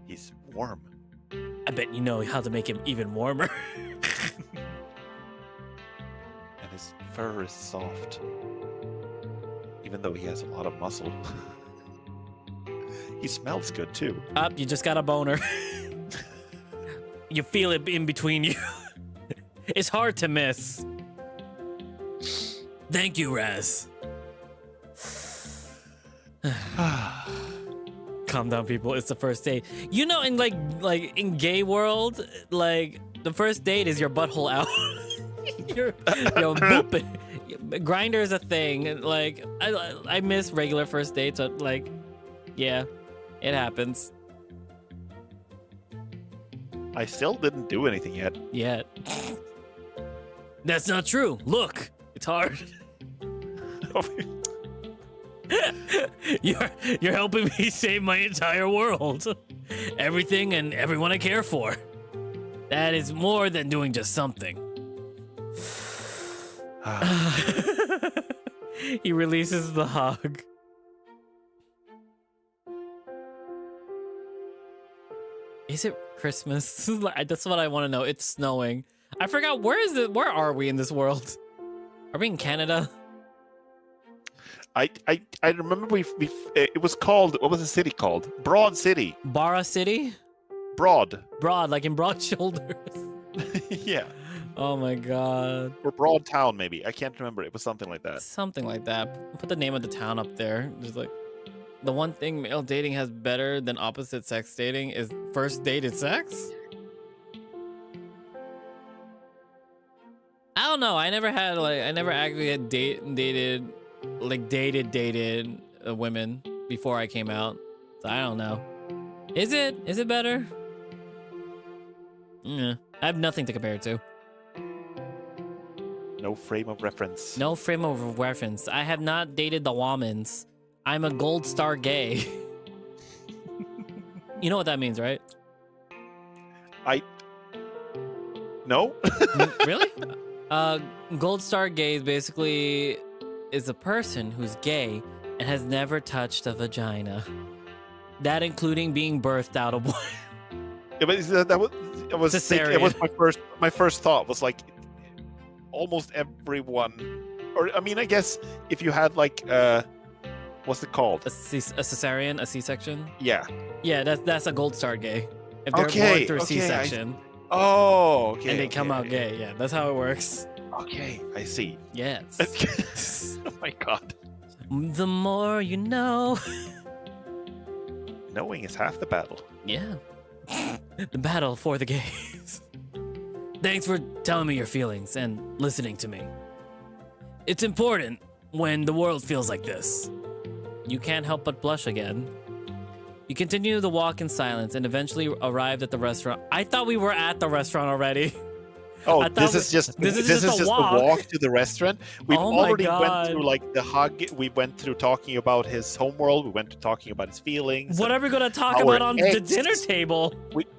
He's warm. I bet you know how to make him even warmer. And his fur is soft. Even though he has a lot of muscle. He smells good too. Up, you just got a boner. You feel it in between you. It's hard to miss. Thank you, Raz. Calm down, people. It's the first date. You know, in like in gay world, like the first date is your butthole out. You're booping. Grinder is a thing. Like I miss regular first dates. So like, yeah, it happens. I still didn't do anything yet. Yet. That's not true. Look, it's hard. You're helping me save my entire world. Everything and everyone I care for. That is more than doing just something. He releases the hug. Is it Christmas? That's what I want to know. It's snowing. I forgot, where are we in this world? Are we in Canada? I remember it was called, what was the city called? Broad City. Barra City? Broad, like in broad shoulders. Yeah. Oh my God. Or Broad Town, maybe. I can't remember. It was something like that. Something like that. Put the name of the town up there. Just like, the one thing male dating has better than opposite sex dating is first dated sex? I don't know. I never actually had dated women before I came out. So I don't know. Is it better? Yeah. I have nothing to compare it to. No frame of reference. No frame of reference. I have not dated the womans. I'm a gold star gay. You know what that means, right? No? Really? Gold star gay basically is a person who's gay and has never touched a vagina. That including being birthed out of one. It was Cesarean. It was my first thought was like almost everyone, or I mean, I guess if you had like what's it called? A cesarean, a C-section. Yeah. Yeah, that's a gold star gay. If they're born through a C-section. Okay. And they come out gay. Yeah, that's how it works. Okay, I see. Yes. Oh my God. The more you know. Knowing is half the battle. Yeah. The battle for the gays. Thanks for telling me your feelings and listening to me. It's important when the world feels like this. You can't help but blush again. You continue the walk in silence and eventually arrived at the restaurant. I thought we were at the restaurant already. Oh, this is just the walk to the restaurant. We've already went through like the hug. We went through talking about his homeworld. We went to talking about his feelings. What are we going to talk about on the dinner table?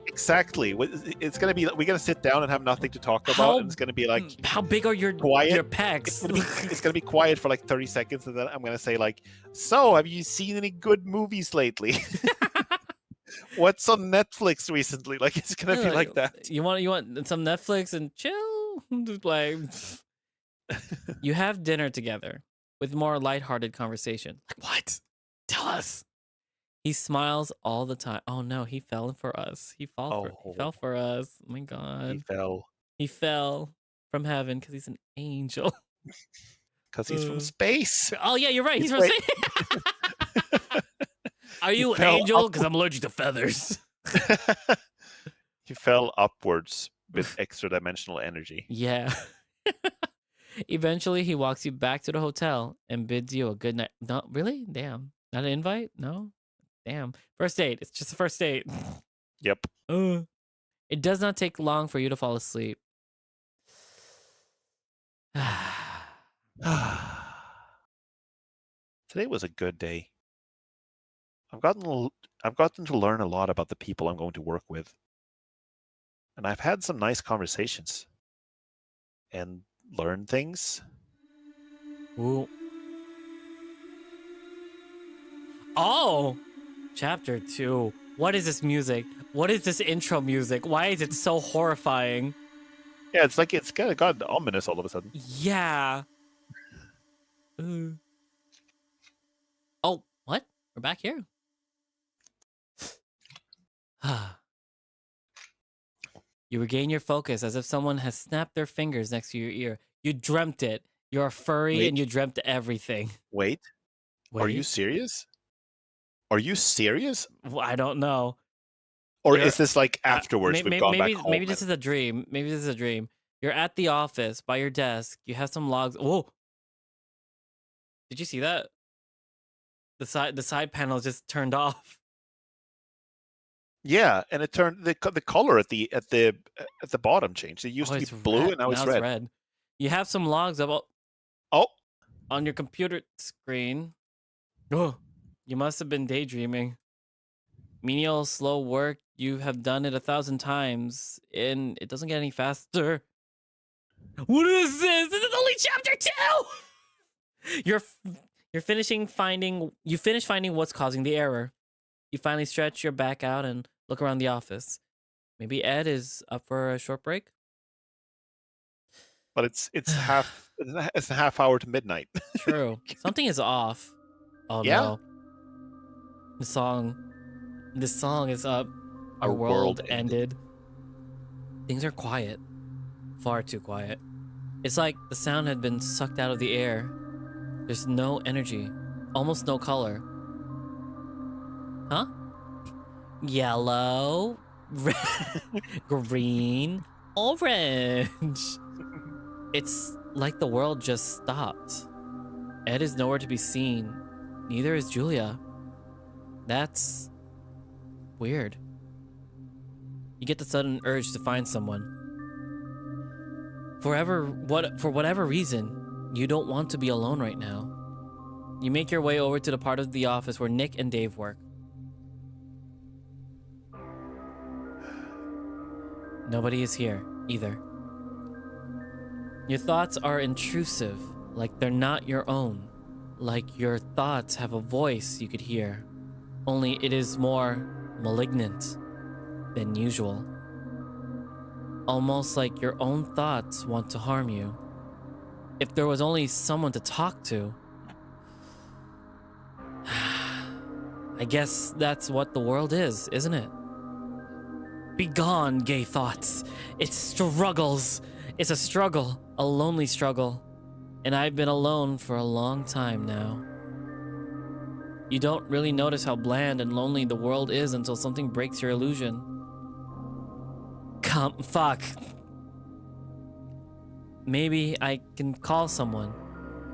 Exactly. It's going to be, we're going to sit down and have nothing to talk about. And it's going to be like, how big are your pecs? It's going to be quiet for like 30 seconds. And then I'm going to say like, so have you seen any good movies lately? What's on Netflix recently? Like, it's gonna be like that. You want some Netflix and chill? Like, you have dinner together with more lighthearted conversation. Like, what? Tell us. He smiles all the time. Oh no, he fell for us. He fell for us. Oh my God. He fell from heaven because he's an angel. Because he's from space. Oh yeah, you're right. He's from space. Are you an angel? Because I'm allergic to feathers. He fell upwards with extra dimensional energy. Yeah. Eventually, he walks you back to the hotel and bids you a good night. No, really? Damn. Not an invite? No? Damn. First date. It's just a first date. Yep. It does not take long for you to fall asleep. Today was a good day. I've gotten to learn a lot about the people I'm going to work with. And I've had some nice conversations. And learned things. Ooh. Oh! Chapter 2. What is this music? What is this intro music? Why is it so horrifying? Yeah, it's like it's kind of got ominous all of a sudden. Yeah. Oh, what? We're back here. You regain your focus as if someone has snapped their fingers next to your ear. You dreamt it. You're a furry and you dreamt everything. Wait. Are you serious? Are you serious? Well, I don't know. Or is this like afterwards we've gone back home? Maybe this is a dream. Maybe this is a dream. You're at the office by your desk. You have some logs. Whoa. Did you see that? The side panel just turned off. Yeah, and it turned the color at the bottom changed. It used to be blue and now it's red. You have some logs about on your computer screen. Oh, you must have been daydreaming. Menial, slow work. You have done it 1,000 times, and it doesn't get any faster. What is this? This is only chapter 2. You finish finding what's causing the error. You finally stretch your back out and look around the office. Maybe Ed is up for a short break. But it's a half hour to midnight. True. Something is off. Oh yeah? No. This song is up. Our world ended. Things are quiet. Far too quiet. It's like the sound had been sucked out of the air. There's no energy. Almost no color. Huh? Yellow, red, green, orange. It's like the world just stopped. Ed is nowhere to be seen. Neither is Julia. That's weird. You get the sudden urge to find someone. For whatever reason, you don't want to be alone right now. You make your way over to the part of the office where Nick and Dave work. Nobody is here, either. Your thoughts are intrusive, like they're not your own. Like your thoughts have a voice you could hear. Only it is more malignant than usual. Almost like your own thoughts want to harm you. If there was only someone to talk to. I guess that's what the world is, isn't it? Begone, gay thoughts. It struggles. It's a struggle, a lonely struggle. And I've been alone for a long time now. You don't really notice how bland and lonely the world is until something breaks your illusion. Fuck. Maybe I can call someone,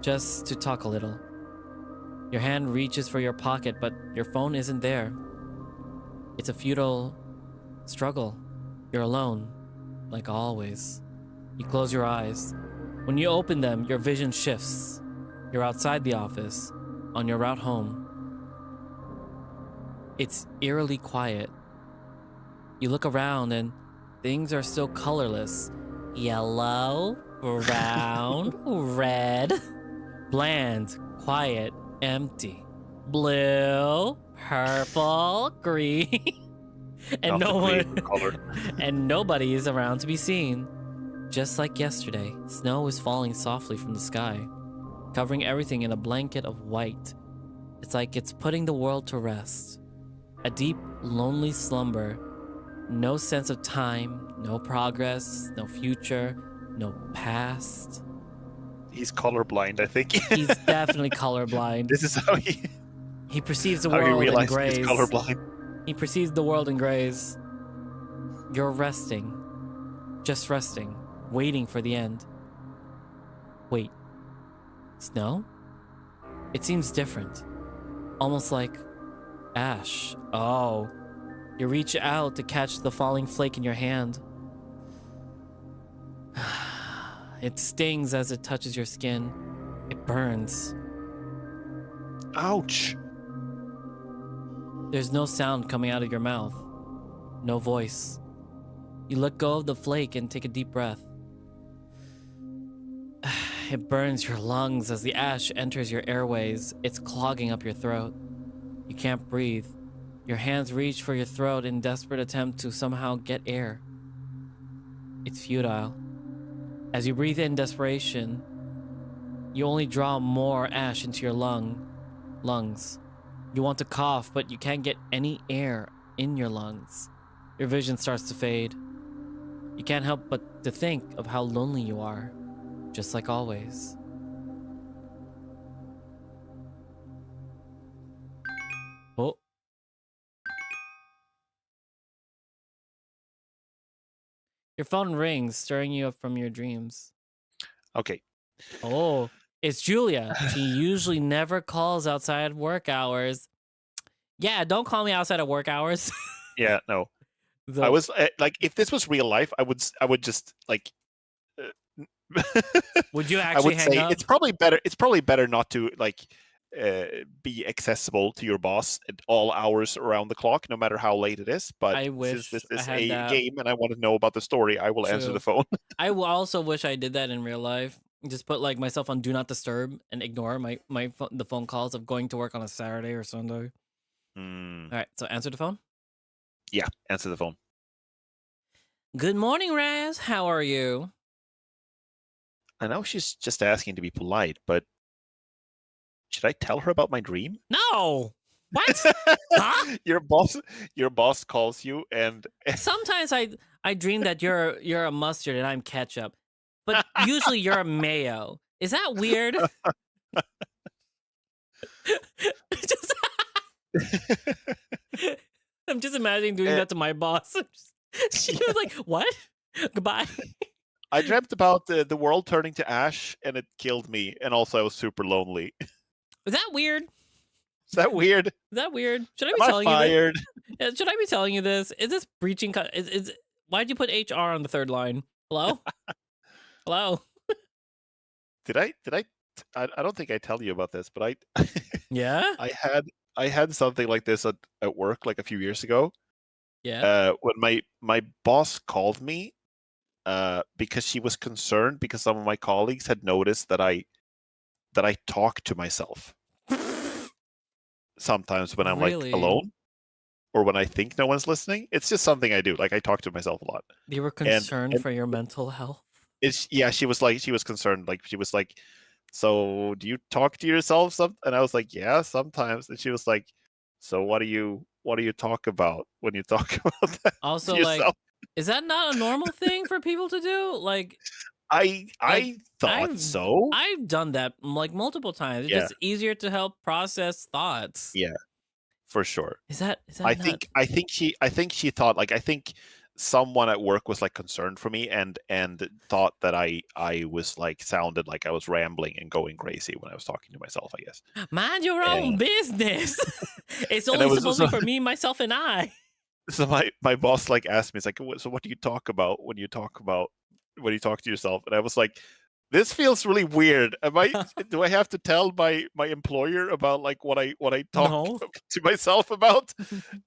just to talk a little. Your hand reaches for your pocket, but your phone isn't there. It's a futile struggle. You're alone, like always. You close your eyes. When you open them, your vision shifts. You're outside the office, on your route home. It's eerily quiet. You look around and things are still colorless. Yellow, brown, red. Bland, quiet, empty. Blue, purple, green. And nobody is around to be seen. Just like yesterday, snow is falling softly from the sky, covering everything in a blanket of white. It's like it's putting the world to rest. A deep, lonely slumber. No sense of time, no progress, no future, no past. He's colorblind, I think. He's definitely colorblind. This is how he perceives the world in grays. He's colorblind. He perceives the world in grays. You're resting. Just resting. Waiting for the end. Wait, snow? It seems different. Almost like ash. Oh. You reach out to catch the falling flake in your hand. It stings as it touches your skin. It burns. Ouch. There's no sound coming out of your mouth. No voice. You let go of the flake and take a deep breath. It burns your lungs as the ash enters your airways. It's clogging up your throat. You can't breathe. Your hands reach for your throat in desperate attempt to somehow get air. It's futile. As you breathe in desperation, you only draw more ash into your lungs. You want to cough, but you can't get any air in your lungs. Your vision starts to fade. You can't help but to think of how lonely you are, just like always. Oh. Your phone rings, stirring you up from your dreams. Okay. Oh, it's Julia. She usually never calls outside work hours. Yeah, don't call me outside of work hours. Yeah, no. I was like, if this was real life, I would just like. Would you actually hang up? It's probably better not to like be accessible to your boss at all hours around the clock, no matter how late it is. But I wish since this is I had a that. game and I want to know about the story, I will answer the phone. I also wish I did that in real life. Just put like myself on do not disturb and ignore the phone calls of going to work on a Saturday or Sunday. All right, so answer the phone. Yeah, answer the phone. Good morning, Raz. How are you? I know she's just asking to be polite, but should I tell her about my dream? No. What? Huh? Your boss calls you, and sometimes I dream that you're a mustard and I'm ketchup, but usually you're a mayo. Is that weird? I'm just imagining doing that to my boss. She was like, "What? Goodbye." I dreamt about the world turning to ash, and it killed me, and also I was super lonely. Is that weird? Is that weird? Is that weird? Should I be telling you this? Should I be telling you this? Is this breaching? Why'd you put HR on the third line? Hello? Hello? Did I? I don't think I tell you about this, but yeah? I had something like this at work like a few years ago. Yeah. When my boss called me because she was concerned because some of my colleagues had noticed that I talk to myself sometimes when I'm like alone or when I think no one's listening. It's just something I do. Like I talk to myself a lot. You were concerned for your mental health? She was concerned. Like she was like, so do you talk to yourself? And I was like, yeah, sometimes. And she was like, so what do you talk about when you talk about that? Also, like, is that not a normal thing for people to do? Like, I thought so. I've done that like multiple times. It's just easier to help process thoughts. Yeah, for sure. Is that I think she thought, like, I think someone at work was like concerned for me and thought that I was like sounded like I was rambling and going crazy when I was talking to myself, I guess. Mind your own business. It's only supposed to be for me, myself, and I. So my boss like asked me, it's like, so what do you talk about when you talk to yourself? And I was like, this feels really weird. Do I have to tell my employer about like what I talk to myself about?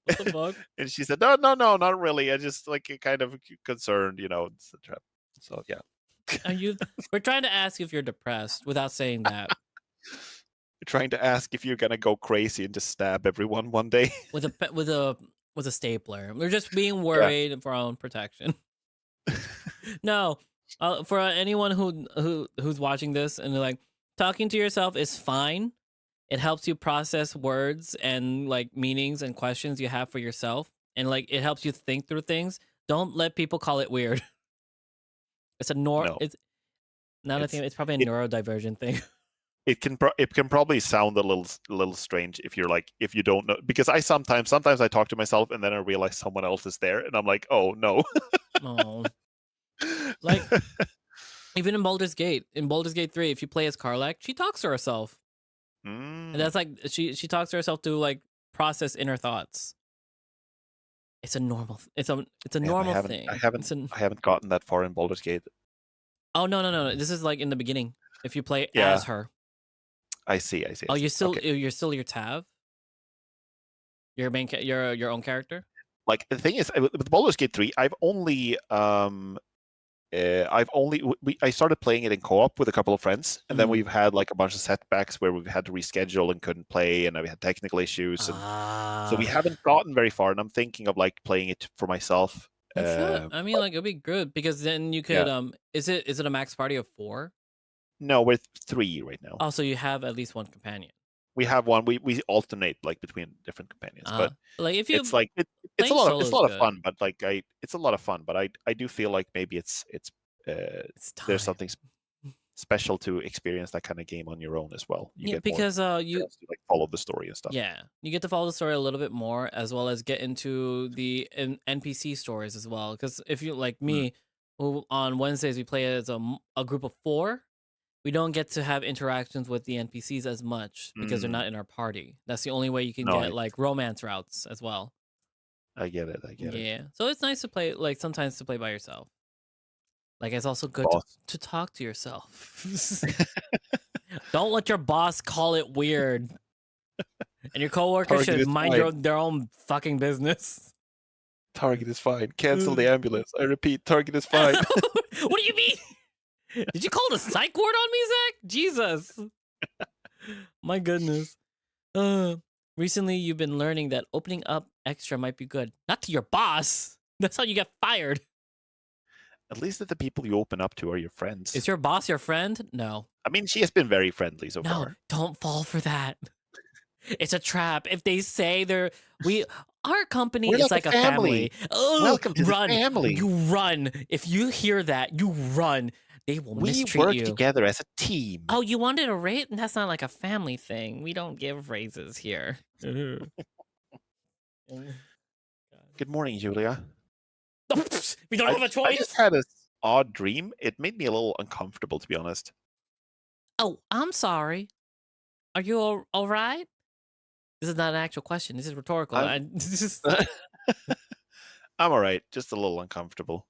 What the fuck? And she said, no, not really. I just like kind of concerned, So yeah. We're trying to ask if you're depressed without saying that. We're trying to ask if you're gonna go crazy and just stab everyone one day with a stapler. We're just being worried for our own protection. No. For anyone who's watching this and they're like, talking to yourself is fine. It helps you process words and like meanings and questions you have for yourself, and like it helps you think through things. Don't let people call it weird. It's a It's not a thing. It's probably a neurodivergent thing. It can probably sound a little strange if you don't know, because I sometimes I talk to myself and then I realize someone else is there and I'm like, oh no. Oh. Like Even in Baldur's Gate 3, if you play as Karlach, she talks to herself. And that's like she talks to herself to like process inner thoughts. It's a normal normal thing. I haven't gotten that far in Baldur's Gate. Oh no. This is like in the beginning. If you play Yeah. as her. I see. Oh, you're still Okay. you're still your Tav? Your main your own character? Like the thing is with Baldur's Gate 3, I started playing it in co-op with a couple of friends, and then we've had like a bunch of setbacks where we've had to reschedule and couldn't play, and we had technical issues, and so we haven't gotten very far. And I'm thinking of like playing it for myself. You should. I mean, like it'd be good because then you could. Is it a max party of 4? No, we're 3 right now. Oh, so you have at least one companion. We have one. We alternate like between different companions, but like if you, it's like it's a lot of fun. But like it's a lot of fun. But I do feel like maybe it's there's something special to experience that kind of game on your own as well. You get because you to, like follow the story and stuff. Yeah, you get to follow the story a little bit more, as well as get into the NPC stories as well. Because if you like me, on Wednesdays we play as a group of 4. We don't get to have interactions with the NPCs as much because they're not in our party. That's the only way you can get like romance routes as well. I get it. Yeah, so it's nice to play like sometimes to play by yourself. Like it's also good to talk to yourself. Don't let your boss call it weird, and your coworkers should mind their own fucking business. Target is fine. Cancel the ambulance. I repeat, target is fine. What do you mean? Did you call the psych ward on me, Zach? Jesus. My goodness. Recently, you've been learning that opening up extra might be good. Not to your boss. That's how you get fired. At least that the people you open up to are your friends. Is your boss your friend? No. I mean, she has been very friendly so far. No, don't fall for that. It's a trap. If they say our company is like a family. Welcome to the family. You run. If you hear that, you run. They will mistreat you. We work together as a team. Oh, you wanted a raise? That's not like a family thing. We don't give raises here. Good morning, Julia. We don't have a choice. I just had an odd dream. It made me a little uncomfortable, to be honest. Oh, I'm sorry. Are you all right? This is not an actual question. This is rhetorical. I'm all right. Just a little uncomfortable.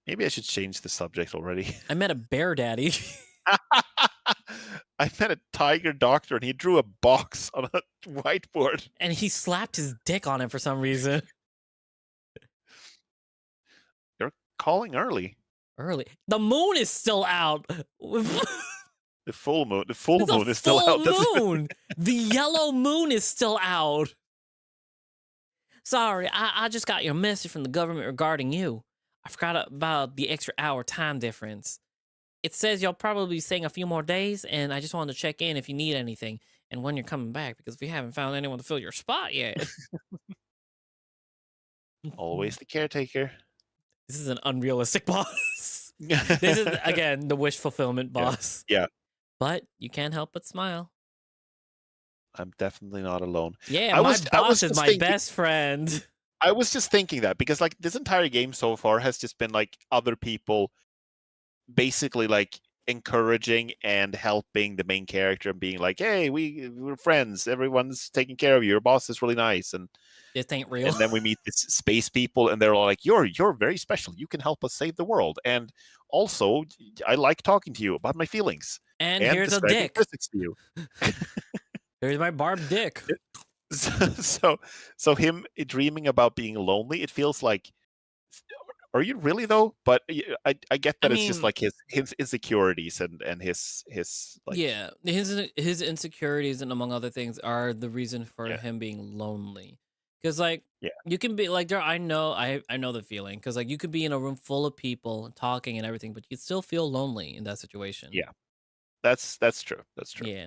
Maybe I should change the subject already. I met a bear daddy. I met a tiger doctor, and he drew a box on a whiteboard. And he slapped his dick on it for some reason. You're calling early. The moon is still out. The full moon. The full moon is still out. Moon. The yellow moon is still out. Sorry, I just got your message from the government regarding you. I forgot about the extra hour time difference. It says you'll probably be staying a few more days, and I just wanted to check in if you need anything and when you're coming back, because we haven't found anyone to fill your spot yet. Always the caretaker. This is an unrealistic boss. This is, again, the wish fulfillment boss. Yeah. But you can't help but smile. I'm definitely not alone. Yeah, my boss is my best friend. I was just thinking that because like this entire game so far has just been like other people basically like encouraging and helping the main character and being like, hey, we're friends. Everyone's taking care of you. Your boss is really nice. And it ain't real. And then we meet these space people and they're all like, you're very special. You can help us save the world. And also, I like talking to you about my feelings. And here's a dick. To you. Here's my barbed dick. So him dreaming about being lonely, it feels like, are you really though? But I get that it's just like his insecurities and his like, yeah, his insecurities and among other things are the reason for him being lonely. Because like you can be like I know the feeling, because like you could be in a room full of people talking and everything, but you still feel lonely in that situation. Yeah, that's true. That's true. Yeah.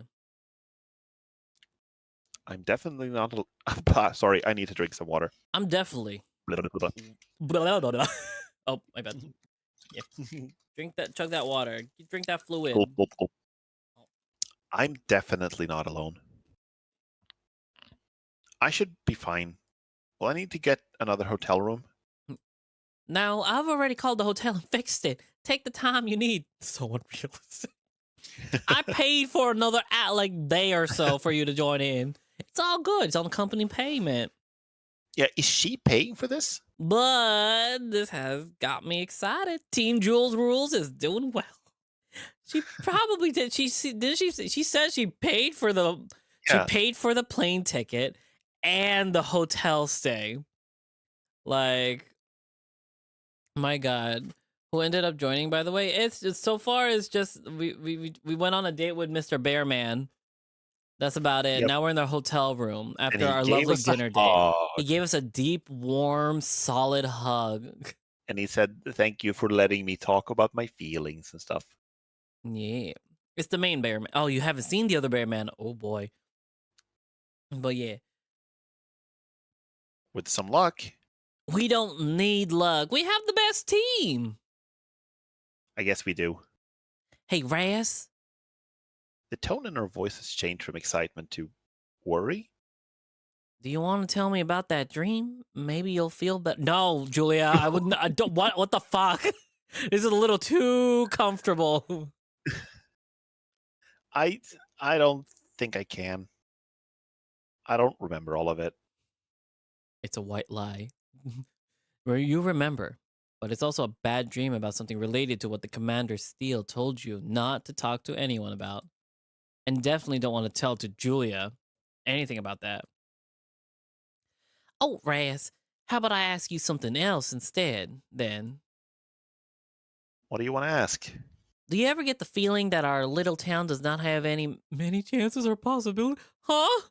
I'm definitely not. Sorry, I need to drink some water. I'm definitely. Oh, my bad. Yeah. Chug that water. Drink that fluid. Cool. I'm definitely not alone. I should be fine. Well, I need to get another hotel room. Now, I've already called the hotel and fixed it. Take the time you need. So unrealistic. I paid for another day or so for you to join in. It's all good. It's on company payment. Yeah, is she paying for this? But this has got me excited. Team Jules Rules is doing well. She probably did. She said she paid for the plane ticket and the hotel stay. Like, my God. Who ended up joining, by the way? It's just so far it's just we went on a date with Mr. Bearman. That's about it. Yep. Now we're in the hotel room after he our gave lovely us a dinner date. hug. He gave us a deep, warm, solid hug. And he said, "Thank you for letting me talk about my feelings and stuff." Yeah. It's the main Bearman. Oh, you haven't seen the other Bearman? Oh boy. But yeah. With some luck, We don't need luck. We have the best team. I guess we do. Hey, Raz. The tone in her voice has changed from excitement to worry. Do you want to tell me about that dream? Maybe you'll feel better. No, Julia, I wouldn't. I don't. What the fuck? This is a little too comfortable. I don't think I can. I don't remember all of it. It's a white lie. Where you remember, but it's also a bad dream about something related to what the Commander Steele told you not to talk to anyone about. And definitely don't want to tell to Julia anything about that. Oh, Raz, how about I ask you something else instead, then? What do you want to ask? Do you ever get the feeling that our little town does not have many chances or possibilities? Huh?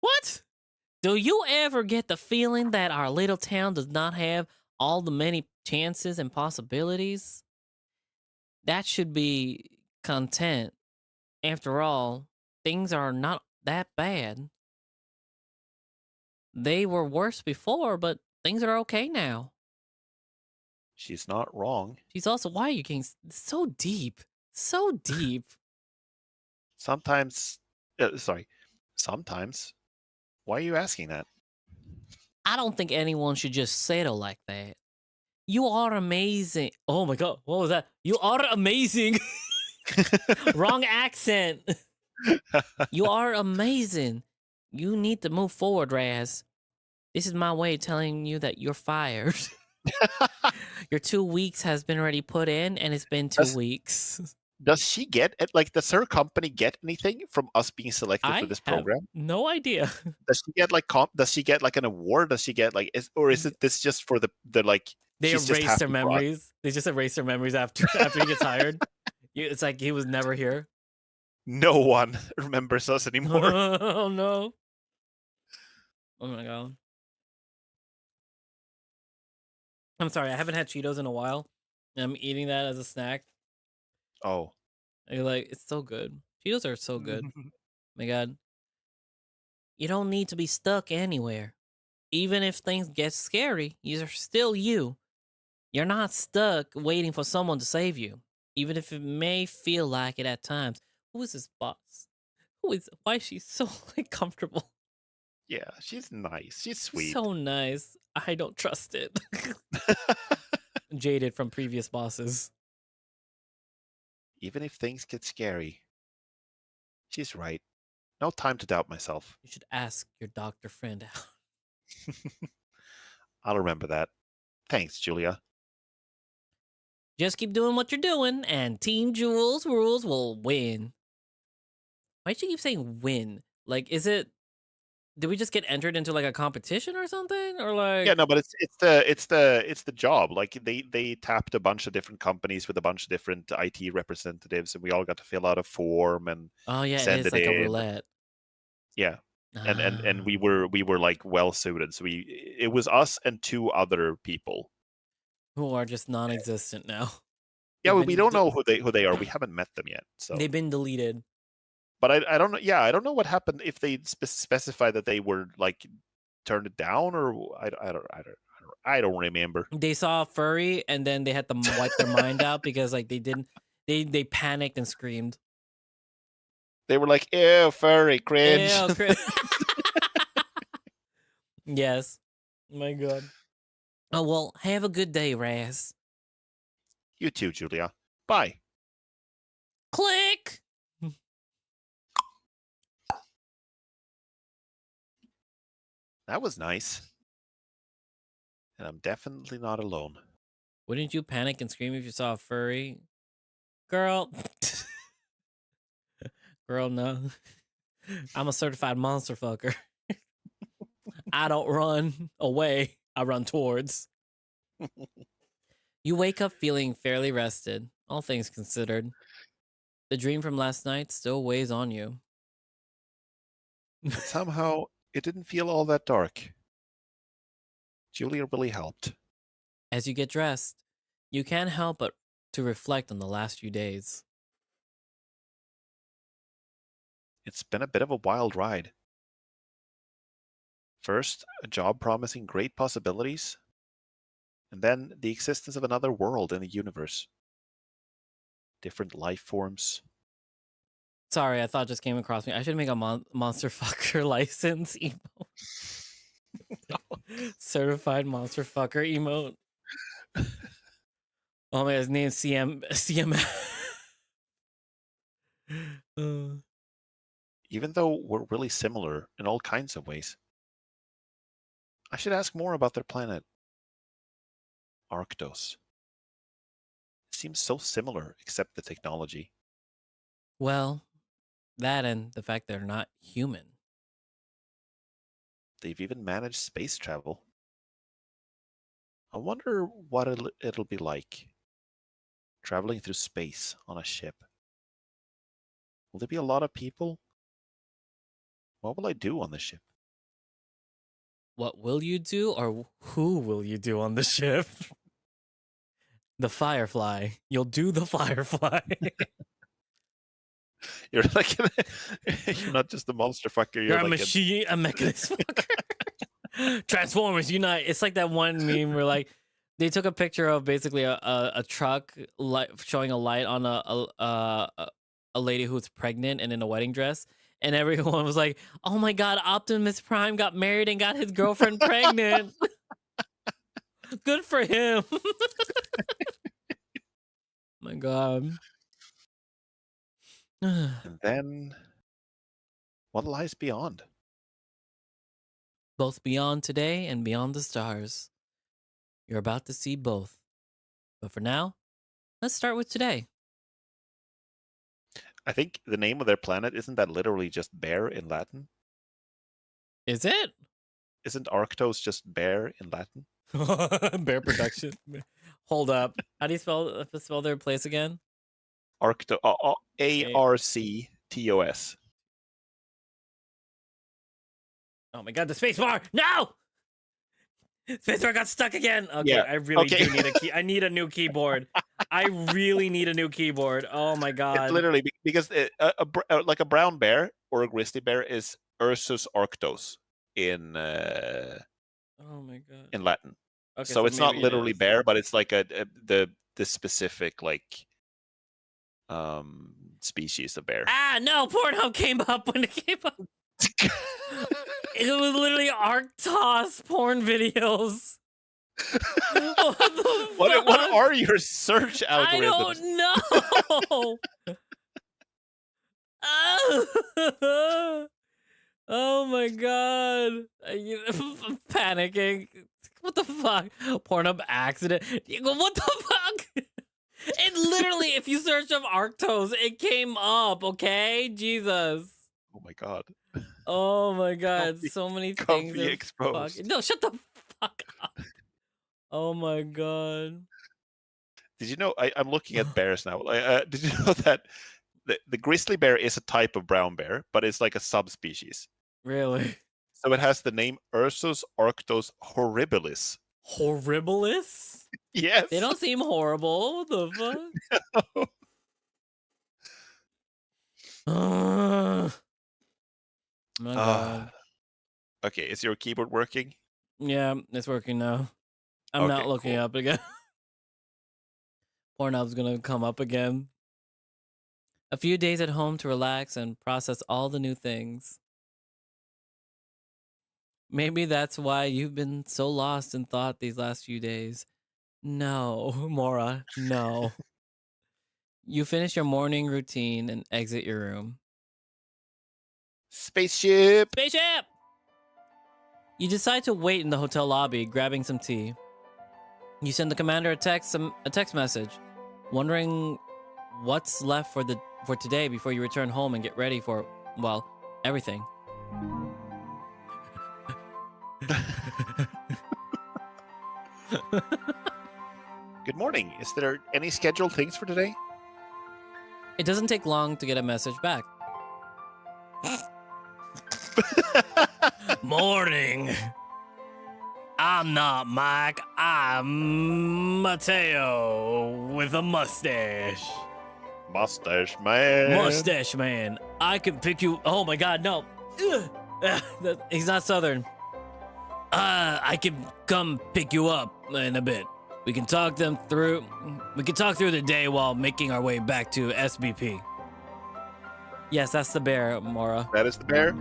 What? Do you ever get the feeling that our little town does not have all the many chances and possibilities? That should be content. After all, things are not that bad. They were worse before, but things are okay now. She's not wrong. She's also, why are you getting so deep? So deep. Sometimes, sometimes. Why are you asking that? I don't think anyone should just settle like that. You are amazing. Oh my God, what was that? You are amazing. Wrong accent. You are amazing. You need to move forward, Raz. This is my way of telling you that you're fired. Your 2 weeks has been already put in, and it's been 2 weeks. Does she get it? Like, does her company get anything from us being selected for this program? No idea. Does she get like does she get like an award? Does she get like is it this just for the like they she's erase just their memories? They just erase their memories after he gets hired. It's like he was never here. No one remembers us anymore. Oh no. Oh my God. I'm sorry, I haven't had Cheetos in a while. I'm eating that as a snack. Oh. It's so good. Cheetos are so good. My God. You don't need to be stuck anywhere. Even if things get scary, you're still you. You're not stuck waiting for someone to save you, even if it may feel like it at times. Who is this boss? Why is she so comfortable? Yeah, she's nice. She's sweet. So nice. I don't trust it. Jaded from previous bosses. Even if things get scary, she's right. No time to doubt myself. You should ask your doctor friend out. I'll remember that. Thanks, Julia. Just keep doing what you're doing, and Team Jules Rules will win. Why'd you keep saying win? Like, did we just get entered into like a competition or something? Or like, yeah, no, but it's the job. Like they tapped a bunch of different companies with a bunch of different IT representatives, and we all got to fill out a form and send it's it like in. a roulette. Yeah. And we were like well suited. So it was us and 2 other people who are just non-existent now. Yeah, we don't know who they are. We haven't met them yet. So they've been deleted. But I don't know. Yeah, I don't know what happened if they specify that they were like turned it down or I don't remember. They saw a furry and then they had to wipe their mind out because like they panicked and screamed. They were like, ew, furry, cringe. Ew, yes. My God. Oh, well, have a good day, Raz. You too, Julia. Bye. Click! That was nice. And I'm definitely not alone. Wouldn't you panic and scream if you saw a furry? Girl. Girl, no. I'm a certified monster fucker. I don't run away. I run towards. You wake up feeling fairly rested, all things considered. The dream from last night still weighs on you. But somehow, it didn't feel all that dark. Julia really helped. As you get dressed, you can't help but to reflect on the last few days. It's been a bit of a wild ride. First, a job promising great possibilities, and then the existence of another world in the universe. Different life forms. Sorry, I thought just came across me. I should make a monster fucker license emote. Certified monster fucker emote. Oh man, his name's CM. Even though we're really similar in all kinds of ways. I should ask more about their planet. Arctos. It seems so similar, except the technology. Well, that and the fact they're not human. They've even managed space travel. I wonder what it'll be like traveling through space on a ship. Will there be a lot of people? What will I do on the ship? What will you do, or who will you do on the ship? The Firefly. You'll do the Firefly. You're like you're not just a monster fucker. You're You're a like machine, a mechanist fucker. Transformers unite. It's like that one meme where like they took a picture of basically a truck light showing a light on a lady who's pregnant and in a wedding dress, and everyone was like, "Oh my god, Optimus Prime got married and got his girlfriend pregnant. Good for him." My god. And then, what lies beyond? Both beyond today and beyond the stars. You're about to see both. But for now, let's start with today. I think the name of their planet isn't that literally just bear in Latin? Is it? Isn't Arctos just bear in Latin? Bear production. Hold up. How do you spell their place again? Arcto Arctos. Oh my god, the space bar! No! Space bar got stuck again. Okay, Yeah. I really Okay. do need a key. I need a new keyboard. I really need a new keyboard. Oh my god. It's literally because like a brown bear or a grizzly bear is Ursus Arctos in Oh my god. in Latin. Okay, so it's not maybe it literally is. bear, but it's like the specific like species of bear. Ah, no! Pornhub came up when it came up. It was literally Arctos porn videos. What the What fuck? are your search algorithms? I don't know. Oh my god. I'm panicking. What the fuck? Pornhub accident. What the fuck? It literally, if you search up Arctos, it came up, okay? Jesus. Oh my god. Oh my god. So many Can't things be are exposed. fucking. No, shut the fuck up. Oh my god. Did you know? I'm looking at bears now. Did you know that the grizzly bear is a type of brown bear, but it's like a subspecies. Really? So it has the name Ursus Arctos horribilis. Horribilis? Yes. They don't seem horrible. What the fuck? Oh my god. Okay, is your keyboard working? Yeah, it's working now. I'm not looking up again. Pornhub's gonna come up again. A few days at home to relax and process all the new things. Maybe that's why you've been so lost in thought these last few days. No, Mora, no. You finish your morning routine and exit your room. Spaceship! Spaceship! You decide to wait in the hotel lobby, grabbing some tea. You send the commander a text message, wondering what's left for today before you return home and get ready for, well, everything. Good morning. Is there any scheduled things for today? It doesn't take long to get a message back. Morning. I'm not Mike. I'm Mateo with a mustache. Mustache man. Mustache man. I can pick you. Oh my God, no. He's not Southern. I can come pick you up in a bit. We can talk through the day while making our way back to SBP. Yes, that's the bear, Mora. That is the bear?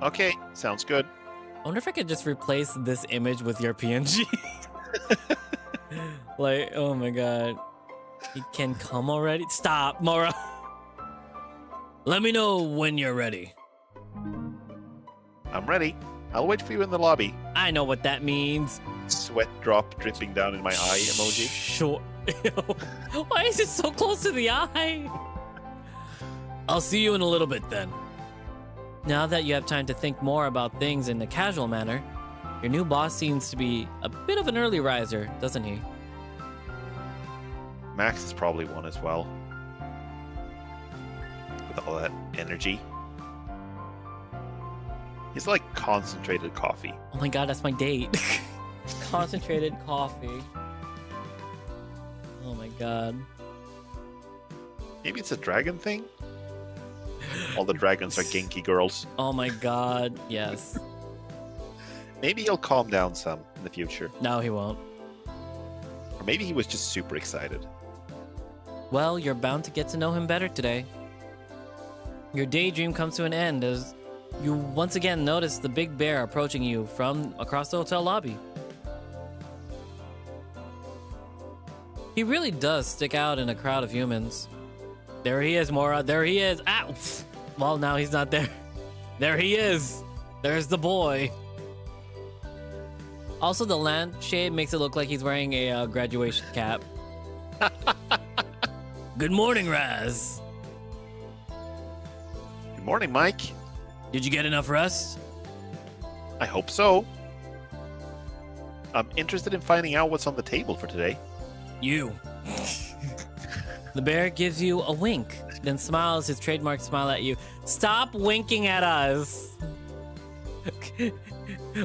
Okay, sounds good. I wonder if I could just replace this image with your PNG. Like, oh my God. He can come already? Stop, Mora. Let me know when you're ready. I'm ready. I'll wait for you in the lobby. I know what that means. Sweat drop dripping down in my eye emoji. Sure. Why is it so close to the eye? I'll see you in a little bit then. Now that you have time to think more about things in a casual manner, your new boss seems to be a bit of an early riser, doesn't he? Max is probably one as well. With all that energy. He's like concentrated coffee. Oh my God, that's my date. Concentrated coffee. Oh my God. Maybe it's a dragon thing? All the dragons are Genki girls. Oh my God, yes. Maybe he'll calm down some in the future. No, he won't. Or maybe he was just super excited. Well, you're bound to get to know him better today. Your daydream comes to an end as you once again notice the big bear approaching you from across the hotel lobby. He really does stick out in a crowd of humans. There he is, Mora. There he is. Ah! Well, now he's not there. There he is. There's the boy. Also, the lampshade makes it look like he's wearing a graduation cap. Good morning, Raz. Good morning, Mike. Did you get enough rest? I hope so. I'm interested in finding out what's on the table for today. You. The bear gives you a wink, then smiles his trademark smile at you. Stop winking at us.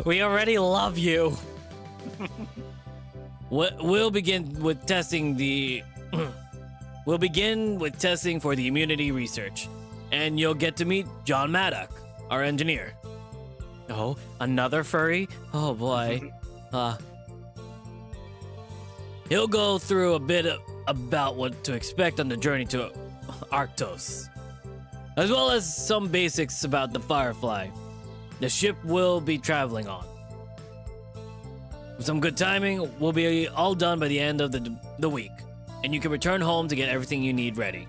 We already love you. We'll begin with testing for the immunity research, and you'll get to meet John Maddock, our engineer. Oh, another furry? Oh boy. He'll go through a bit about what to expect on the journey to Arctos, as well as some basics about the Firefly, the ship we'll be traveling on. With some good timing, we'll be all done by the end of the week, and you can return home to get everything you need ready.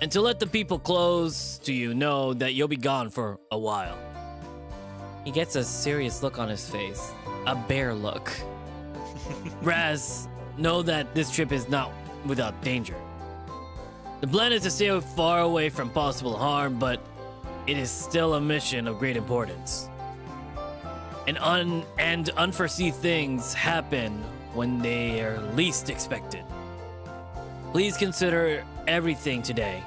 And to let the people close to you know that you'll be gone for a while. He gets a serious look on his face, a bear look. Raz, know that this trip is not without danger. The plan is to stay far away from possible harm, but it is still a mission of great importance. And unforeseen things happen when they are least expected. Please consider everything today,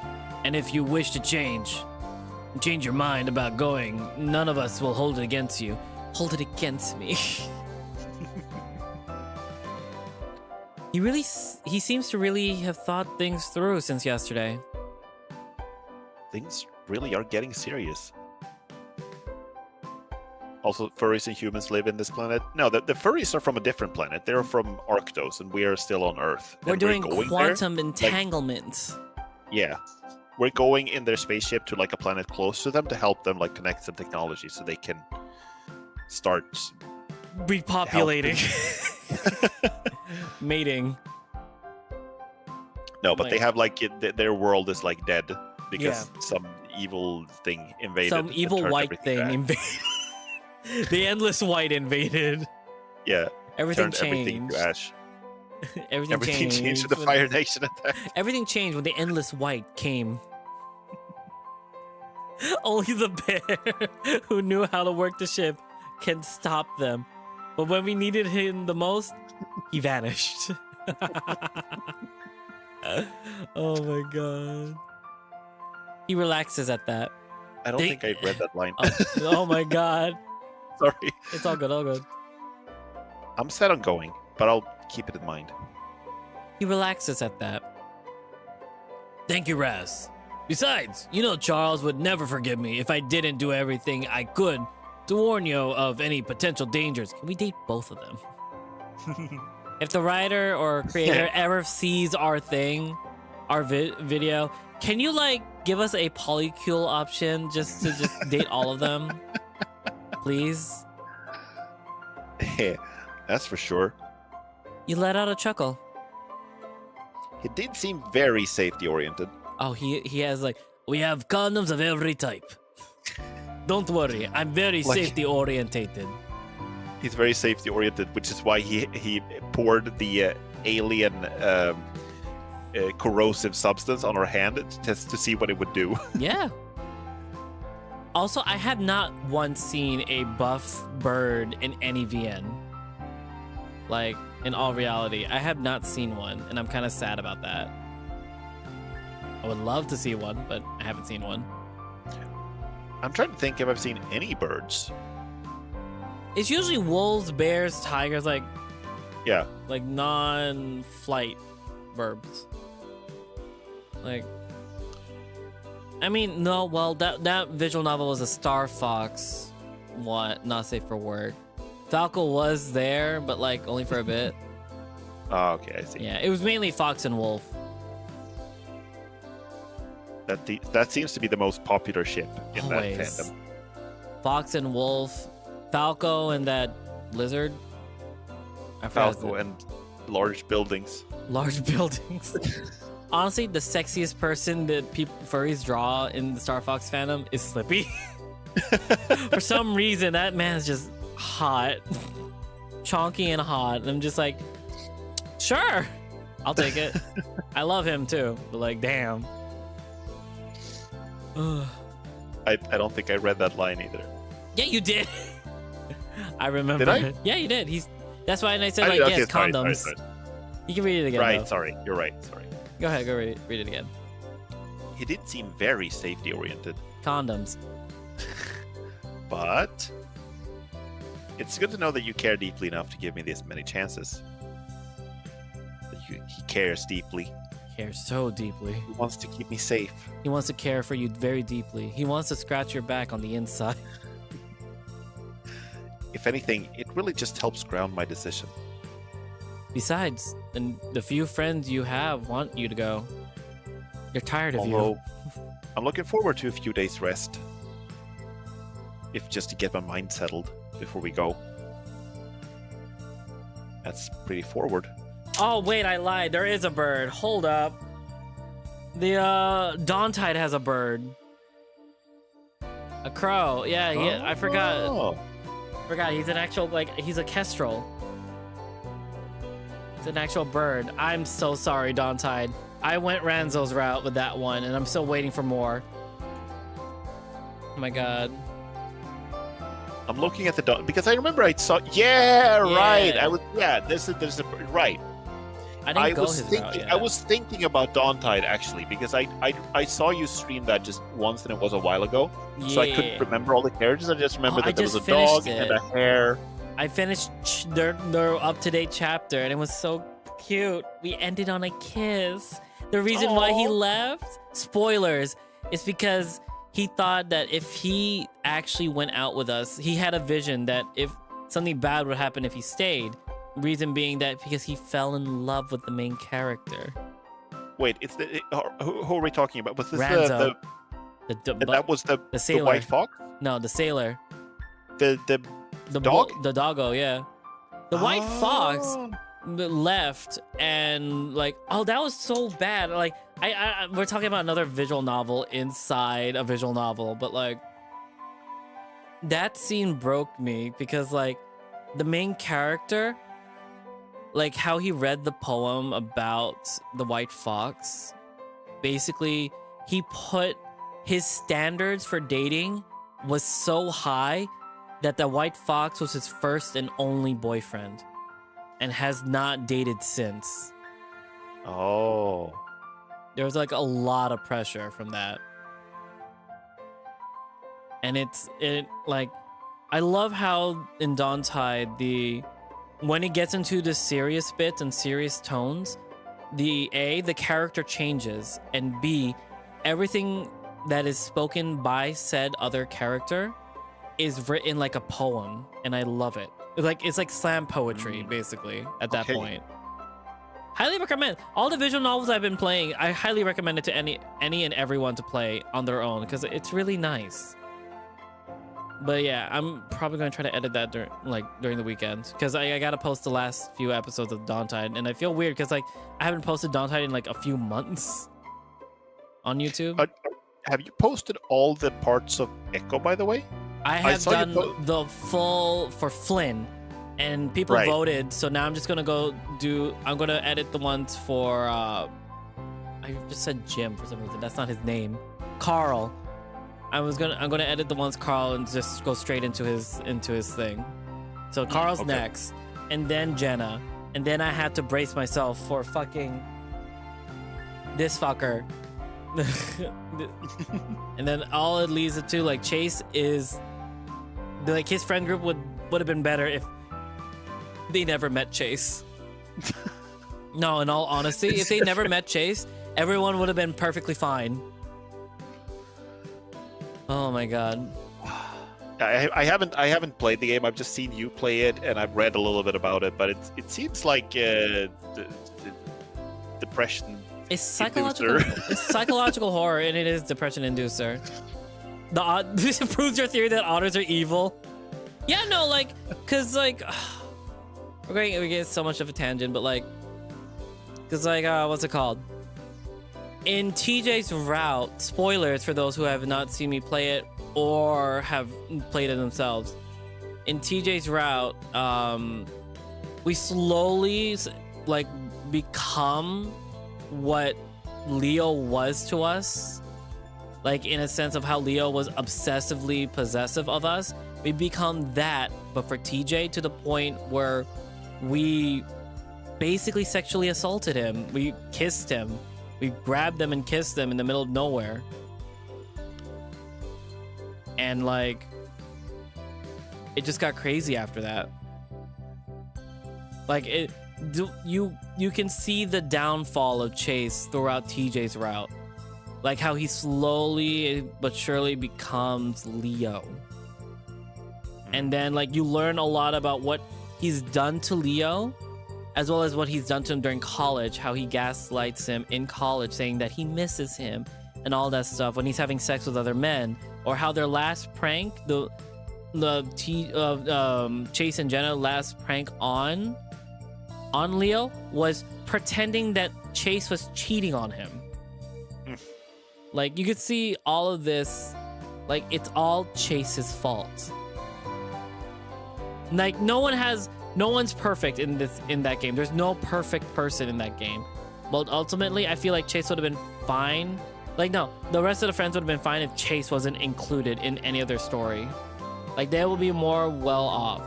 and if you wish to change your mind about going, none of us will hold it against you. Hold it against me. He seems to really have thought things through since yesterday. Things really are getting serious. Also, furries and humans live in this planet. No, the furries are from a different planet. They're from Arctos, and we are still on Earth. We're doing quantum there. entanglement. Yeah. We're going in their spaceship to like a planet close to them to help them like connect some technology so they can starts repopulating, mating. No, but they have like their world is like dead because Yeah. some evil thing invaded. Some evil turned white everything thing back. invaded. The endless white invaded. Yeah. Everything Turned everything changed. to ash. Everything changed with the Fire Nation attack. Everything changed when the endless white came. Only the bear who knew how to work the ship can stop them. But when we needed him the most, he vanished. Oh my god. He relaxes at that. I don't think I read that line. Oh my god. Sorry. It's all good, all good. I'm set on going, but I'll keep it in mind. He relaxes at that. Thank you, Raz. Besides, you know Charles would never forgive me if I didn't do everything I could to warn you of any potential dangers. Can we date both of them? If the writer or creator ever sees our thing, our video, can you like give us a polycule option just to date all of them? Please? That's for sure. You let out a chuckle. He did seem very safety oriented. Oh, he has like, we have condoms of every type. Don't worry, I'm very safety orientated. He's very safety oriented, which is why he poured the alien corrosive substance on her hand to test to see what it would do. Yeah. Also, I have not once seen a buff bird in any VN. Like, in all reality, I have not seen one, and I'm kind of sad about that. I would love to see one, but I haven't seen one. I'm trying to think if I've seen any birds. It's usually wolves, bears, tigers, like Yeah. like non-flight verbs. Like, I mean, no, well, that visual novel was a Star Fox one, not safe for work. Falco was there, but like only for a bit. Oh, okay, I see. Yeah, it was mainly Fox and Wolf. That seems to be the most popular ship in Always. that fandom. Fox and Wolf, Falco and that lizard. I forgot his Falco name. and large buildings. Large buildings. Honestly, the sexiest person that furries draw in the Star Fox fandom is Slippy. For some reason, that man's just hot, chonky and hot. And I'm just like, sure, I'll take it. I love him too, but like, damn. I don't think I read that line either. Yeah, you did. I remember. Did I? It. Yeah, you did. That's why I said I like, did, yes, okay, sorry, condoms. sorry. You can read it again. Right, though. sorry. You're right. Sorry. Go ahead, go read it again. He did seem very safety oriented, Condoms. but it's good to know that you care deeply enough to give me this many chances. That he cares deeply. Cares so deeply. He wants to keep me safe. He wants to care for you very deeply. He wants to scratch your back on the inside. If anything, it really just helps ground my decision. Besides, the few friends you have want you to go. They're tired of Although, I'm looking forward to a few days rest. If just to get my mind settled before we go. That's pretty forward. you. Oh, wait, I lied. There is a bird. Hold up. The Dawntide has a bird. A crow. Yeah, I forgot. Oh. Forgot, he's an actual, like, he's a kestrel. It's an actual bird. I'm so sorry, Dawntide. I went Ranzo's route with that one, and I'm still waiting for more. Oh my god. I'm looking at the dog because I remember I saw. Yeah, right. Yeah. There's a right. I didn't go was his thinking. route yet. I was thinking about Dawntide actually because I saw you stream that just once and it was a while ago, so I couldn't remember all the characters. I just remember that there was a dog and a hare. I finished their up-to-date chapter, and it was so cute. We ended on a kiss. The reason why he left, spoilers, is because he thought that if he actually went out with us, he had a vision that if something bad would happen if he stayed. Reason being that because he fell in love with the main character. Wait, it's who are we talking about? Was this Ranzo. that was the sailor. white fox? No, the sailor. The the dog, the doggo, yeah. The white fox left, and like, oh, that was so bad. Like, we're talking about another visual novel inside a visual novel, but like, that scene broke me because like, the main character, like how he read the poem about the white fox, basically he put his standards for dating was so high that the white fox was his first and only boyfriend and has not dated since. Oh. There was like a lot of pressure from that. And it like, I love how in Dawntide, when it gets into the serious bits and serious tones, the character changes, and B, everything that is spoken by said other character is written like a poem, and I love it. It's like slam poetry, basically, at that point. Highly recommend. All the visual novels I've been playing, I highly recommend it to any and everyone to play on their own, because it's really nice. But yeah, I'm probably going to try to edit that during the weekend, because I got to post the last few episodes of Dawntide, and I feel weird because like I haven't posted Dawntide in like a few months on YouTube. Have you posted all the parts of Echo, by the way? I have done the full for Flynn, and people voted, so now I'm just going to I'm going to edit the ones for, I just said Jim for some reason. That's not his name. Carl. I'm gonna edit the ones Carl and just go straight into his thing. So Carl's next, and then Jenna, and then I had to brace myself for fucking this fucker. And then all it leads it to, like, Chase is like, his friend group would have been better if they never met Chase. No, in all honesty, if they never met Chase, everyone would have been perfectly fine. Oh my god. I haven't played the game. I've just seen you play it, and I've read a little bit about it. But it seems like the depression. It's psychological. It's psychological horror, and it is depression inducer. This proves your theory that otters are evil. Yeah, no, like, cause like, we get so much of a tangent, but like, cause like, what's it called? In TJ's route, spoilers for those who have not seen me play it or have played it themselves. In TJ's route, we slowly like become what Leo was to us. Like, in a sense of how Leo was obsessively possessive of us. We become that, but for TJ, to the point where we basically sexually assaulted him. We kissed him. We grabbed them and kissed them in the middle of nowhere. And like, it just got crazy after that. Like, you can see the downfall of Chase throughout TJ's route. Like how he slowly but surely becomes Leo. And then like, you learn a lot about what he's done to Leo, as well as what he's done to him during college, how he gaslights him in college, saying that he misses him and all that stuff when he's having sex with other men, or how their last prank, Chase and Jenna last prank on Leo was pretending that Chase was cheating on him. Like, you could see all of this, like, it's all Chase's fault. Like, no one's perfect in that game. There's no perfect person in that game. But ultimately, I feel like Chase would have been fine. Like, no, the rest of the friends would have been fine if Chase wasn't included in any other story. Like, they will be more well off.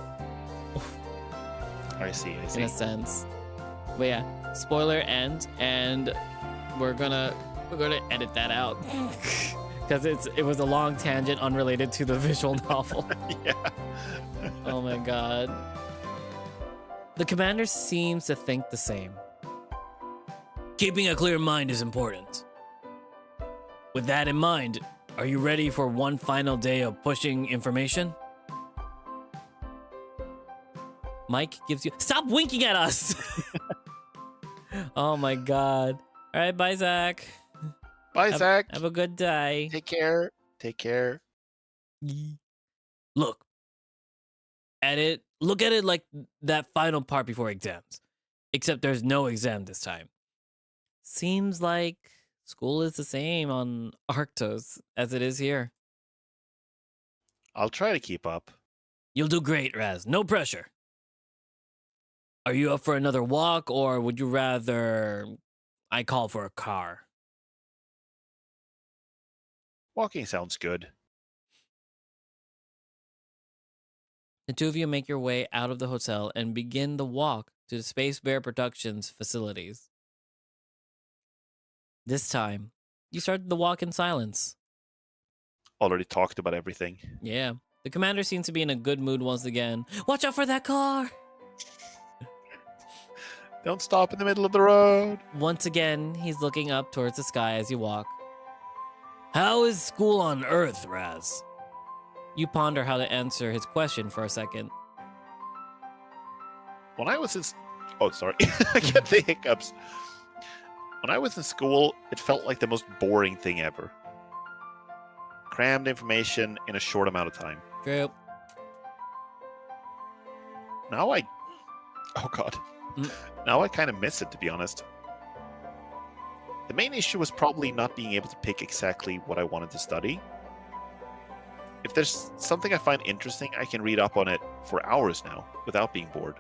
I see. In a sense. But yeah, spoiler end, and we're gonna edit that out. Because it was a long tangent unrelated to the visual novel. Yeah. Oh my god. The commander seems to think the same. Keeping a clear mind is important. With that in mind, are you ready for one final day of pushing information? Mike gives you... Stop winking at us! Oh my god. All right, bye, Zach. Bye, Zach. Have a good day. Take care. Take care. Look, Look at it like that final part before exams. Except there's no exam this time. Seems like school is the same on Arctos as it is here. I'll try to keep up. You'll do great, Raz. No pressure. Are you up for another walk, or would you rather I call for a car? Walking sounds good. The two of you make your way out of the hotel and begin the walk to the Space Bear Productions facilities. This time, you start the walk in silence. Already talked about everything. Yeah. The commander seems to be in a good mood once again. Watch out for that car! Don't stop in the middle of the road. Once again, he's looking up towards the sky as you walk. How is school on Earth, Raz? You ponder how to answer his question for a second. When I was in... Oh, sorry. I get the hiccups. When I was in school, it felt like the most boring thing ever. Crammed information in a short amount of time. True. Now I... Oh, God. Now I kind of miss it, to be honest. The main issue was probably not being able to pick exactly what I wanted to study. If there's something I find interesting, I can read up on it for hours now, without being bored.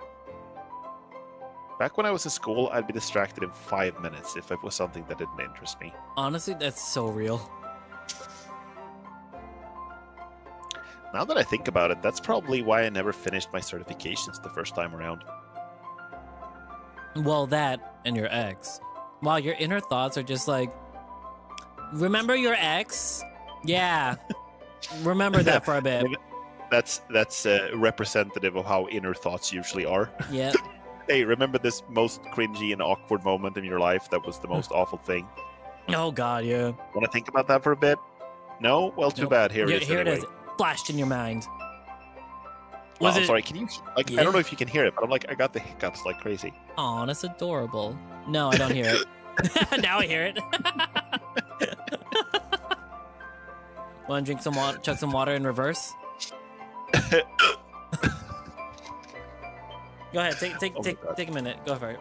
Back when I was in school, I'd be distracted in 5 minutes if it was something that didn't interest me. Honestly, that's so real. Now that I think about it, that's probably why I never finished my certifications the first time around. Well, that and your ex. While your inner thoughts are just like, remember your ex? Yeah. Remember that for a bit. That's representative of how inner thoughts usually are. Yeah. Hey, remember this most cringy and awkward moment in your life that was the most awful thing? Oh, God, yeah. Want to think about that for a bit? No? Well, too bad. Here it is. Here it is. Flashed in your mind. I'm sorry. Can you... Like, yeah. I don't know if you can hear it, but I got the hiccups like crazy. Aw, that's adorable. No, I don't hear it. Now I hear it. Want to drink some water? Chug some water in reverse? Go ahead. Take a minute. Go for it.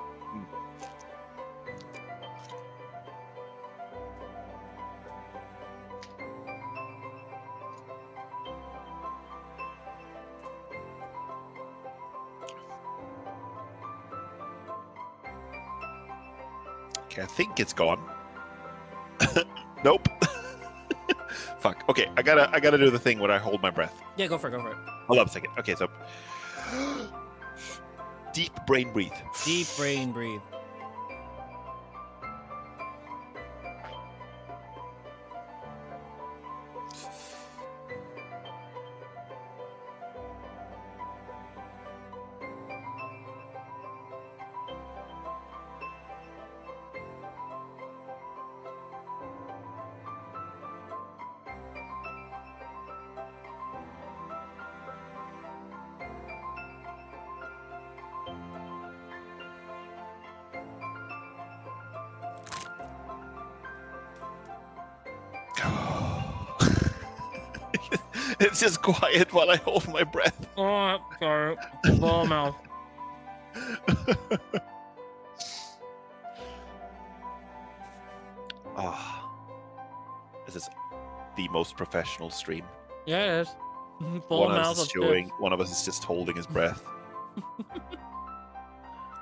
Okay, I think it's gone. Nope. Fuck. Okay, I gotta do the thing where I hold my breath. Yeah, go for it. Hold up a second. Okay, so deep brain breathe. Deep brain breathe. It's just quiet while I hold my breath. Oh, sorry. Blow mouth. This is the most professional stream. Yeah, it is. One of us is chewing, one of us is just holding his breath.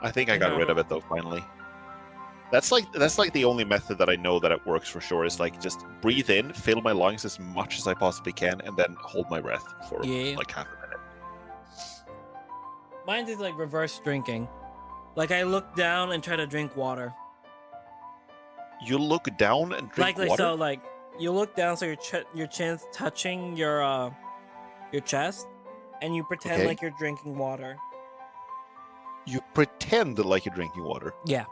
I think I got rid of it though, finally. That's like the only method that I know that it works for sure, is like just breathe in, fill my lungs as much as I possibly can, and then hold my breath for like half a minute. Mine is like reverse drinking. Like I look down and try to drink water. You look down and drink water? So like you look down so your chin's touching your chest, and you pretend like you're drinking water. You pretend like you're drinking water? Yeah.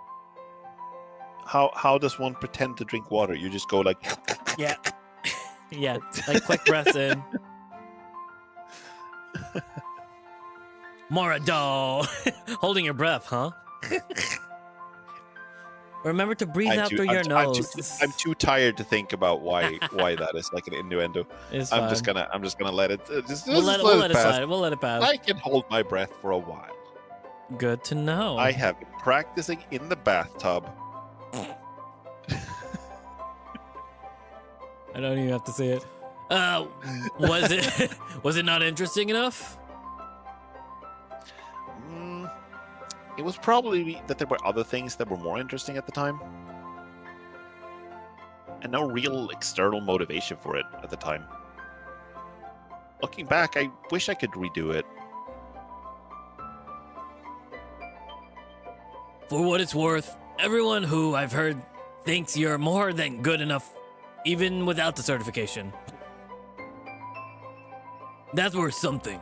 How does one pretend to drink water? You just go like... Yeah. Yeah, like quick breaths in. Morado! Holding your breath, huh? Remember to breathe out through your nose. I'm too tired to think about why that is like an innuendo. I'm just gonna let it. We'll let it slide. We'll let it pass. I can hold my breath for a while. Good to know. I have been practicing in the bathtub. I don't even have to say it. Was it not interesting enough? It was probably that there were other things that were more interesting at the time. And no real external motivation for it at the time. Looking back, I wish I could redo it. For what it's worth, everyone who I've heard thinks you're more than good enough, even without the certification. That's worth something.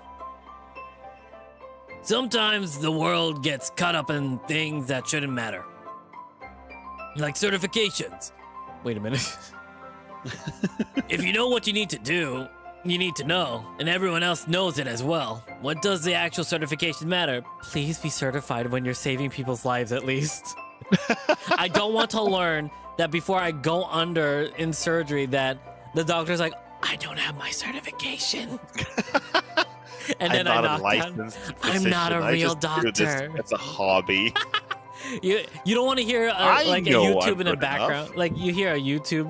Sometimes the world gets caught up in things that shouldn't matter. Like certifications. Wait a minute. If you know what you need to do, you need to know, and everyone else knows it as well. What does the actual certification matter? Please be certified when you're saving people's lives, at least. I don't want to learn that before I go under in surgery that the doctor's like, I don't have my certification. And then I'm not a licensed physician. I'm not a real doctor. It's a hobby. You don't want to hear like a YouTube in the background. Enough. Like you hear a YouTube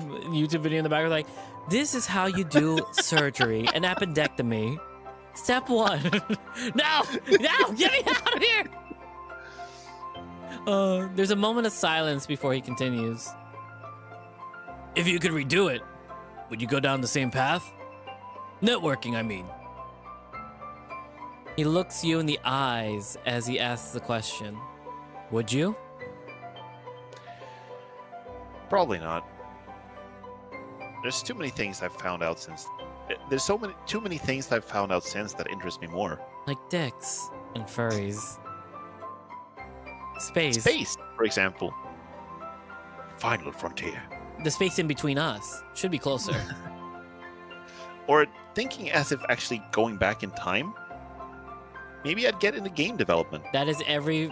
video in the background, like, this is how you do surgery, an appendectomy. Step 1. No, get me out of here. There's a moment of silence before he continues. If you could redo it, would you go down the same path? Networking, I mean. He looks you in the eyes as he asks the question. Would you? Probably not. There's too many things I've found out since. There's too many things I've found out since that interest me more. Like dicks and furries. Space, for example. Final frontier. The space in between us should be closer. Or thinking as if actually going back in time. Maybe I'd get into game development. That is every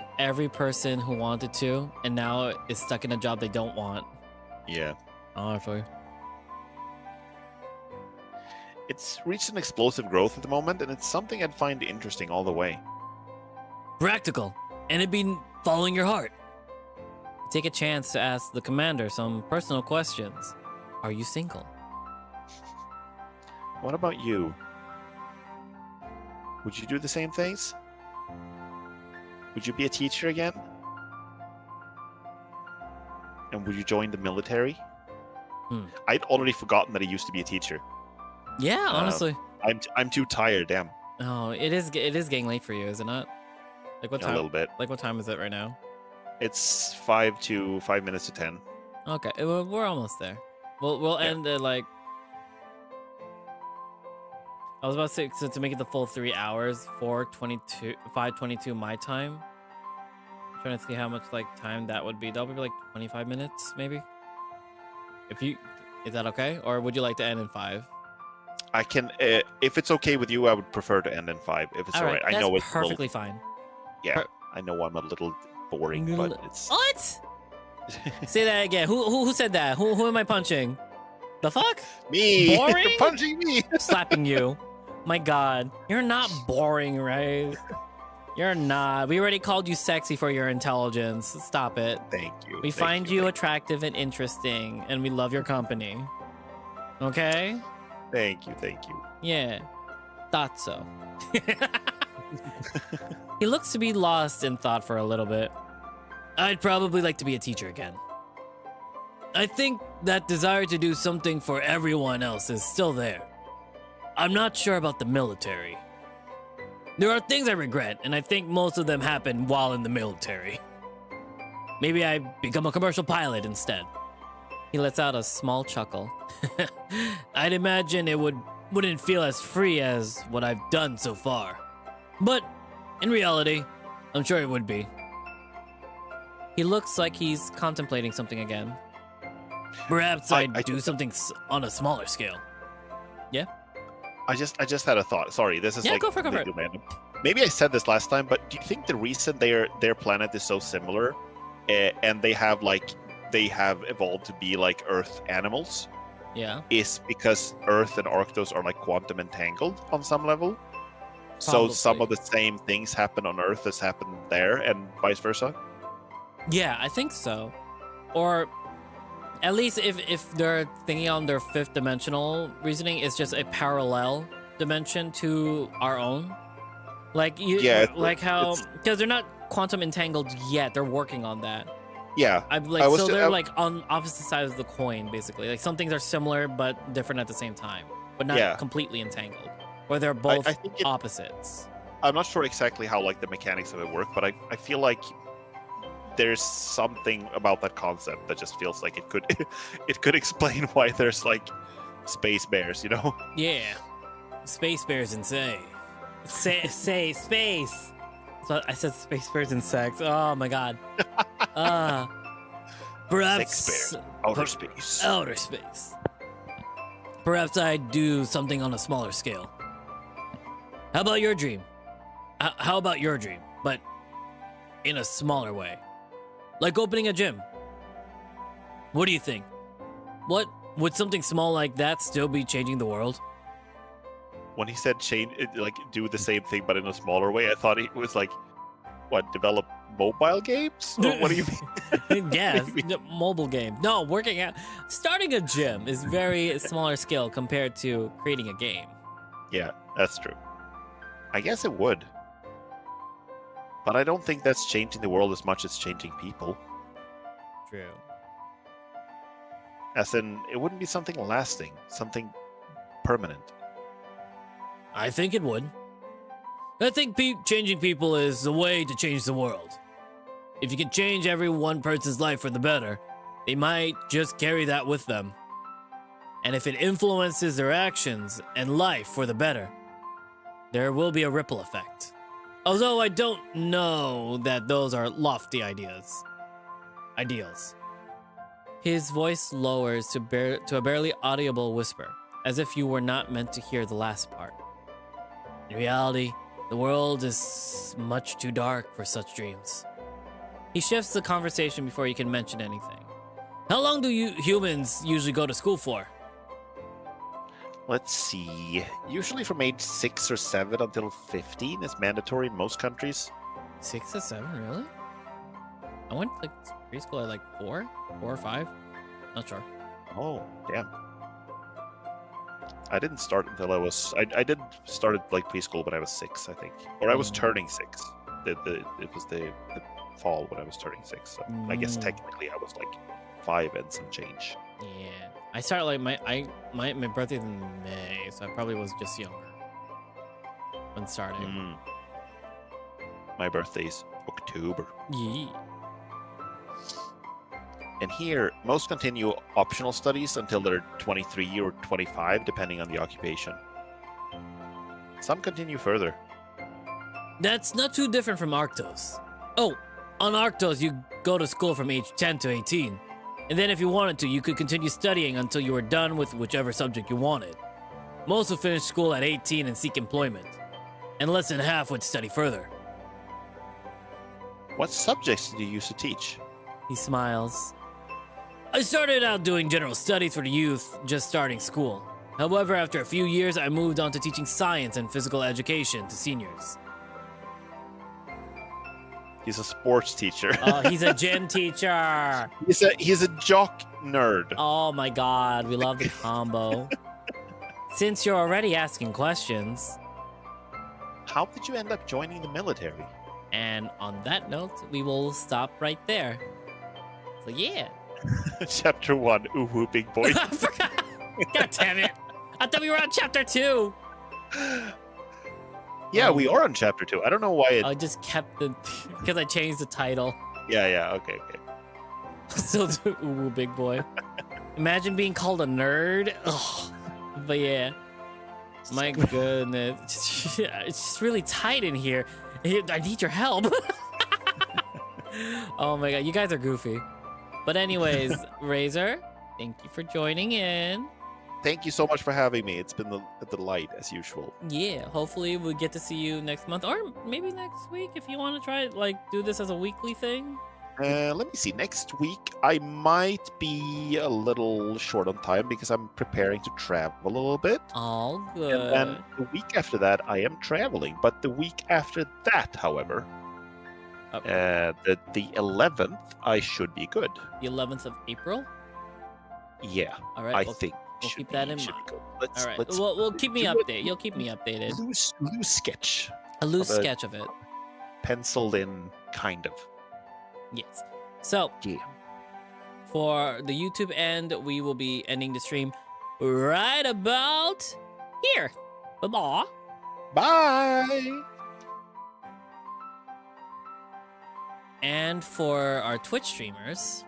person who wanted to, and now is stuck in a job they don't want. Yeah. Honestly. It's reached an explosive growth at the moment, and it's something I'd find interesting all the way. Practical, and it'd be following your heart. Take a chance to ask the commander some personal questions. Are you single? What about you? Would you do the same things? Would you be a teacher again? And would you join the military? I'd already forgotten that I used to be a teacher. Yeah, honestly. I'm too tired, damn. Oh, it is getting late for you, is it not? Like what time? A little bit. Like what time is it right now? It's 5 minutes to 10. Okay, we're almost there. We'll end at like. I was about to say, so to make it the full 3 hours, 5:22 my time. I'm trying to see how much like time that would be. That'll be like 25 minutes, maybe. Is that okay, or would you like to end in 5? I can, if it's okay with you, I would prefer to end in 5. If it's all right. I know it's perfectly fine. Yeah, I know I'm a little boring, but it's. What? Say that again. Who said that? Who am I punching? The fuck? Me. Boring? You're punching me. Slapping you. My God, you're not boring, right? You're not. We already called you sexy for your intelligence. Stop it. Thank you. We find you attractive and interesting, and we love your company. Okay? Thank you. Yeah. Thought so. He looks to be lost in thought for a little bit. I'd probably like to be a teacher again. I think that desire to do something for everyone else is still there. I'm not sure about the military. There are things I regret, and I think most of them happened while in the military. Maybe I become a commercial pilot instead. He lets out a small chuckle. I'd imagine it wouldn't feel as free as what I've done so far. But in reality, I'm sure it would be. He looks like he's contemplating something again. Perhaps I'd do something on a smaller scale. Yeah? I just had a thought. Sorry, this is go for it. Random. Maybe I said this last time, but do you think the reason their planet is so similar, and they have like they have evolved to be like Earth animals is because Earth and Arctos are like quantum entangled on some level. So some of the same things happen on Earth as happen there, and vice versa. Yeah, I think so. Or at least if they're thinking on their fifth dimensional reasoning, it's just a parallel dimension to our own. Like how because they're not quantum entangled yet, they're working on that. Yeah, they're like on opposite sides of the coin, basically. Like some things are similar but different at the same time, but not completely entangled. Or they're both opposites. I'm not sure exactly how like the mechanics of it work, but I feel like there's something about that concept that just feels like it could explain why there's like space bears, you know? Yeah, space bears and say space. So I said space bears and sex. Oh my god. Perhaps sex bears, outer space. Outer space. Perhaps I'd do something on a smaller scale. How about your dream? How about your dream, but in a smaller way? Like opening a gym. What do you think? What would something small like that still be changing the world? When he said change, like do the same thing but in a smaller way, I thought it was like, what, develop mobile games? Or what do you mean? Yes, mobile game. No, working out. Starting a gym is very smaller scale compared to creating a game. Yeah, that's true. I guess it would. But I don't think that's changing the world as much as changing people. True. As in, it wouldn't be something lasting, something permanent. I think it would. I think changing people is the way to change the world. If you can change every one person's life for the better, they might just carry that with them. And if it influences their actions and life for the better, there will be a ripple effect. Although I don't know that those are lofty ideals. His voice lowers to a barely audible whisper, as if you were not meant to hear the last part. In reality, the world is much too dark for such dreams. He shifts the conversation before you can mention anything. How long do you humans usually go to school for? Let's see. Usually from age 6 or 7 until 15 is mandatory in most countries. 6 or 7, really? I went like preschool at like 4 or 5. Not sure. Oh, damn. I didn't start until I was... I did start like preschool when I was 6, I think. Or I was turning 6. It was the fall when I was turning 6. So I guess technically I was like 5 and some change. Yeah. I started like my birthday's in May, so I probably was just younger when starting. My birthday's October. Yeah. And here, most continue optional studies until they're 23 or 25, depending on the occupation. Some continue further. That's not too different from Arctos. Oh, on Arctos, you go to school from age 10 to 18. And then if you wanted to, you could continue studying until you were done with whichever subject you wanted. Most would finish school at 18 and seek employment. And less than half would study further. What subjects did you used to teach? He smiles. I started out doing general studies for the youth, just starting school. However, after a few years, I moved on to teaching science and physical education to seniors. He's a sports teacher. Oh, he's a gym teacher. He's a jock nerd. Oh my god, we love the combo. Since you're already asking questions... How did you end up joining the military? And on that note, we will stop right there. So yeah. Chapter 1, ooh, big boy. I forgot. God damn it. I thought we were on chapter 2. Yeah, we are on chapter 2. I don't know why it... I just kept the... Because I changed the title. Yeah, okay. Still do ooh, big boy. Imagine being called a nerd. Ugh. But yeah. My goodness. It's just really tight in here. I need your help. Oh my god, you guys are goofy. But anyways, Razor, thank you for joining in. Thank you so much for having me. It's been a delight, as usual. Yeah, hopefully we'll get to see you next month. Or maybe next week if you want to try it, like, do this as a weekly thing. Let me see. Next week, I might be a little short on time because I'm preparing to travel a little bit. All good. And then the week after that, I am traveling. But the week after that, however, the 11th, I should be good. The 11th of April? Yeah. All right. I think. We'll keep that in mind. All right. We'll keep me updated. You'll keep me updated. Loose sketch. A loose sketch of it. Penciled in, kind of. Yes. So, yeah. For the YouTube end, we will be ending the stream right about here. Bye-bye. Bye. And for our Twitch streamers,